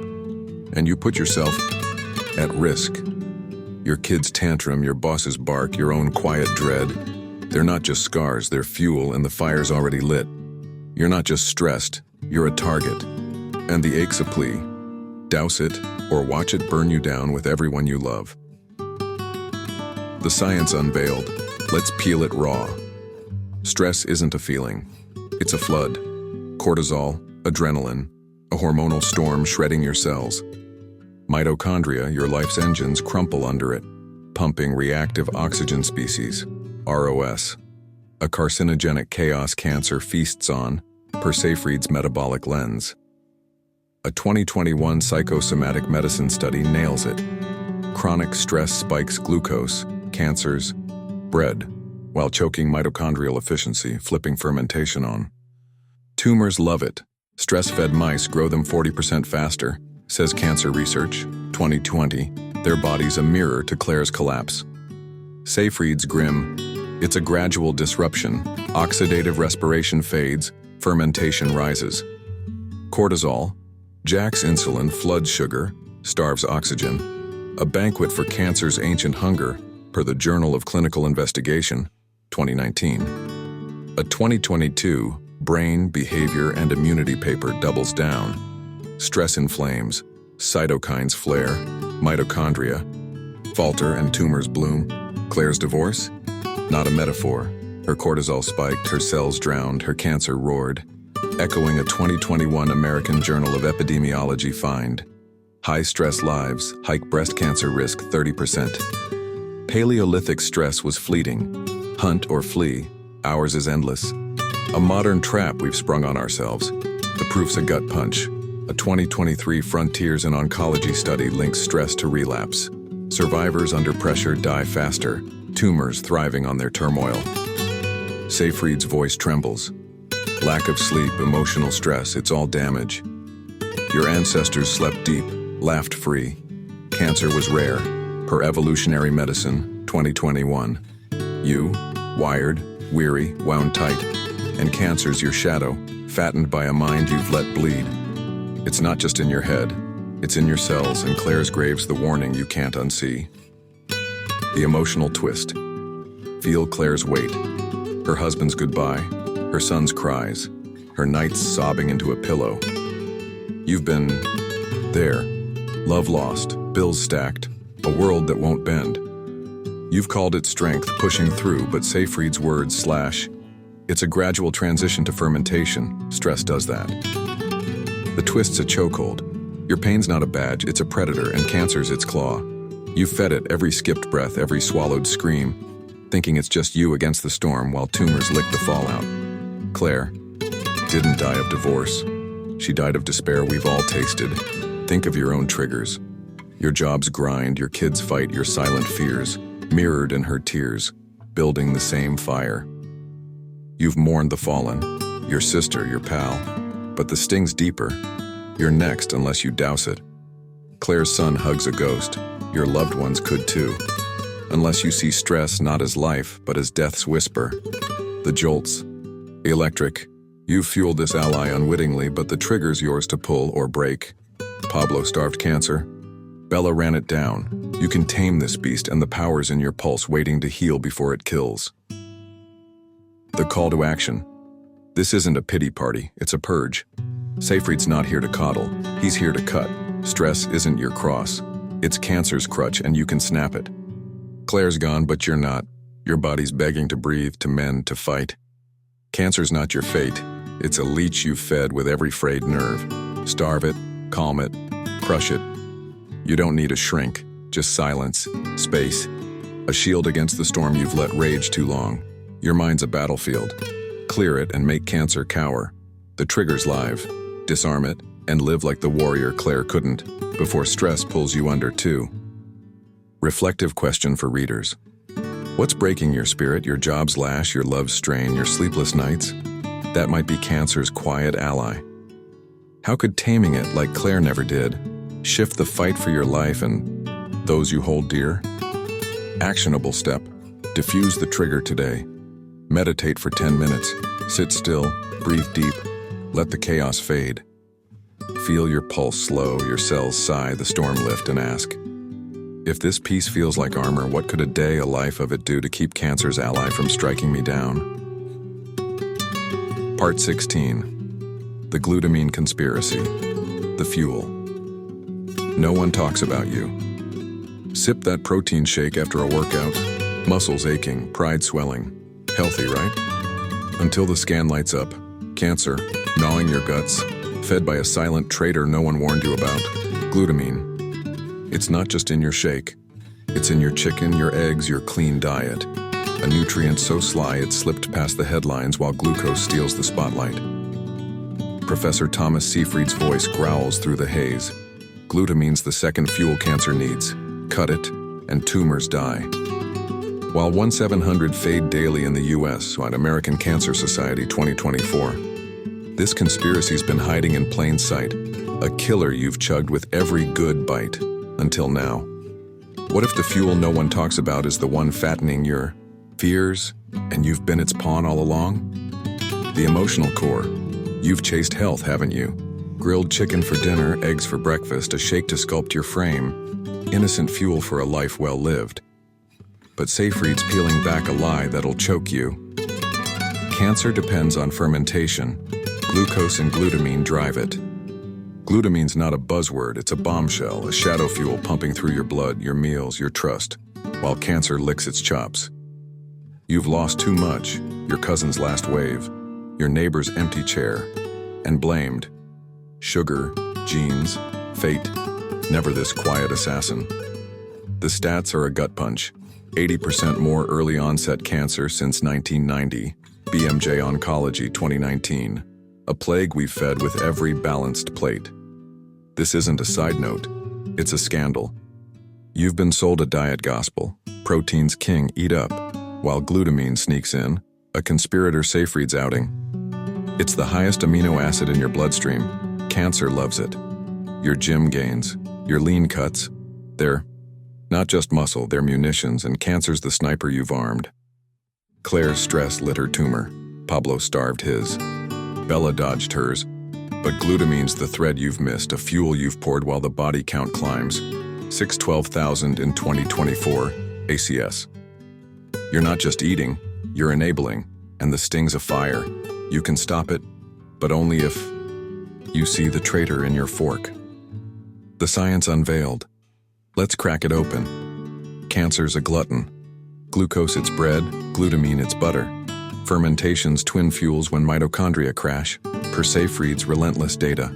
[SPEAKER 1] and you put yourself at risk. Your kid's tantrum, your boss's bark, your own quiet dread, they're not just scars, they're fuel, and the fire's already lit. You're not just stressed, you're a target. And the ache's a plea. Douse it, or watch it burn you down with everyone you love. The science unveiled. Let's peel it raw. Stress isn't a feeling. It's a flood. Cortisol, adrenaline, a hormonal storm shredding your cells. Mitochondria, your life's engines, crumple under it, pumping reactive oxygen species, ROS. A carcinogenic chaos cancer feasts on, per Seyfried's metabolic lens. A 2021 psychosomatic medicine study nails it. Chronic stress spikes glucose, cancers, bread, while choking mitochondrial efficiency, flipping fermentation on. Tumors love it. Stress-fed mice grow them 40% faster, says Cancer Research, 2020. Their body's a mirror to Claire's collapse. Seyfried's grim. It's a gradual disruption. Oxidative respiration fades, fermentation rises. Cortisol, Jack's insulin, floods sugar, starves oxygen. A banquet for cancer's ancient hunger, per the Journal of Clinical Investigation, 2019. A 2022 Brain, Behavior, and Immunity paper doubles down. Stress inflames, cytokines flare, mitochondria falter, and tumors bloom. Claire's divorce? Not a metaphor. Her cortisol spiked, her cells drowned, her cancer roared, echoing a 2021 American Journal of Epidemiology find. High-stress lives hike breast cancer risk 30%. Paleolithic stress was fleeting. Hunt or flee, ours is endless. A modern trap we've sprung on ourselves. The proof's a gut punch. A 2023 Frontiers in Oncology study links stress to relapse. Survivors under pressure die faster, tumors thriving on their turmoil. Seyfried's voice trembles. Lack of sleep, emotional stress, it's all damage. Your ancestors slept deep, laughed free. Cancer was rare, per Evolutionary Medicine, 2021. You, wired, weary, wound tight, and cancer's your shadow, fattened by a mind you've let bleed. It's not just in your head, it's in your cells, and Claire's grave's the warning you can't unsee. The emotional twist. Feel Claire's weight. Her husband's goodbye, her son's cries, her nights sobbing into a pillow. You've been there. Love lost, bills stacked, a world that won't bend. You've called it strength, pushing through, but Seyfried's words slash, it's a gradual transition to fermentation. Stress does that. The twist's a chokehold. Your pain's not a badge, it's a predator, and cancer's its claw. You've fed it every skipped breath, every swallowed scream, thinking it's just you against the storm while tumors lick the fallout. Claire didn't die of divorce. She died of despair we've all tasted. Think of your own triggers. Your job's grind, your kids' fight, your silent fears, mirrored in her tears, building the same fire. You've mourned the fallen, your sister, your pal, but the sting's deeper. You're next unless you douse it. Claire's son hugs a ghost. Your loved ones could too. unless you see stress not as life, but as death's whisper. The jolts. Electric. You've fueled this ally unwittingly, but the trigger's yours to pull or break. Pablo starved cancer. Bella ran it down. You can tame this beast, and the power's in your pulse waiting to heal before it kills. The call to action. This isn't a pity party, it's a purge. Seyfried's not here to coddle, he's here to cut. Stress isn't your cross. It's cancer's crutch, and you can snap it. Claire's gone, but you're not. Your body's begging to breathe, to mend, to fight. Cancer's not your fate. It's a leech you've fed with every frayed nerve. Starve it, calm it, crush it. You don't need a shrink, just silence, space, a shield against the storm you've let rage too long. Your mind's a battlefield. Clear it and make cancer cower. The trigger's live. Disarm it and live like the warrior Claire couldn't, before stress pulls you under too. Reflective question for readers. What's breaking your spirit, your job's lash, your love's strain, your sleepless nights? That might be cancer's quiet ally. How could taming it, like Claire never did, shift the fight for your life and those you hold dear? Actionable step. Diffuse the trigger today. Meditate for 10 minutes. Sit still, breathe deep, let the chaos fade. Feel your pulse slow, your cells sigh, the storm lift, and ask, if this peace feels like armor, what could a day, a life of it do to keep cancer's ally from striking me down? Part 16. The Glutamine Conspiracy. The Fuel. No one talks about you. Sip that protein shake after a workout, muscles aching, pride swelling. Healthy, right? Until the scan lights up. Cancer, gnawing your guts, fed by a silent traitor no one warned you about. Glutamine. It's not just in your shake. It's in your chicken, your eggs, your clean diet. A nutrient so sly it slipped past the headlines while glucose steals the spotlight. Professor Thomas Seyfried's voice growls through the haze. Glutamine's the second fuel cancer needs. Cut it, and tumors die. While 1/700 fade daily in the U.S. on American Cancer Society 2024, this conspiracy's been hiding in plain sight, a killer you've chugged with every good bite, until now. What if the fuel no one talks about is the one fattening your fears, and you've been its pawn all along? The emotional core. You've chased health, haven't you? Grilled chicken for dinner, eggs for breakfast, a shake to sculpt your frame, innocent fuel for a life well lived. But Seyfried's peeling back a lie that'll choke you. Cancer depends on fermentation. Glucose and glutamine drive it. Glutamine's not a buzzword, it's a bombshell, a shadow fuel pumping through your blood, your meals, your trust, while cancer licks its chops. You've lost too much, your cousin's last wave, your neighbor's empty chair, and blamed. Sugar, genes, fate, never this quiet assassin. The stats are a gut punch. 80% more early onset cancer since 1990, BMJ Oncology 2019. A plague we've fed with every balanced plate. This isn't a side note, it's a scandal. You've been sold a diet gospel, protein's king, eat up, while glutamine sneaks in, a conspirator Seyfried's outing. It's the highest amino acid in your bloodstream. Cancer loves it. Your gym gains, your lean cuts, they're not just muscle, they're munitions, and cancer's the sniper you've armed. Claire's stress lit her tumor. Pablo starved his. Bella dodged hers. But glutamine's the thread you've missed, a fuel you've poured while the body count climbs. 612,000 in 2024, ACS. You're not just eating, you're enabling, and the sting's a fire. You can stop it, but only if you see the traitor in your fork. The science unveiled. Let's crack it open. Cancer's a glutton. Glucose its bread, glutamine its butter. Fermentation's twin fuels when mitochondria crash, per Seyfried's relentless data.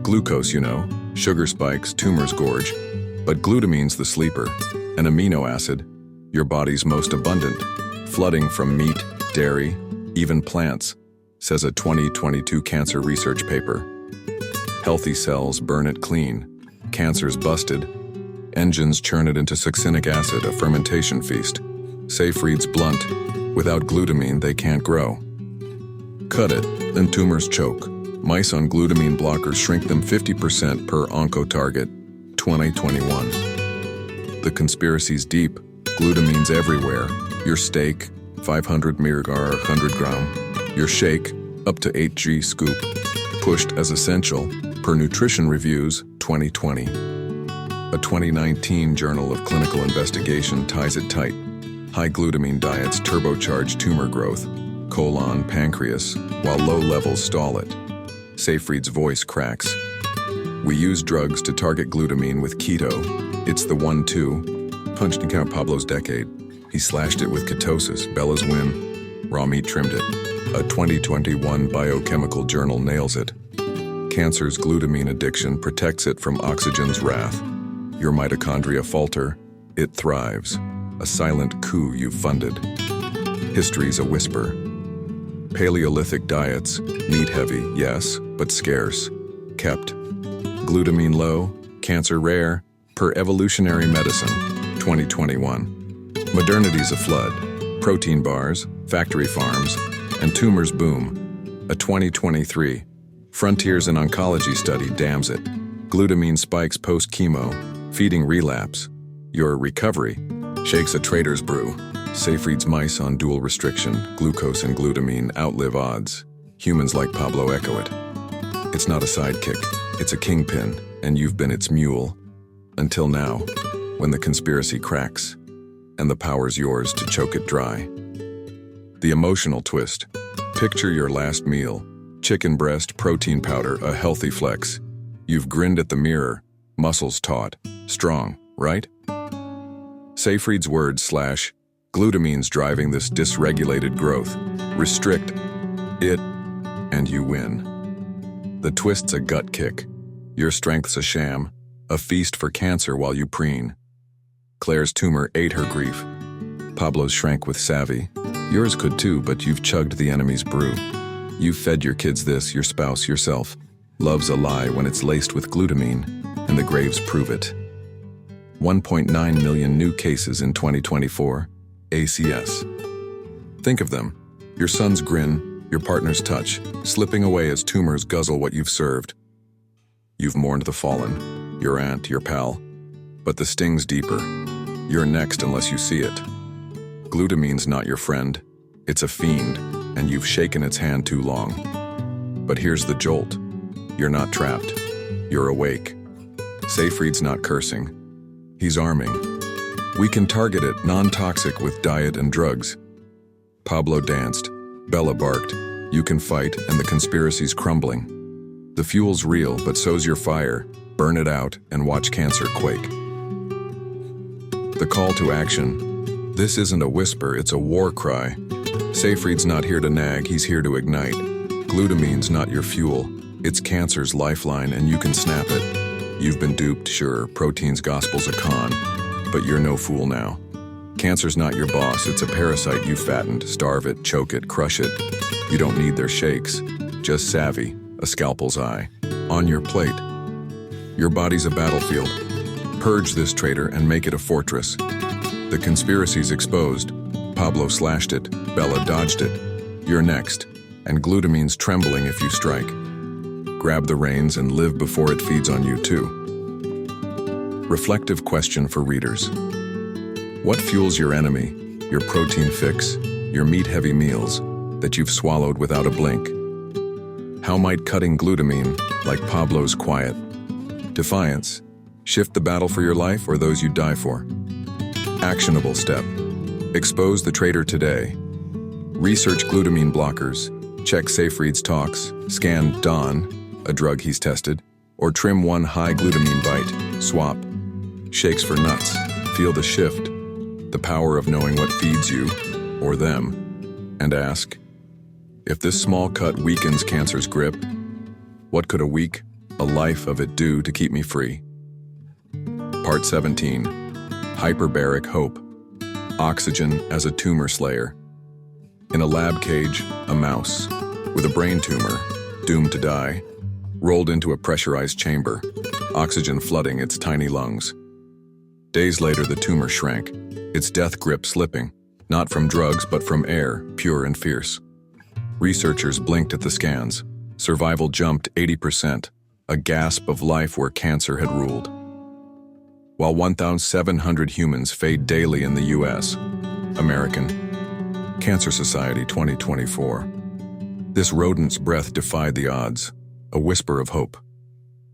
[SPEAKER 1] Glucose, you know, sugar spikes, tumors gorge, but glutamine's the sleeper, an amino acid, your body's most abundant, flooding from meat, dairy, even plants, says a 2022 cancer research paper. Healthy cells burn it clean, cancer's busted, engines churn it into succinic acid, a fermentation feast. Seyfried's blunt, without glutamine they can't grow. Cut it, then tumors choke. Mice on glutamine blockers shrink them 50% per oncotarget, 2021. The conspiracy's deep, Glutamine's everywhere. Your steak, 500 mg 100 gram. Your shake, up to 8g scoop. Pushed as essential, per Nutrition Reviews, 2020. A 2019 Journal of Clinical Investigation ties it tight. High glutamine diets turbocharge tumor growth, colon, pancreas, while low levels stall it. Seyfried's voice cracks. We use drugs to target glutamine with keto. It's the 1-2. Punched in Count Pablo's decade. He slashed it with ketosis, Bella's win. Raw meat trimmed it. A 2021 biochemical journal nails it. Cancer's glutamine addiction protects it from oxygen's wrath. Your mitochondria falter, it thrives. A silent coup you've funded. History's a whisper. Paleolithic diets, meat-heavy, yes, but scarce. Kept. Glutamine low, cancer rare, per Evolutionary Medicine, 2021. Modernity's a flood. Protein bars, factory farms, and tumors boom. A 2023 Frontiers in Oncology study damns it. Glutamine spikes post-chemo, feeding relapse. Your recovery shakes a trader's brew. Seyfried's mice on dual restriction, glucose and glutamine outlive odds. Humans like Pablo echo it. It's not a sidekick, it's a kingpin, and you've been its mule. Until now, when the conspiracy cracks, and the power's yours to choke it dry. The emotional twist. Picture your last meal. Chicken breast, protein powder, a healthy flex. You've grinned at the mirror, muscles taut, strong, right? Seyfried's words / glutamine's driving this dysregulated growth. Restrict it, and you win. The twist's a gut kick. Your strength's a sham, a feast for cancer while you preen. Claire's tumor ate her grief. Pablo's shrank with savvy. Yours could too, but you've chugged the enemy's brew. You've fed your kids this, your spouse, yourself. Love's a lie when it's laced with glutamine, and the graves prove it. 1.9 million new cases in 2024, ACS. Think of them. Your son's grin, your partner's touch, slipping away as tumors guzzle what you've served. You've mourned the fallen, your aunt, your pal. But the sting's deeper. You're next unless you see it. Glutamine's not your friend. It's a fiend, and you've shaken its hand too long. But here's the jolt. You're not trapped. You're awake. Seyfried's not cursing. He's arming. We can target it non-toxic with diet and drugs. Pablo danced. Bella barked. You can fight, and the conspiracy's crumbling. The fuel's real, but so's your fire. Burn it out and watch cancer quake. The call to action. This isn't a whisper, it's a war cry. Seyfried's not here to nag, he's here to ignite. Glutamine's not your fuel. It's cancer's lifeline, and you can snap it. You've been duped, sure, protein's gospel's a con, but you're no fool now. Cancer's not your boss, it's a parasite you fattened. Starve it, choke it, crush it. You don't need their shakes, just savvy, a scalpel's eye. On your plate. Your body's a battlefield. Purge this traitor and make it a fortress. The conspiracy's exposed. Pablo slashed it, Bella dodged it. You're next, and glutamine's trembling if you strike. Grab the reins and live before it feeds on you too. Reflective question for readers. What fuels your enemy, your protein fix, your meat-heavy meals that you've swallowed without a blink? How might cutting glutamine, like Pablo's quiet defiance, shift the battle for your life or those you die for? Actionable step. Expose the traitor today. Research glutamine blockers. Check Seyfried's talks. Scan Dawn, a drug he's tested. Or trim one high glutamine bite. Swap. Shakes for nuts. Feel the shift. The power of knowing what feeds you, or them. And ask, if this small cut weakens cancer's grip, what could a week, a life of it do to keep me free? Part 17. Hyperbaric Hope. Oxygen as a tumor slayer. In a lab cage, a mouse, with a brain tumor, doomed to die, rolled into a pressurized chamber, oxygen flooding its tiny lungs. Days later, the tumor shrank, its death grip slipping, not from drugs but from air, pure and fierce. Researchers blinked at the scans. Survival jumped 80%, a gasp of life where cancer had ruled. while 1,700 humans fade daily in the U.S. American Cancer Society 2024. This rodent's breath defied the odds, a whisper of hope.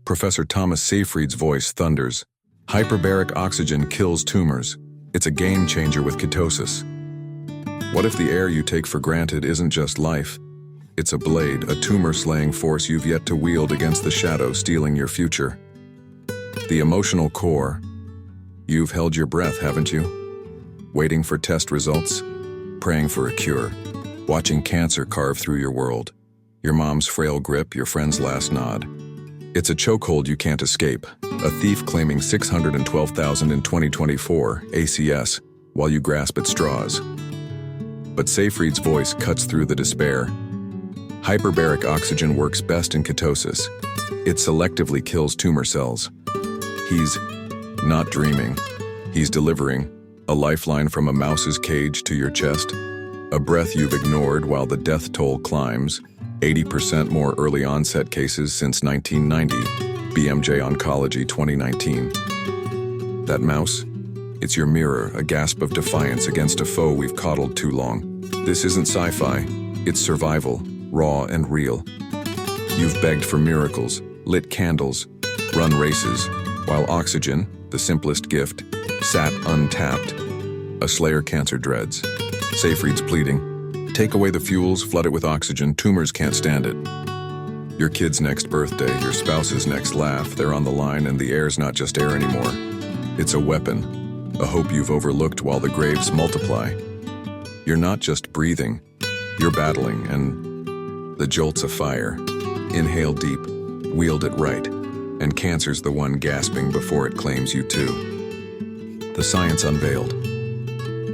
[SPEAKER 1] Professor Thomas Seyfried's voice thunders. Hyperbaric oxygen kills tumors. It's a game changer with ketosis. What if the air you take for granted isn't just life? It's a blade, a tumor-slaying force you've yet to wield against the shadow stealing your future. The emotional core. You've held your breath, haven't you? Waiting for test results, praying for a cure, watching cancer carve through your world. Your mom's frail grip, your friend's last nod. It's a chokehold you can't escape, a thief claiming $612,000 in 2024 ACS while you grasp at straws. But Seyfried's voice cuts through the despair. Hyperbaric oxygen works best in ketosis. It selectively kills tumor cells. He's not dreaming. He's delivering a lifeline from a mouse's cage to your chest, a breath you've ignored while the death toll climbs, 80% more early onset cases since 1990, BMJ Oncology 2019. That mouse? It's your mirror, a gasp of defiance against a foe we've coddled too long. This isn't sci-fi, it's survival, raw and real. You've begged for miracles, lit candles, run races, while oxygen, the simplest gift, sat untapped. A slayer cancer dreads. Seyfried's pleading. Take away the fuels, flood it with oxygen, tumors can't stand it. Your kid's next birthday, your spouse's next laugh, they're on the line and the air's not just air anymore. It's a weapon, a hope you've overlooked while the graves multiply. You're not just breathing, you're battling, and the jolt's a fire. Inhale deep, wield it right, and cancer's the one gasping before it claims you too. The science unveiled.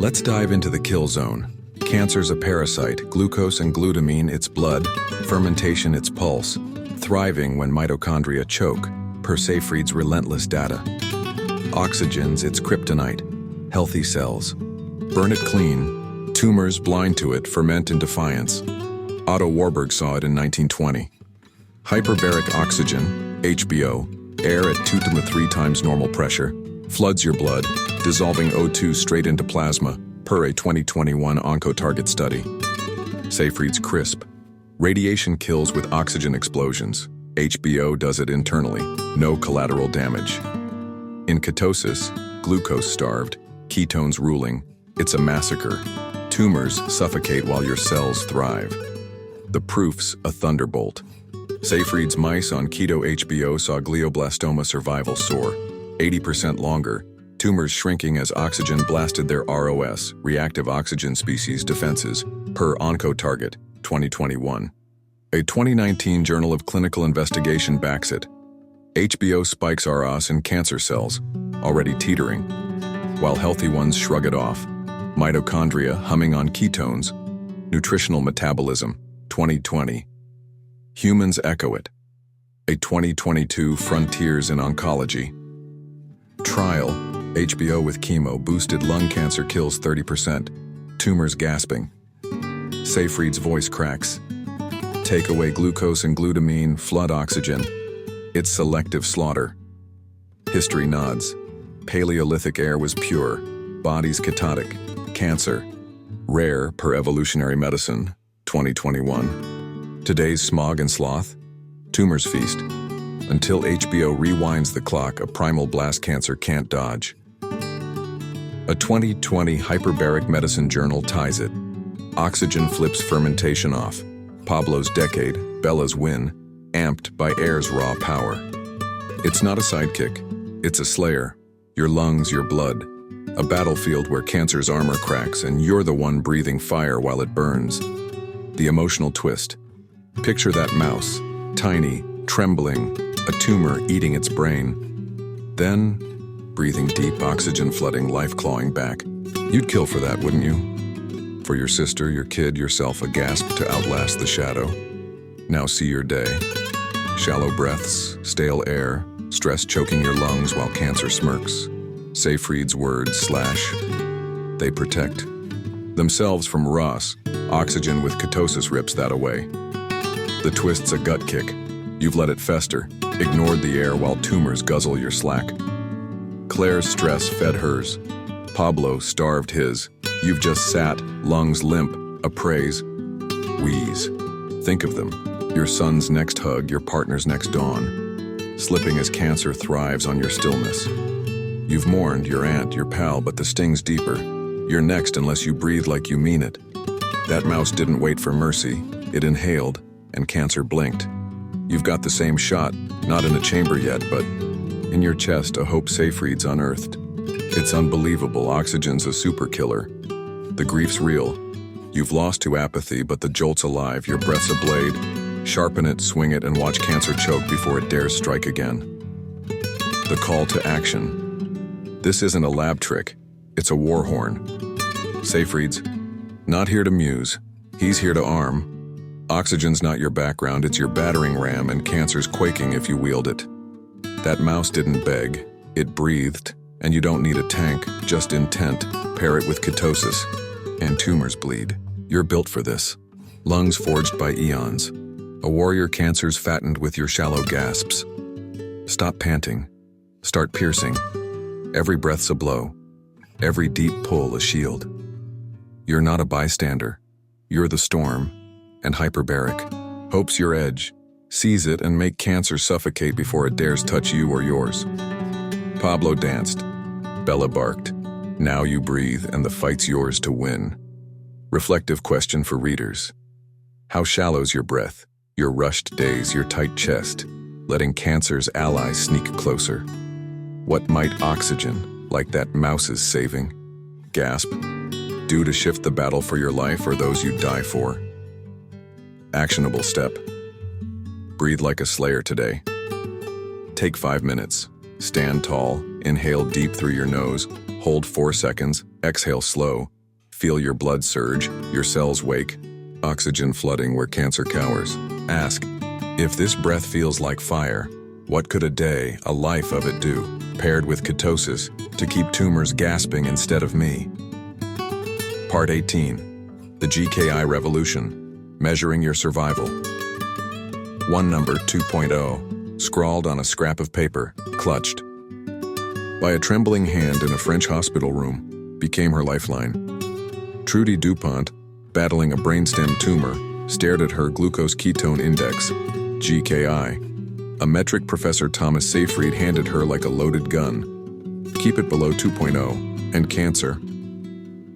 [SPEAKER 1] Let's dive into the kill zone. Cancer's a parasite, glucose and glutamine its blood, fermentation its pulse, thriving when mitochondria choke, per Seyfried's relentless data. Oxygen's its kryptonite, healthy cells. Burn it clean, tumors blind to it ferment in defiance. Otto Warburg saw it in 1920. Hyperbaric oxygen, HBO, air at 2 to 3 times normal pressure, floods your blood, dissolving O2 straight into plasma, per a 2021 OncoTarget study. Seyfried's crisp. Radiation kills with oxygen explosions. HBO does it internally. No collateral damage. In ketosis, glucose-starved, ketones ruling, it's a massacre. Tumors suffocate while your cells thrive. The proof's a thunderbolt. Seyfried's mice on keto HBO saw glioblastoma survival soar, 80% longer, tumors shrinking as oxygen blasted their ROS, reactive oxygen species defenses, per OncoTarget, 2021. A 2019 Journal of Clinical Investigation backs it. HBO spikes ROS in cancer cells, already teetering, while healthy ones shrug it off. Mitochondria humming on ketones, nutritional metabolism, 2020. Humans echo it. A 2022 Frontiers in Oncology. Trial, HBO with chemo boosted lung cancer kills 30%, tumors gasping. Seyfried's voice cracks. Take away glucose and glutamine, flood oxygen. It's selective slaughter. History nods. Paleolithic air was pure, bodies ketotic, cancer, rare per evolutionary medicine, 2021. Today's smog and sloth, tumors feast. Until HBO rewinds the clock, a primal blast cancer can't dodge. A 2020 Hyperbaric Medicine journal ties it. Oxygen flips fermentation off. Pablo's decade, Bella's win, amped by air's raw power. It's not a sidekick, it's a slayer. Your lungs, your blood. A battlefield where cancer's armor cracks and you're the one breathing fire while it burns. The emotional twist. Picture that mouse, tiny, trembling, a tumor eating its brain. Then, breathing deep, oxygen flooding, life clawing back. You'd kill for that, wouldn't you? For your sister, your kid, yourself, a gasp to outlast the shadow. Now see your day. Shallow breaths, stale air, stress choking your lungs while cancer smirks. Seyfried's words / they protect themselves from ROS. Oxygen with ketosis rips that away. The twist's a gut kick. You've let it fester, ignored the air while tumors guzzle your slack. Claire's stress fed hers. Pablo starved his. You've just sat, lungs limp, appraise, wheeze. Think of them. Your son's next hug, your partner's next dawn. Slipping as cancer thrives on your stillness. You've mourned your aunt, your pal, but the sting's deeper. You're next unless you breathe like you mean it. That mouse didn't wait for mercy. It inhaled, and cancer blinked. You've got the same shot, not in a chamber yet, but in your chest, a hope safe reads unearthed. It's unbelievable, oxygen's a super killer. The grief's real. You've lost to apathy, but the jolt's alive, your breath's a blade. Sharpen it, swing it, and watch cancer choke before it dares strike again. The call to action. This isn't a lab trick, it's a war horn. Safe reads, not here to muse, he's here to arm. Oxygen's not your background, it's your battering ram, and cancer's quaking if you wield it. That mouse didn't beg, it breathed, and you don't need a tank, just intent. Pair it with ketosis, and tumors bleed. You're built for this. Lungs forged by eons. A warrior cancer's fattened with your shallow gasps. Stop panting. Start piercing. Every breath's a blow. Every deep pull a shield. You're not a bystander. You're the storm. And hyperbaric. Hope's your edge. Seize it and make cancer suffocate before it dares touch you or yours. Pablo danced. Bella barked. Now you breathe and the fight's yours to win. Reflective question for readers. How shallow's your breath? Your rushed days, your tight chest, letting cancer's allies sneak closer. What might oxygen, like that mouse's saving, gasp, do to shift the battle for your life or those you die for? Actionable step. Breathe like a slayer today. Take 5 minutes. Stand tall, inhale deep through your nose, hold 4 seconds, exhale slow. Feel your blood surge, your cells wake, oxygen flooding where cancer cowers. Ask, if this breath feels like fire, what could a day, a life of it do, paired with ketosis, to keep tumors gasping instead of me? Part 18. The GKI Revolution. Measuring your survival. One number 2.0, scrawled on a scrap of paper, clutched by a trembling hand in a French hospital room, became her lifeline. Trudy DuPont, battling a brainstem tumor, stared at her glucose ketone index, GKI. A metric Professor Thomas Seyfried handed her like a loaded gun. Keep it below 2.0, and cancer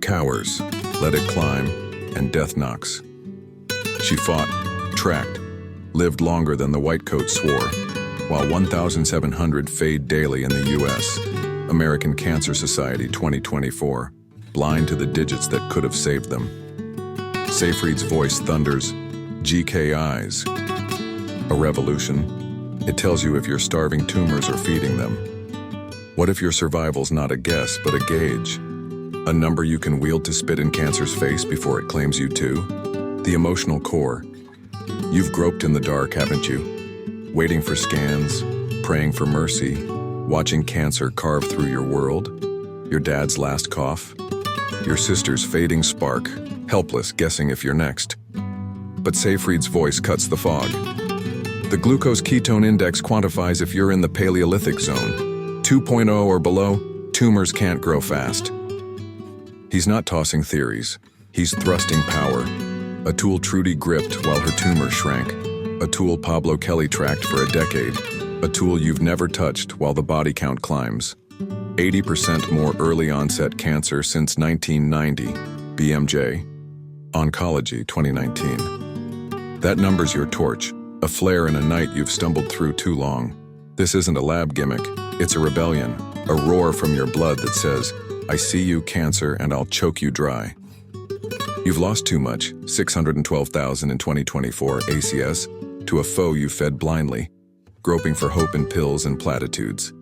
[SPEAKER 1] cowers, let it climb, and death knocks. She fought, tracked, lived longer than the white coat swore, while 1,700 fade daily in the U.S. American Cancer Society 2024, blind to the digits that could have saved them. Seyfried's voice thunders, GKIs. A revolution. It tells you if you're starving tumors or feeding them. What if your survival's not a guess, but a gauge? A number you can wield to spit in cancer's face before it claims you too? The emotional core. You've groped in the dark, haven't you? Waiting for scans, praying for mercy, watching cancer carve through your world. Your dad's last cough. Your sister's fading spark, helpless, guessing if you're next. But Seyfried's voice cuts the fog. The glucose ketone index quantifies if you're in the Paleolithic zone. 2.0 or below, tumors can't grow fast. He's not tossing theories. He's thrusting power. A tool Trudy gripped while her tumor shrank. A tool Pablo Kelly tracked for a decade. A tool you've never touched while the body count climbs. 80% more early onset cancer since 1990. BMJ. Oncology 2019. That number's your torch. A flare in a night you've stumbled through too long. This isn't a lab gimmick. It's a rebellion. A roar from your blood that says, I see you, cancer, and I'll choke you dry. You've lost too much, 612,000 in 2024 ACS, to a foe you fed blindly, groping for hope in pills and platitudes.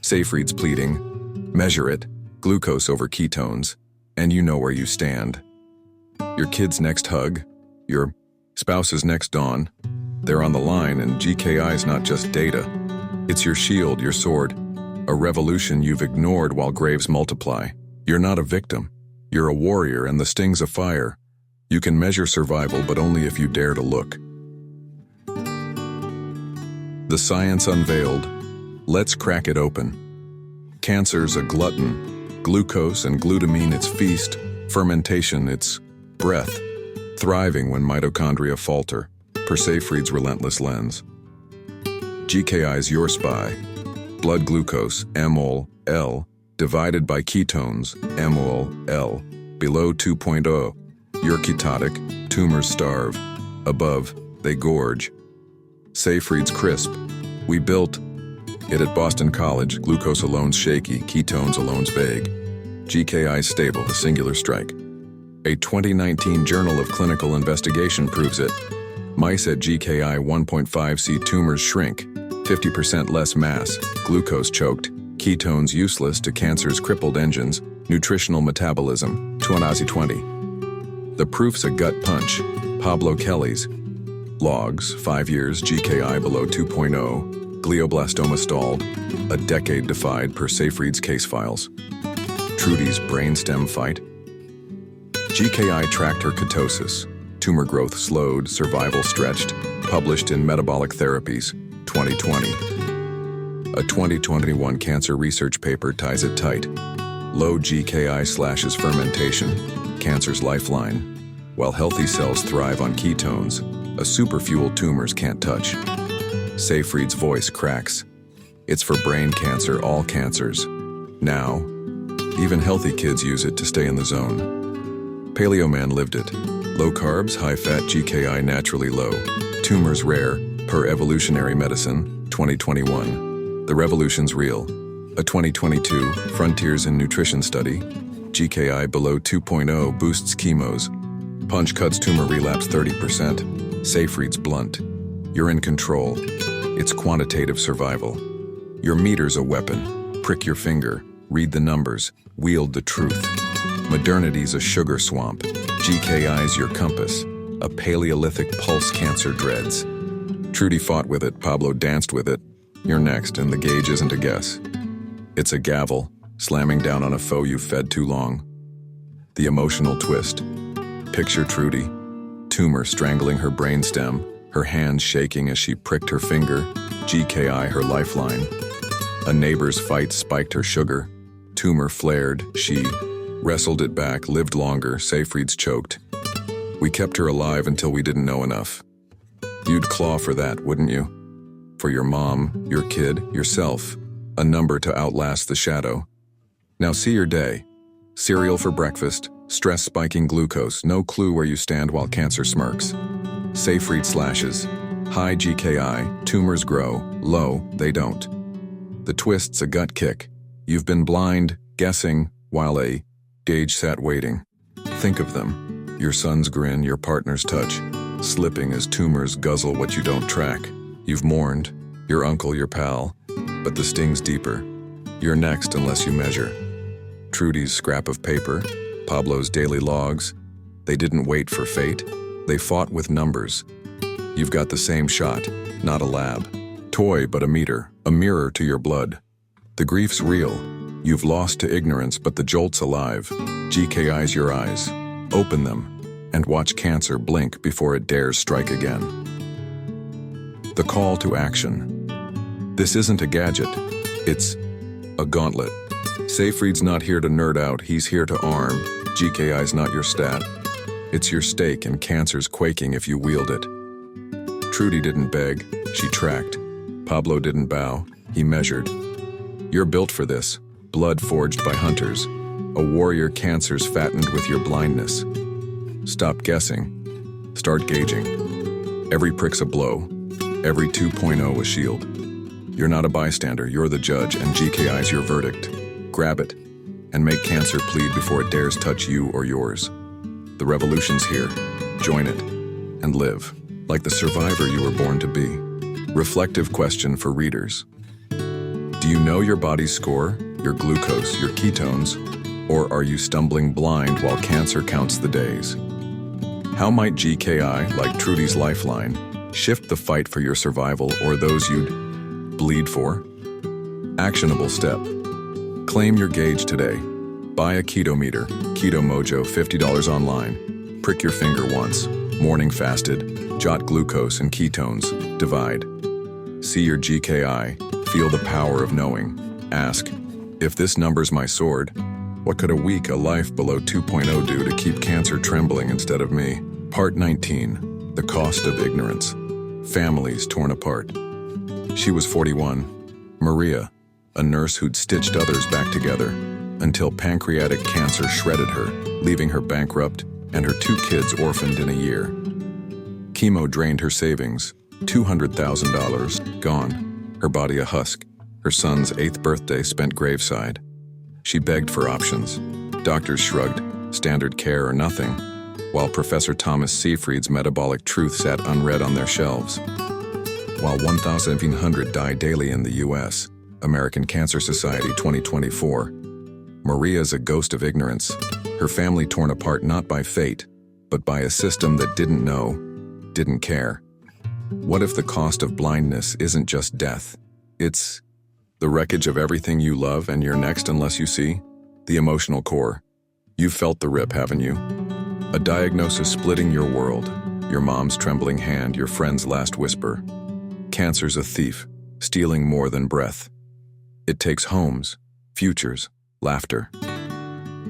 [SPEAKER 1] Seyfried's pleading, measure it, glucose over ketones, and you know where you stand. Your kid's next hug, your spouse's next dawn, they're on the line, and GKI's not just data. It's your shield, your sword, a revolution you've ignored while graves multiply. You're not a victim. You're a warrior, and the sting's of fire. You can measure survival, but only if you dare to look. The science unveiled. Let's crack it open. Cancer's a glutton. Glucose and glutamine its feast. Fermentation its breath. Thriving when mitochondria falter. Per Seyfried's relentless lens. GKI's your spy. Blood glucose, mol/L, divided by ketones, mol/L, below 2.0. You're ketotic, tumors starve. Above, they gorge. Seyfried's crisp. We built it at Boston College. Glucose alone's shaky, ketones alone's vague. GKI's stable, a singular strike. A 2019 Journal of Clinical Investigation proves it. Mice at GKI 1.5 see tumors shrink, 50% less mass, glucose choked, ketones useless to cancer's crippled engines, nutritional metabolism, 2020. The proof's a gut punch. Pablo Kelly's. Logs, 5 years, GKI below 2.0, glioblastoma stalled, a decade defied per Seyfried's case files. Trudy's brainstem fight. GKI tracked her ketosis, tumor growth slowed, survival stretched, published in Metabolic Therapies, 2020. A 2021 cancer research paper ties it tight. Low GKI slashes fermentation, cancer's lifeline. While healthy cells thrive on ketones, a superfuel tumors can't touch. Seyfried's voice cracks. It's for brain cancer, all cancers. Now, even healthy kids use it to stay in the zone. Paleo man lived it. Low carbs, high fat, GKI naturally low. Tumors rare, per Evolutionary Medicine, 2021. The revolution's real. A 2022 Frontiers in Nutrition study. GKI below 2.0 boosts chemos. Punch cuts tumor relapse 30%. Seyfried's blunt. You're in control. It's quantitative survival. Your meter's a weapon. Prick your finger. Read the numbers. Wield the truth. Modernity's a sugar swamp. GKI's your compass. A Paleolithic pulse cancer dreads. Trudy fought with it. Pablo danced with it. You're next, and the gauge isn't a guess. It's a gavel, slamming down on a foe you fed too long. The emotional twist. Picture Trudy. Tumor strangling her brainstem, her hands shaking as she pricked her finger. GKI her lifeline. A neighbor's fight spiked her sugar. Tumor flared. She wrestled it back, lived longer. Seyfried's choked. We kept her alive until we didn't know enough. You'd claw for that, wouldn't you? For your mom, your kid, yourself. A number to outlast the shadow. Now see your day. Cereal for breakfast, stress-spiking glucose, no clue where you stand while cancer smirks. Seyfried slashes. High GKI, tumors grow, low, they don't. The twist's a gut kick. You've been blind, guessing, while a gauge sat waiting. Think of them. Your son's grin, your partner's touch, slipping as tumors guzzle what you don't track. You've mourned, your uncle, your pal, but the sting's deeper. You're next unless you measure. Trudy's scrap of paper, Pablo's daily logs. They didn't wait for fate. They fought with numbers. You've got the same shot, not a lab. Toy, but a meter, a mirror to your blood. The grief's real. You've lost to ignorance, but the jolt's alive. GKI's your eyes. Open them and watch cancer blink before it dares strike again. The call to action. This isn't a gadget. It's a gauntlet. Seyfried's not here to nerd out, he's here to arm. GKI's not your stat. It's your stake, and cancer's quaking if you wield it. Trudy didn't beg, she tracked. Pablo didn't bow, he measured. You're built for this, blood forged by hunters. A warrior cancer's fattened with your blindness. Stop guessing, start gauging. Every prick's a blow, every 2.0 a shield. You're not a bystander, you're the judge, and GKI's your verdict. Grab it, and make cancer plead before it dares touch you or yours. The revolution's here. Join it, and live, like the survivor you were born to be. Reflective question for readers. Do you know your body's score, your glucose, your ketones, or are you stumbling blind while cancer counts the days? How might GKI, like Trudy's lifeline, shift the fight for your survival or those you'd bleed for? Actionable step. Claim your gauge today. Buy a keto meter, Keto Mojo, $50 online. Prick your finger once. Morning fasted. Jot glucose and ketones. Divide. See your GKI. Feel the power of knowing. Ask, If this number's my sword, what could a life below 2.0 do to keep cancer trembling instead of me? Part 19. The Cost of Ignorance. Families torn apart. She was 41. Maria, a nurse who'd stitched others back together, until pancreatic cancer shredded her, leaving her bankrupt and her 2 kids orphaned in a year. Chemo drained her savings, $200,000 gone, her body a husk, her son's 8th birthday spent graveside. She begged for options. Doctors shrugged, standard care or nothing, while Professor Thomas Seyfried's Metabolic Truth sat unread on their shelves. While 1,700 die daily in the U.S., American Cancer Society 2024, Maria's a ghost of ignorance, her family torn apart not by fate, but by a system that didn't know, didn't care. What if the cost of blindness isn't just death? It's the wreckage of everything you love and you're next unless you see? The emotional core. You've felt the rip, haven't you? A diagnosis splitting your world, your mom's trembling hand, your friend's last whisper. Cancer's a thief, stealing more than breath. It takes homes, futures, laughter.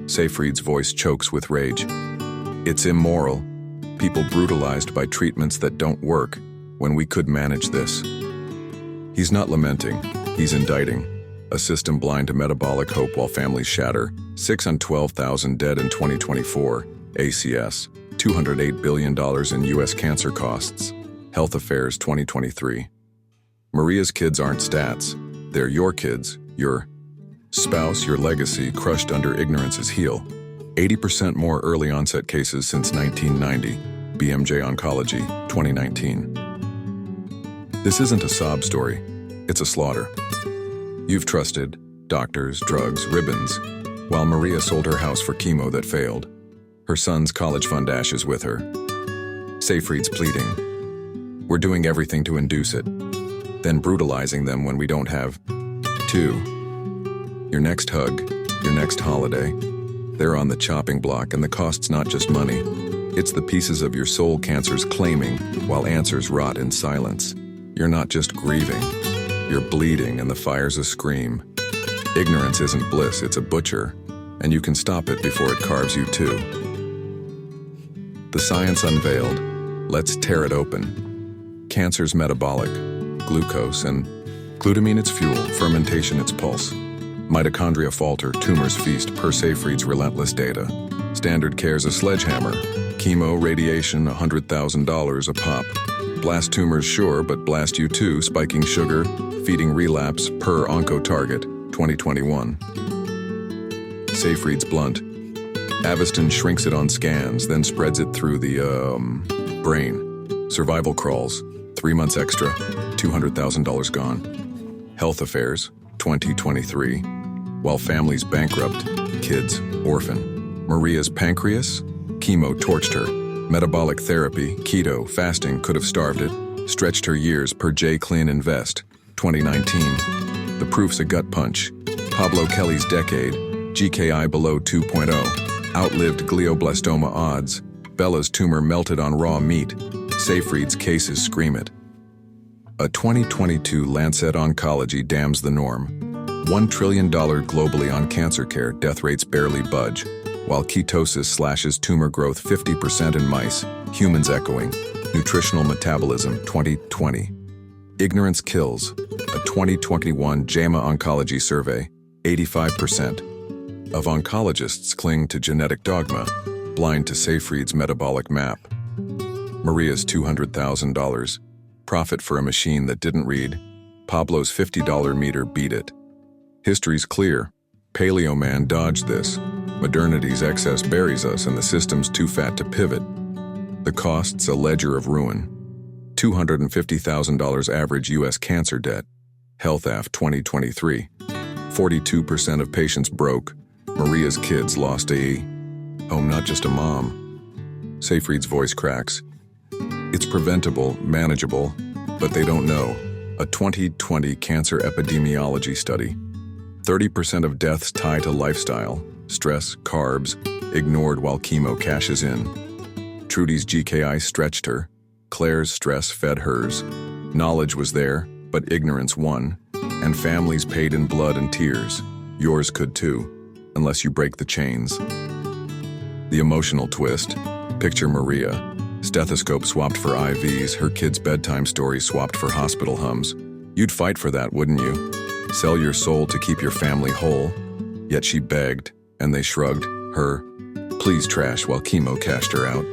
[SPEAKER 1] Seyfried's voice chokes with rage. It's immoral. People brutalized by treatments that don't work when we could manage this. He's not lamenting, he's indicting. A system blind to metabolic hope while families shatter. 6 on 12,000 dead in 2024. ACS, $208 billion in U.S. cancer costs. Health Affairs 2023. Maria's kids aren't stats. They're your kids, your spouse, your legacy crushed under ignorance's heel. 80% more early onset cases since 1990. BMJ Oncology, 2019. This isn't a sob story, it's a slaughter. You've trusted doctors, drugs, ribbons, while Maria sold her house for chemo that failed. Her son's college fund ashes with her. Seyfried's pleading. We're doing everything to induce it, then brutalizing them when we don't have to. Your next hug, your next holiday, they're on the chopping block, and the cost's not just money. It's the pieces of your soul cancer's claiming, while answers rot in silence. You're not just grieving, you're bleeding, and the fire's a scream. Ignorance isn't bliss, it's a butcher, and you can stop it before it carves you too. The science unveiled. Let's tear it open. Cancer's metabolic, glucose and glutamine its fuel, fermentation its pulse. Mitochondria falter, tumors feast per Seyfried's relentless data. Standard care's a sledgehammer. Chemo, radiation, $100,000 a pop. Blast tumors sure, but blast you too, spiking sugar, feeding relapse per onco-target, 2021. Seyfried's blunt. Avastin shrinks it on scans, then spreads it through the, brain. Survival crawls, 3 months extra, $200,000 gone. Health Affairs, 2023. While families bankrupt, kids orphan. Maria's pancreas? Chemo torched her. Metabolic therapy, keto, fasting could have starved it. Stretched her years per J. Clean Invest, 2019. The proof's a gut punch. Pablo Kelly's decade, GKI below 2.0. Outlived glioblastoma odds. Bella's tumor melted on raw meat. Seyfried's cases scream it. A 2022 Lancet Oncology damns the norm. $1 trillion globally on cancer care, death rates barely budge, while ketosis slashes tumor growth 50% in mice, humans echoing. Nutritional Metabolism 2020. Ignorance kills. A 2021 JAMA Oncology survey, 85% of oncologists cling to genetic dogma, blind to Seyfried's metabolic map. Maria's $200,000. Profit for a machine that didn't read. Pablo's $50 meter beat it. History's clear. Paleo man dodged this. Modernity's excess buries us, and the system's too fat to pivot. The cost's a ledger of ruin. $250,000 average U.S. cancer debt. Health Aff 2023. 42% of patients broke. Maria's kids lost a home, not just a mom. Seyfried's voice cracks. It's preventable, manageable, but they don't know. A 2020 cancer epidemiology study. 30% of deaths tie to lifestyle, stress, carbs, ignored while chemo cashes in. Trudy's GKI stretched her. Claire's stress fed hers. Knowledge was there, but ignorance won, and families paid in blood and tears. Yours could too, unless you break the chains. The emotional twist. Picture Maria. Stethoscope swapped for IVs, her kid's bedtime story swapped for hospital hums. You'd fight for that, wouldn't you? Sell your soul to keep your family whole? Yet she begged, and they shrugged her, please trash while chemo cashed her out.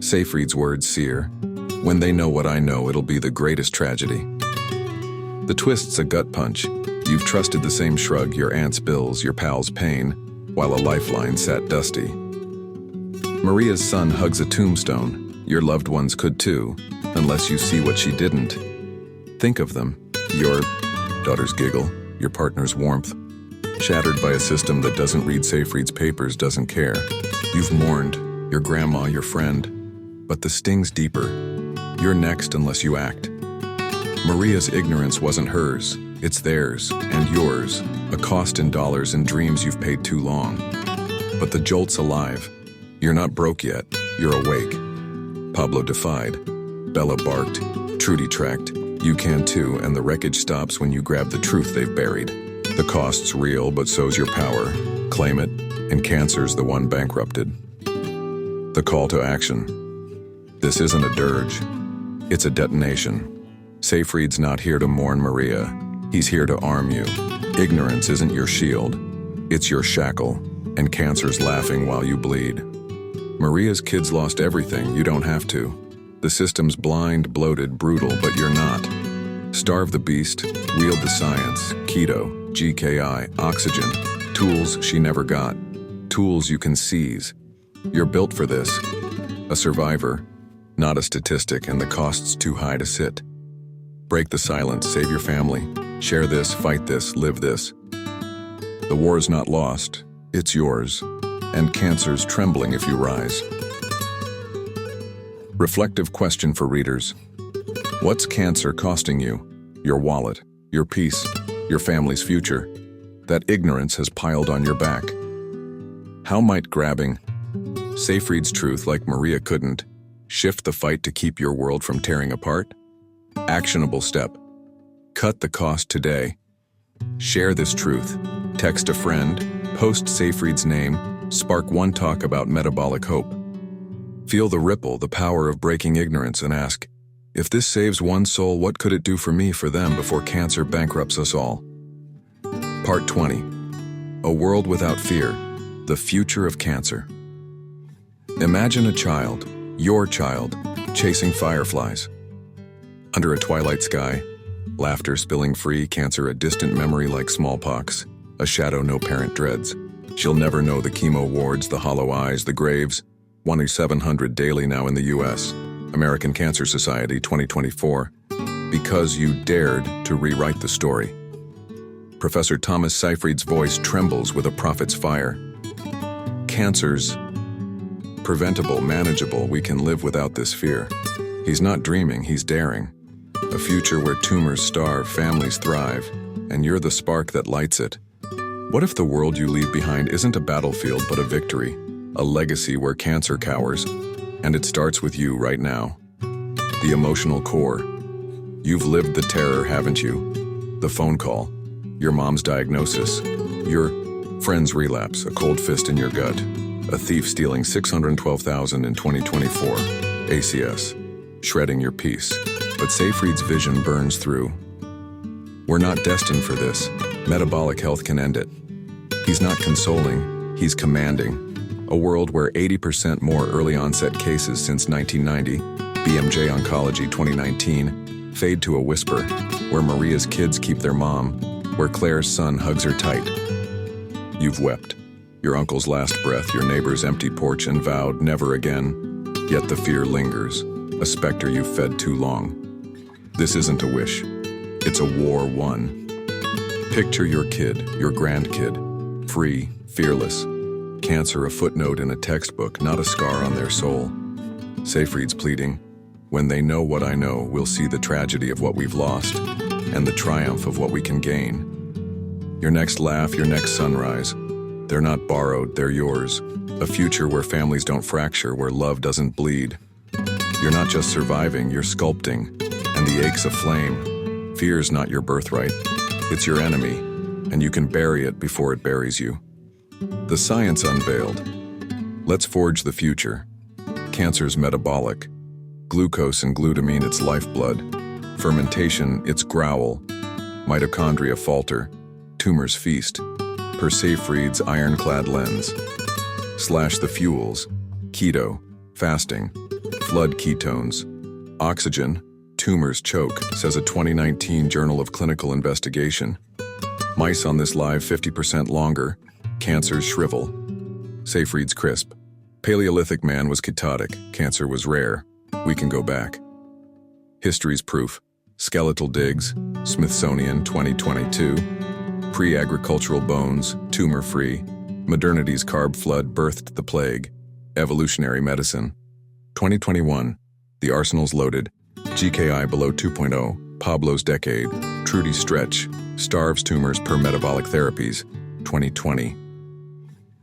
[SPEAKER 1] Seyfried's words sear. When they know what I know, it'll be the greatest tragedy. The twist's a gut punch. You've trusted the same shrug, your aunt's bills, your pal's pain, while a lifeline sat dusty. Maria's son hugs a tombstone. Your loved ones could too, unless you see what she didn't. Think of them. Your daughter's giggle, your partner's warmth. Shattered by a system that doesn't read Seyfried's papers, doesn't care. You've mourned, your grandma, your friend. But the sting's deeper. You're next unless you act. Maria's ignorance wasn't hers. It's theirs and yours, a cost in dollars and dreams you've paid too long. But the jolt's alive. You're not broke yet, you're awake. Pablo defied. Bella barked. Trudy tracked. You can too, and the wreckage stops when you grab the truth they've buried. The cost's real, but so's your power. Claim it, and cancer's the one bankrupted. The call to action. This isn't a dirge. It's a detonation. Seyfried's not here to mourn Maria. He's here to arm you. Ignorance isn't your shield. It's your shackle, and cancer's laughing while you bleed. Maria's kids lost everything. You don't have to. The system's blind, bloated, brutal, but you're not. Starve the beast, wield the science, keto, GKI, oxygen, tools she never got, tools you can seize. You're built for this. A survivor, not a statistic, and the cost's too high to sit. Break the silence, save your family. Share this, fight this, live this. The war's not lost, it's yours, and cancer's trembling if you rise. Reflective question for readers. What's cancer costing you? Your wallet, your peace, your family's future. That ignorance has piled on your back. How might grabbing Seyfried's truth like Maria couldn't shift the fight to keep your world from tearing apart? Actionable step. Cut the cost today. Share this truth. Text a friend. Post Seyfried's name. Spark one talk about metabolic hope. Feel the ripple, the power of breaking ignorance, and ask, if this saves one soul, what could it do for me, for them, before cancer bankrupts us all? Part 20. A world without fear. The future of cancer. Imagine a child, your child, chasing fireflies. Under a twilight sky, laughter spilling free, cancer a distant memory like smallpox, a shadow no parent dreads. She'll never know the chemo wards, the hollow eyes, the graves. 1,700 daily now in the U.S. American Cancer Society 2024. Because you dared to rewrite the story. Professor Thomas Seyfried's voice trembles with a prophet's fire. Cancer's preventable, manageable, we can live without this fear. He's not dreaming, he's daring. A future where tumors starve, families thrive, and you're the spark that lights it. What if the world you leave behind isn't a battlefield but a victory? A legacy where cancer cowers, and it starts with you right now. The emotional core. You've lived the terror, haven't you? The phone call, your mom's diagnosis, your friend's relapse, a cold fist in your gut, a thief stealing $612,000 in 2024, ACS, shredding your peace. But Seyfried's vision burns through. We're not destined for this. Metabolic health can end it. He's not consoling, he's commanding. A world where 80% more early onset cases since 1990, BMJ Oncology 2019, fade to a whisper, where Maria's kids keep their mom, where Claire's son hugs her tight. You've wept, your uncle's last breath, your neighbor's empty porch, and vowed never again, yet the fear lingers, a specter you've fed too long. This isn't a wish, it's a war won. Picture your kid, your grandkid, free, fearless. Cancer a footnote in a textbook, not a scar on their soul. Seyfried's pleading, when they know what I know, we'll see the tragedy of what we've lost and the triumph of what we can gain. Your next laugh, your next sunrise, they're not borrowed, they're yours. A future where families don't fracture, where love doesn't bleed. You're not just surviving, you're sculpting, and the ache's a flame. Fear's not your birthright, it's your enemy, and you can bury it before it buries you. The science unveiled. Let's forge the future. Cancer's metabolic. Glucose and glutamine, its lifeblood. Fermentation, its growl. Mitochondria falter. Tumors feast. Per Seyfried's ironclad lens. Slash the fuels. Keto. Fasting. Flood ketones. Oxygen. Tumors choke, says a 2019 Journal of Clinical Investigation. Mice on this live 50% longer. Cancers shrivel. Seyfried's crisp. Paleolithic man was ketotic. Cancer was rare. We can go back. History's proof. Skeletal digs. Smithsonian 2022. Pre-agricultural bones. Tumor-free. Modernity's carb flood birthed the plague. Evolutionary medicine. 2021. The arsenal's loaded. GKI below 2.0. Pablo's decade. Trudy's stretch. Starves tumors per metabolic therapies. 2020.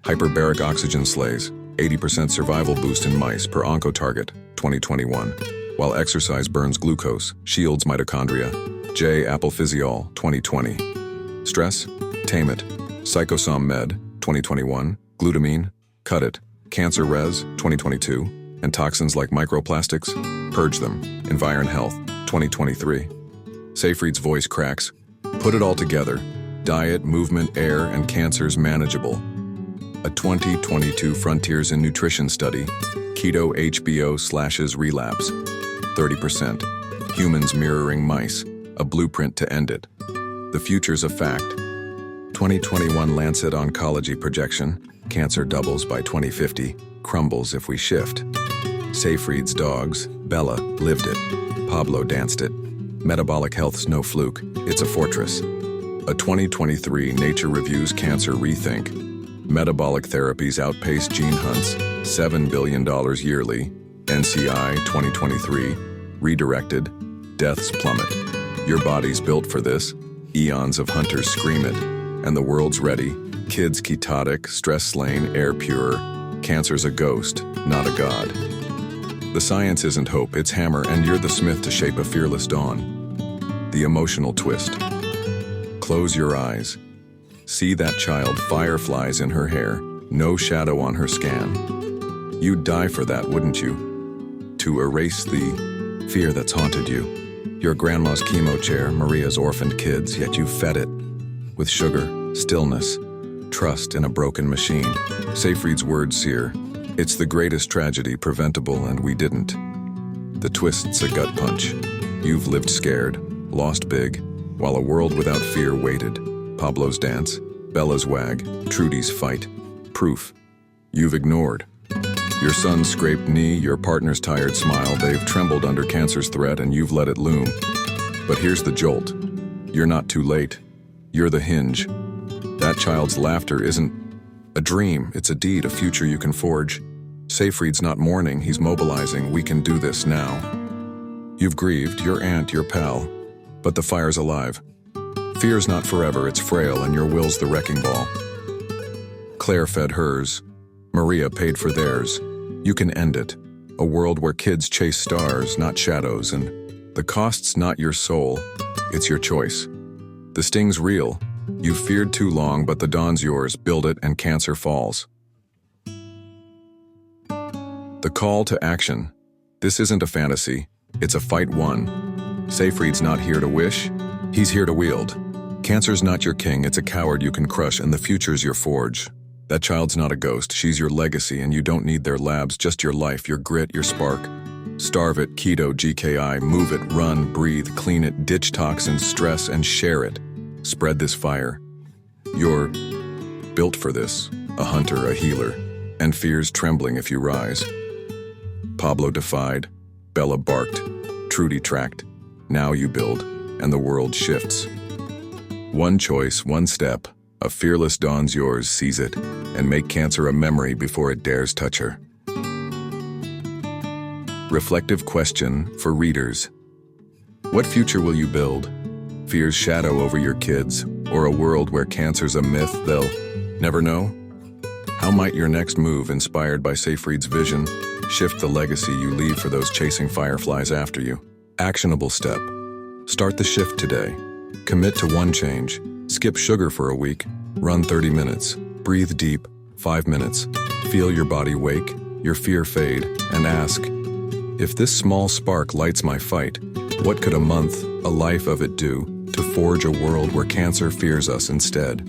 [SPEAKER 1] Hyperbaric oxygen slays. 80% survival boost in mice per oncotarget. 2021. While exercise burns glucose, shields mitochondria. J. Applephysiol. 2020. Stress? Tame it. Psychosom Med. 2021. Glutamine? Cut it. Cancer Res. 2022. And toxins like microplastics? Purge them. Environ Health. 2023. Seyfried's voice cracks. Put it all together. Diet, movement, air, and cancer's manageable. A 2022 Frontiers in Nutrition study. Keto HBO slashes relapse. 30%. Humans mirroring mice. A blueprint to end it. The future's a fact. 2021 Lancet Oncology projection. Cancer doubles by 2050. Crumbles if we shift. Seyfried's dogs. Bella lived it. Pablo danced it. Metabolic health's no fluke. It's a fortress. A 2023 Nature Reviews Cancer Rethink. Metabolic therapies outpace gene hunts. $7 billion yearly. NCI 2023. Redirected. Deaths plummet. Your body's built for this. Eons of hunters scream it. And the world's ready. Kids ketotic, stress slain, air pure. Cancer's a ghost, not a god. The science isn't hope, it's hammer, and you're the smith to shape a fearless dawn. The emotional twist. Close your eyes. See that child, fireflies in her hair, no shadow on her scan. You'd die for that, wouldn't you? To erase the fear that's haunted you. Your grandma's chemo chair, Maria's orphaned kids, yet you fed it. With sugar, stillness, trust in a broken machine. Seyfried's words sear. It's the greatest tragedy, preventable, and we didn't. The twist's a gut punch. You've lived scared, lost big, while a world without fear waited. Pablo's dance, Bella's wag, Trudy's fight. Proof. You've ignored. Your son's scraped knee, your partner's tired smile, they've trembled under cancer's threat and you've let it loom. But here's the jolt. You're not too late. You're the hinge. That child's laughter isn't a dream, it's a deed, a future you can forge. Seyfried's not mourning, he's mobilizing. We can do this now. You've grieved, your aunt, your pal, but the fire's alive. Fear's not forever, it's frail, and your will's the wrecking ball. Claire fed hers. Maria paid for theirs. You can end it. A world where kids chase stars, not shadows, and the cost's not your soul, it's your choice. The sting's real. You've feared too long, but the dawn's yours. Build it and cancer falls. The call to action. This isn't a fantasy. It's a fight won. Seyfried's not here to wish. He's here to wield. Cancer's not your king. It's a coward you can crush, and the future's your forge. That child's not a ghost. She's your legacy, and you don't need their labs, just your life, your grit, your spark. Starve it, keto, GKI, move it, run, breathe, clean it, ditch toxins, stress, and share it. Spread this fire. You're built for this, a hunter, a healer, and fear's trembling if you rise. Pablo defied, Bella barked, Trudy tracked. Now you build, and the world shifts. One choice, one step, a fearless dawn's yours. Seize it, and make cancer a memory before it dares touch her. Reflective question for readers. What future will you build? Fear's shadow over your kids, or a world where cancer's a myth they'll never know? How might your next move, inspired by Seyfried's vision, shift the legacy you leave for those chasing fireflies after you? Actionable step. Start the shift today. Commit to one change. Skip sugar for a week, run 30 minutes, breathe deep, 5 minutes, feel your body wake, your fear fade, and ask, if this small spark lights my fight, what could a month, a life of it do to forge a world where cancer fears us instead?